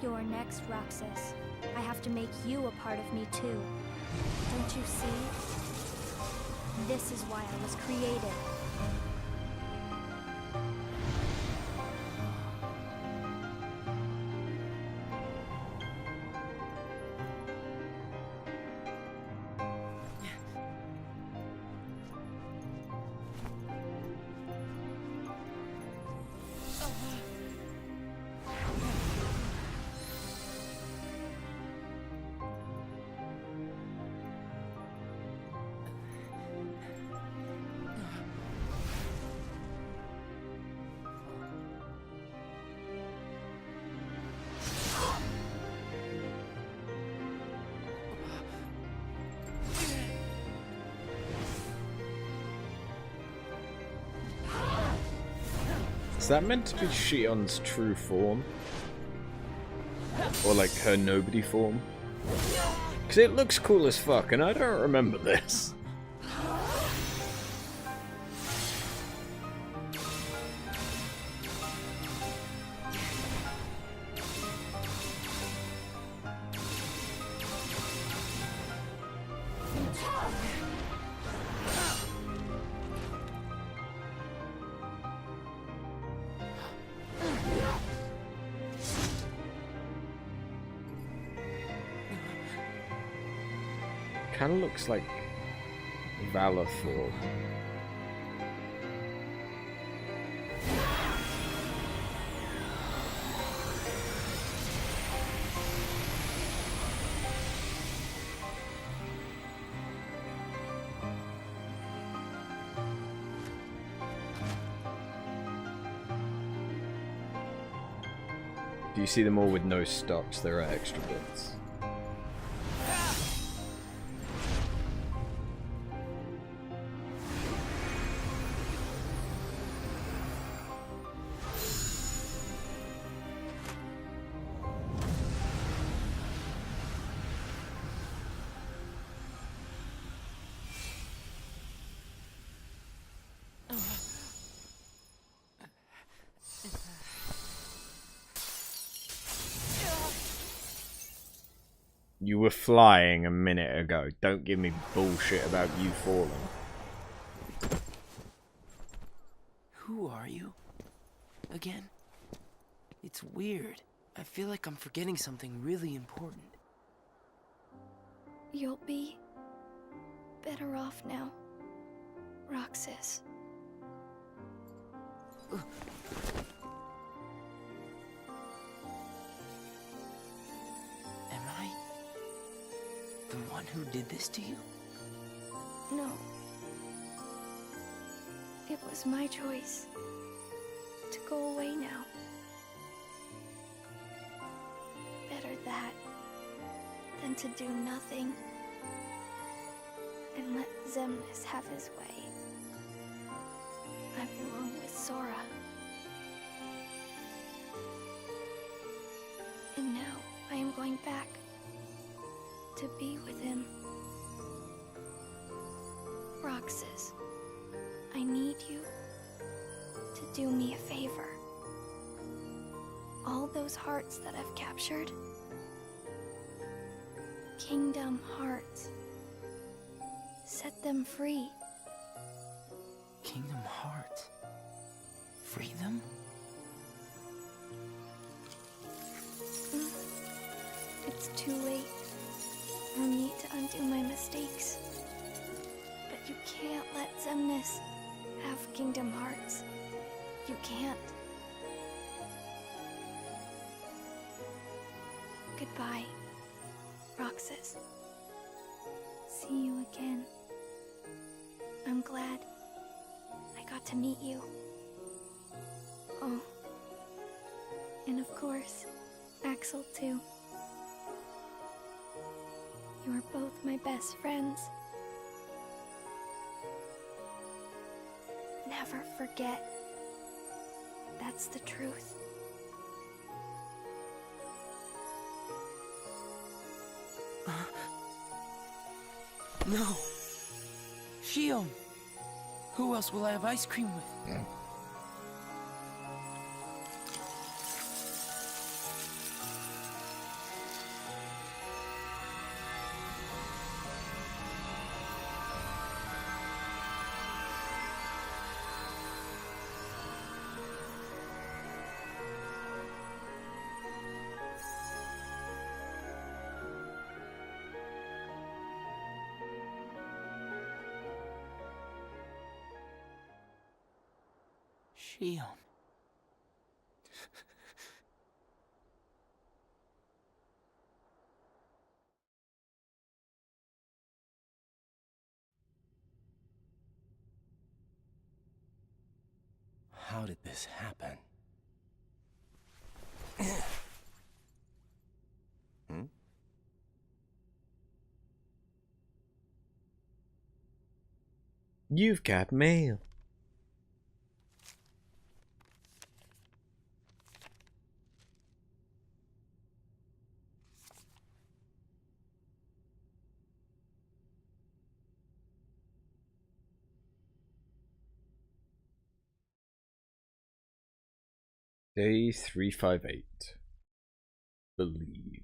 You're next, Roxas. I have to make you a part of me too. Don't you see? This is why I was created. that meant to be Shion's true form? Or like her nobody form? Because it looks cool as fuck and I don't remember this. Kind of looks like Valor form. Do you see them all with no stocks? There are extra bits. You were flying a minute ago. Don't give me bullshit about you falling. Who are you? Again? It's weird. I feel like I'm forgetting something really important. You'll be better off now, Roxas. Am I the one who did this to you? No. It was my choice to go away now. Better that than to do nothing and let Xemnas have his way. I belong with Sora. And now I am going back to be with him. Roxas, I need you to do me a favor. All those hearts that I've captured, Kingdom Hearts, set them free. Kingdom Hearts? Free them? It's too late for me to undo my mistakes. But you can't let Xemnas have Kingdom Hearts. You can't. Goodbye, Roxas. See you again. I'm glad I got to meet you. Oh, and of course, Axel too. You are both my best friends. Never forget. That's the truth. No. Shion. Who else will I have ice cream with? Shion. How did this happen? You've got mail. Day 358. Believe.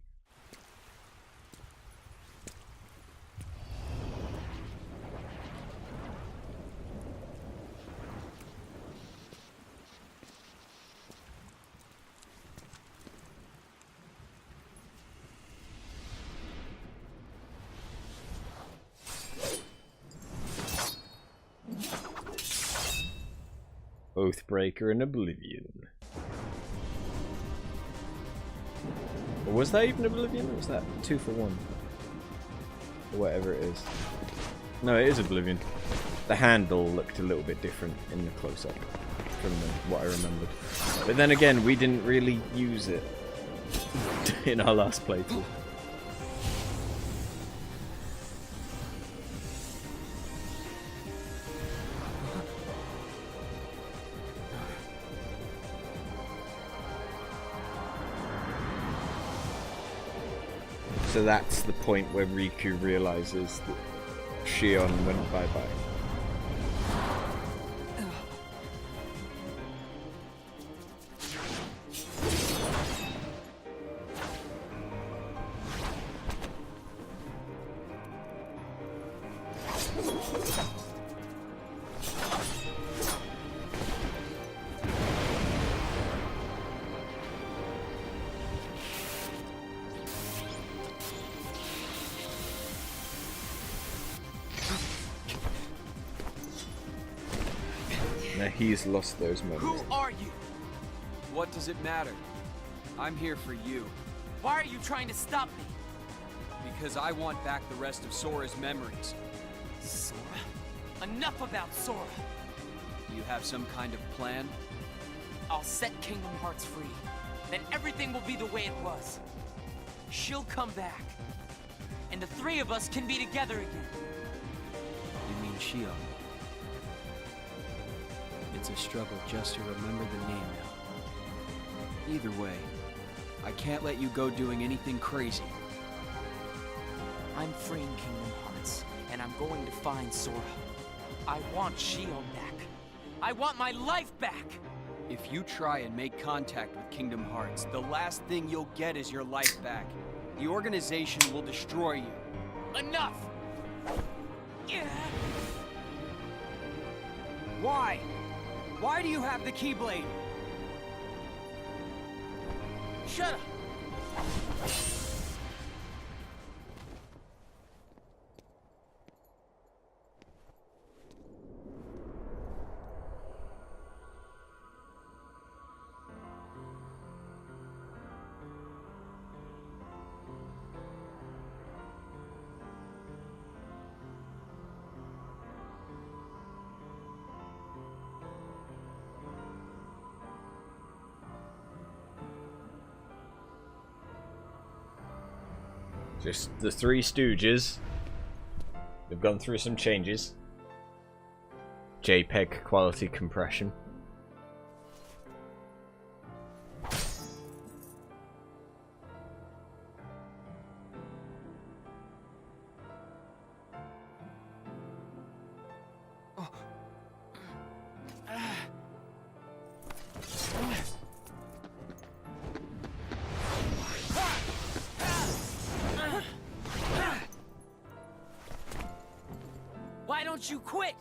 Oathbreaker and Oblivion. Or was that even Oblivion, or was that 2 for 1? Or whatever it is. No, it is Oblivion. The handle looked a little bit different in the close-up from what I remembered. But then again, we didn't really use it in our last playthrough. So that's the point where Riku realizes that Shion went bye-bye. Now he's lost those moments. Who are you? What does it matter? I'm here for you. Why are you trying to stop me? Because I want back the rest of Sora's memories. Sora? Enough about Sora! You have some kind of plan? I'll set Kingdom Hearts free. Then everything will be the way it was. She'll come back. And the three of us can be together again. You mean Shion? It's a struggle just to remember the name now. Either way, I can't let you go doing anything crazy. I'm freeing Kingdom Hearts, and I'm going to find Sora. I want Shion back. I want my life back! If you try and make contact with Kingdom Hearts, the last thing you'll get is your life back. The organization will destroy you. Enough! Why? Why do you have the Keyblade? Shut up! Just the Three Stooges. They've gone through some changes. JPEG quality compression. Why don't you quit?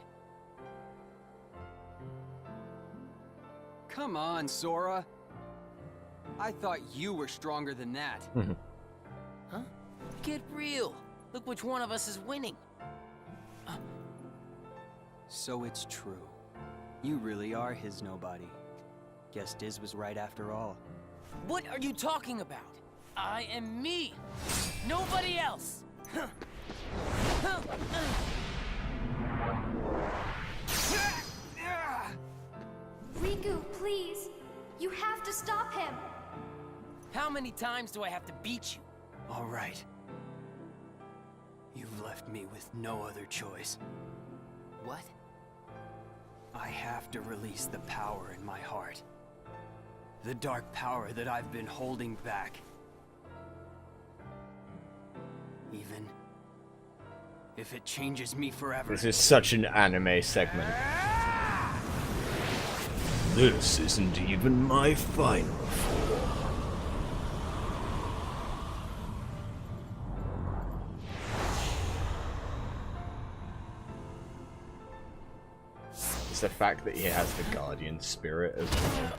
Come on, Sora. I thought you were stronger than that. Huh? Get real. Look which one of us is winning. So it's true. You really are his nobody. Guess Diz was right after all. What are you talking about? I am me. Nobody else. Riku, please. You have to stop him. How many times do I have to beat you? All right. You've left me with no other choice. What? I have to release the power in my heart. The dark power that I've been holding back. Even if it changes me forever. This is such an anime segment. This isn't even my final form. It's the fact that he has the guardian spirit as well.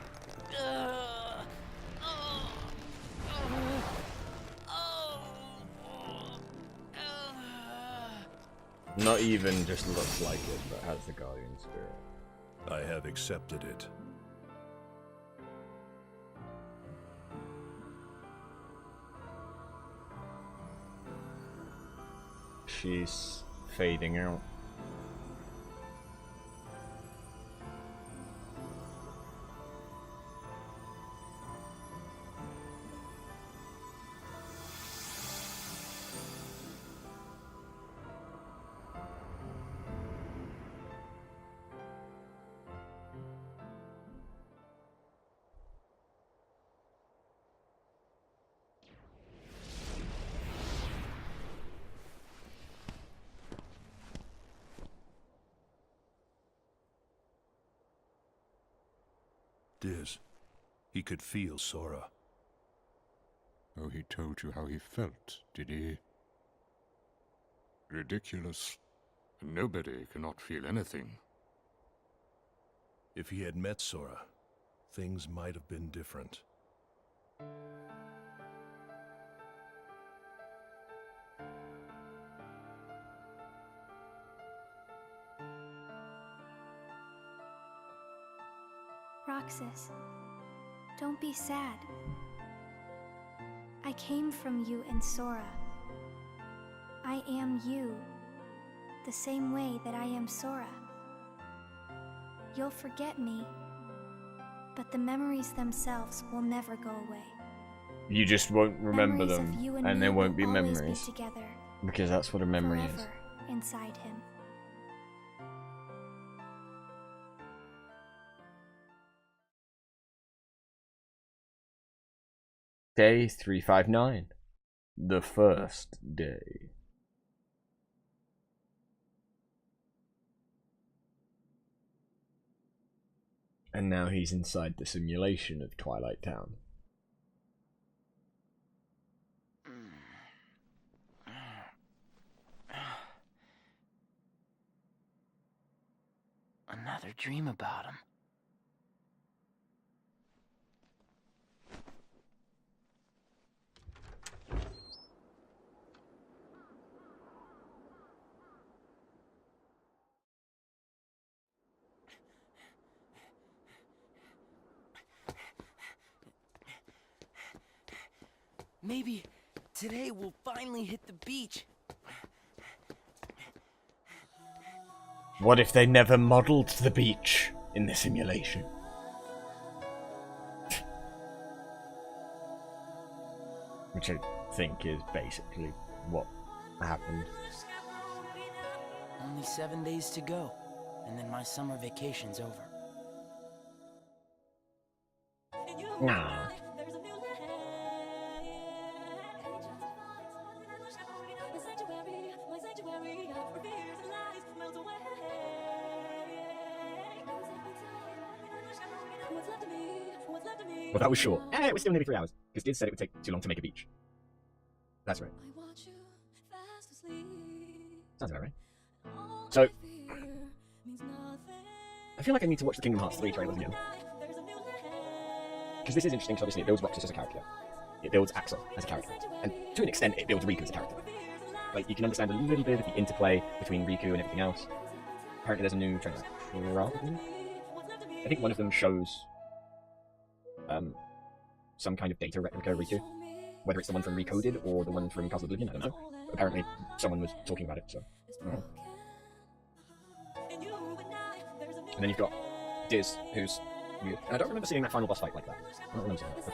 Not even just looks like it, but has the guardian spirit. I have accepted it. She's fading out. Diz, he could feel Sora. Oh, he told you how he felt, did he? Ridiculous. Nobody cannot feel anything. If he had met Sora, things might have been different. Roxas, don't be sad. I came from you and Sora. I am you, the same way that I am Sora. You'll forget me, but the memories themselves will never go away. You just won't remember Memories them, of you and me there won't will be always memories. together, Because that's what a memory is. forever inside him. Day 359. The first day. And now he's inside the simulation of Twilight Town. Another dream about him. Maybe today we'll finally hit the beach. What if they never modeled the beach in the simulation? Which I think is basically what happened. Only 7 days to go, and then my summer vacation's over. Nah. Well, that was short. It was still nearly 3 hours, because Diz said it would take too long to make a beach. That's right. Sounds about right. So, I feel like I need to watch the Kingdom Hearts 3 trailers again. Because this is interesting, because obviously it builds Roxas as a character. It builds Axel as a character. And to an extent, it builds Riku as a character. Like, you can understand a little bit of the interplay between Riku and everything else. Apparently there's a new trailer. Probably? I think one of them shows some kind of data replica Riku. Whether it's the one from Recoded or the one from Castle Oblivion, I don't know. But apparently someone was talking about it, so... And then you've got Diz, who's weird. And I don't remember seeing that final boss fight like that. I don't remember seeing that before.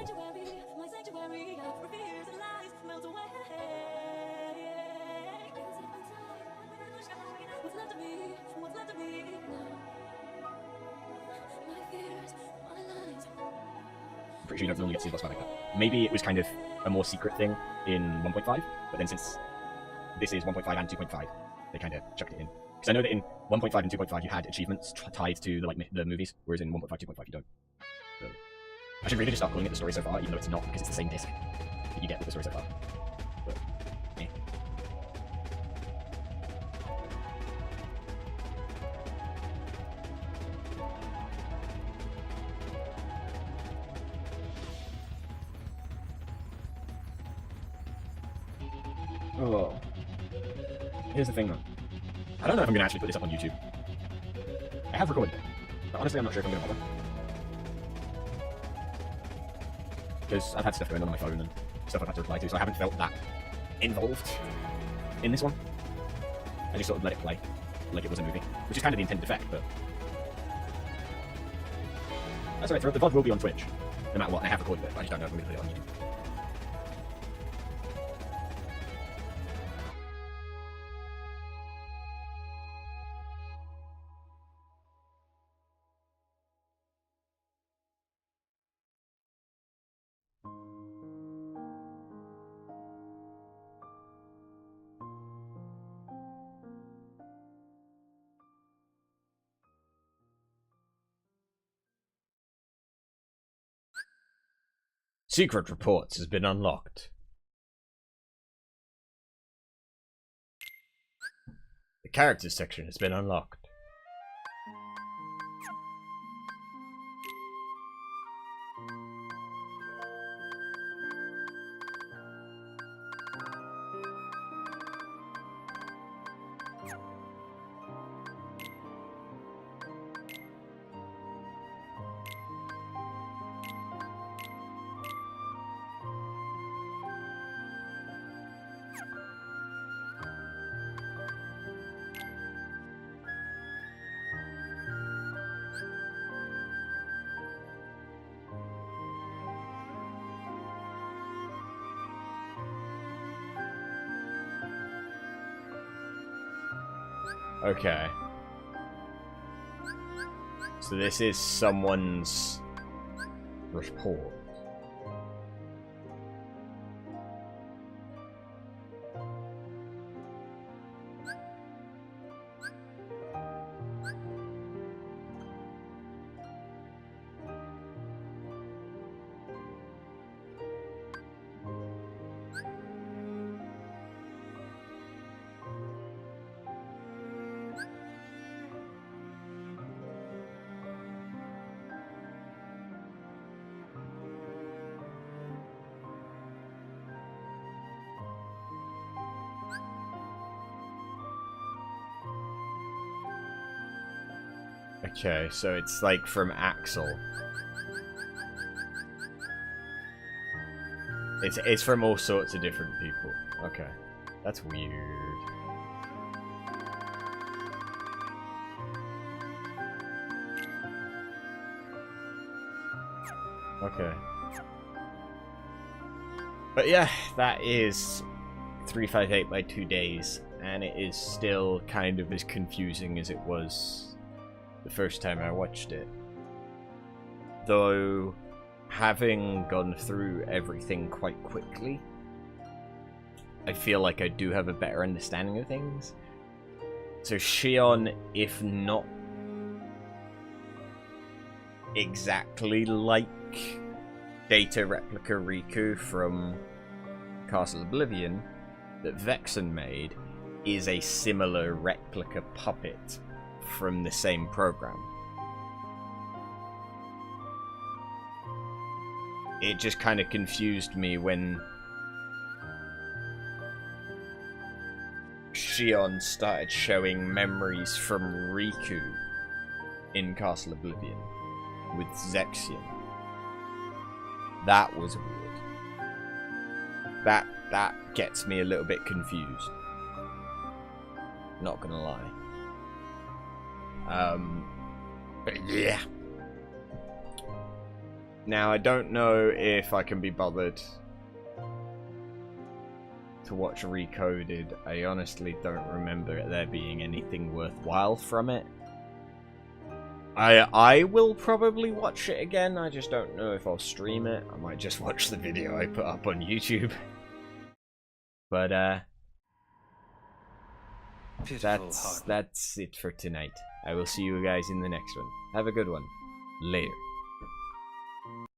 I'm pretty sure you don't normally get to see the boss fight like that. Maybe it was kind of a more secret thing in 1.5, but then since this is 1.5 and 2.5, they kind of chucked it in. Because I know that in 1.5 and 2.5 you had achievements tied to the movies, whereas in 1.5, 2.5 you don't. So, I should really just start calling it the story so far, even though it's not, because it's the same disc that you get with the story so far. But, eh. Oh. Here's the thing though. I don't know if I'm going to actually put this up on YouTube. I have recorded it, but honestly I'm not sure if I'm going to bother. Because I've had stuff going on my phone and stuff I've had to reply to, so I haven't felt that involved in this one. I just sort of let it play, like it was a movie, which is kind of the intended effect, but... That's alright, the VOD will be on Twitch, no matter what, and I have recorded it, but I just don't know if I'm going to put it on YouTube. Secret reports has been unlocked. The characters section has been unlocked. Okay. So this is someone's report. Okay, so it's like from Axel. It's from all sorts of different people. Okay, that's weird. Okay. But yeah, that is 358 by 2 days, and it is still kind of as confusing as it was the first time I watched it. Though, having gone through everything quite quickly, I feel like I do have a better understanding of things. So Shion, if not exactly like Data Replica Riku from Castle Oblivion that Vexen made, is a similar replica puppet from the same program. It just kind of confused me when Shion started showing memories from Riku in Castle Oblivion with Zexion. That was weird. That gets me a little bit confused. Not gonna lie. But yeah. Now, I don't know if I can be bothered to watch Recoded. I honestly don't remember there being anything worthwhile from it. I will probably watch it again, I just don't know if I'll stream it. I might just watch the video I put up on YouTube. But, that's it for tonight. I will see you guys in the next one. Have a good one. Later.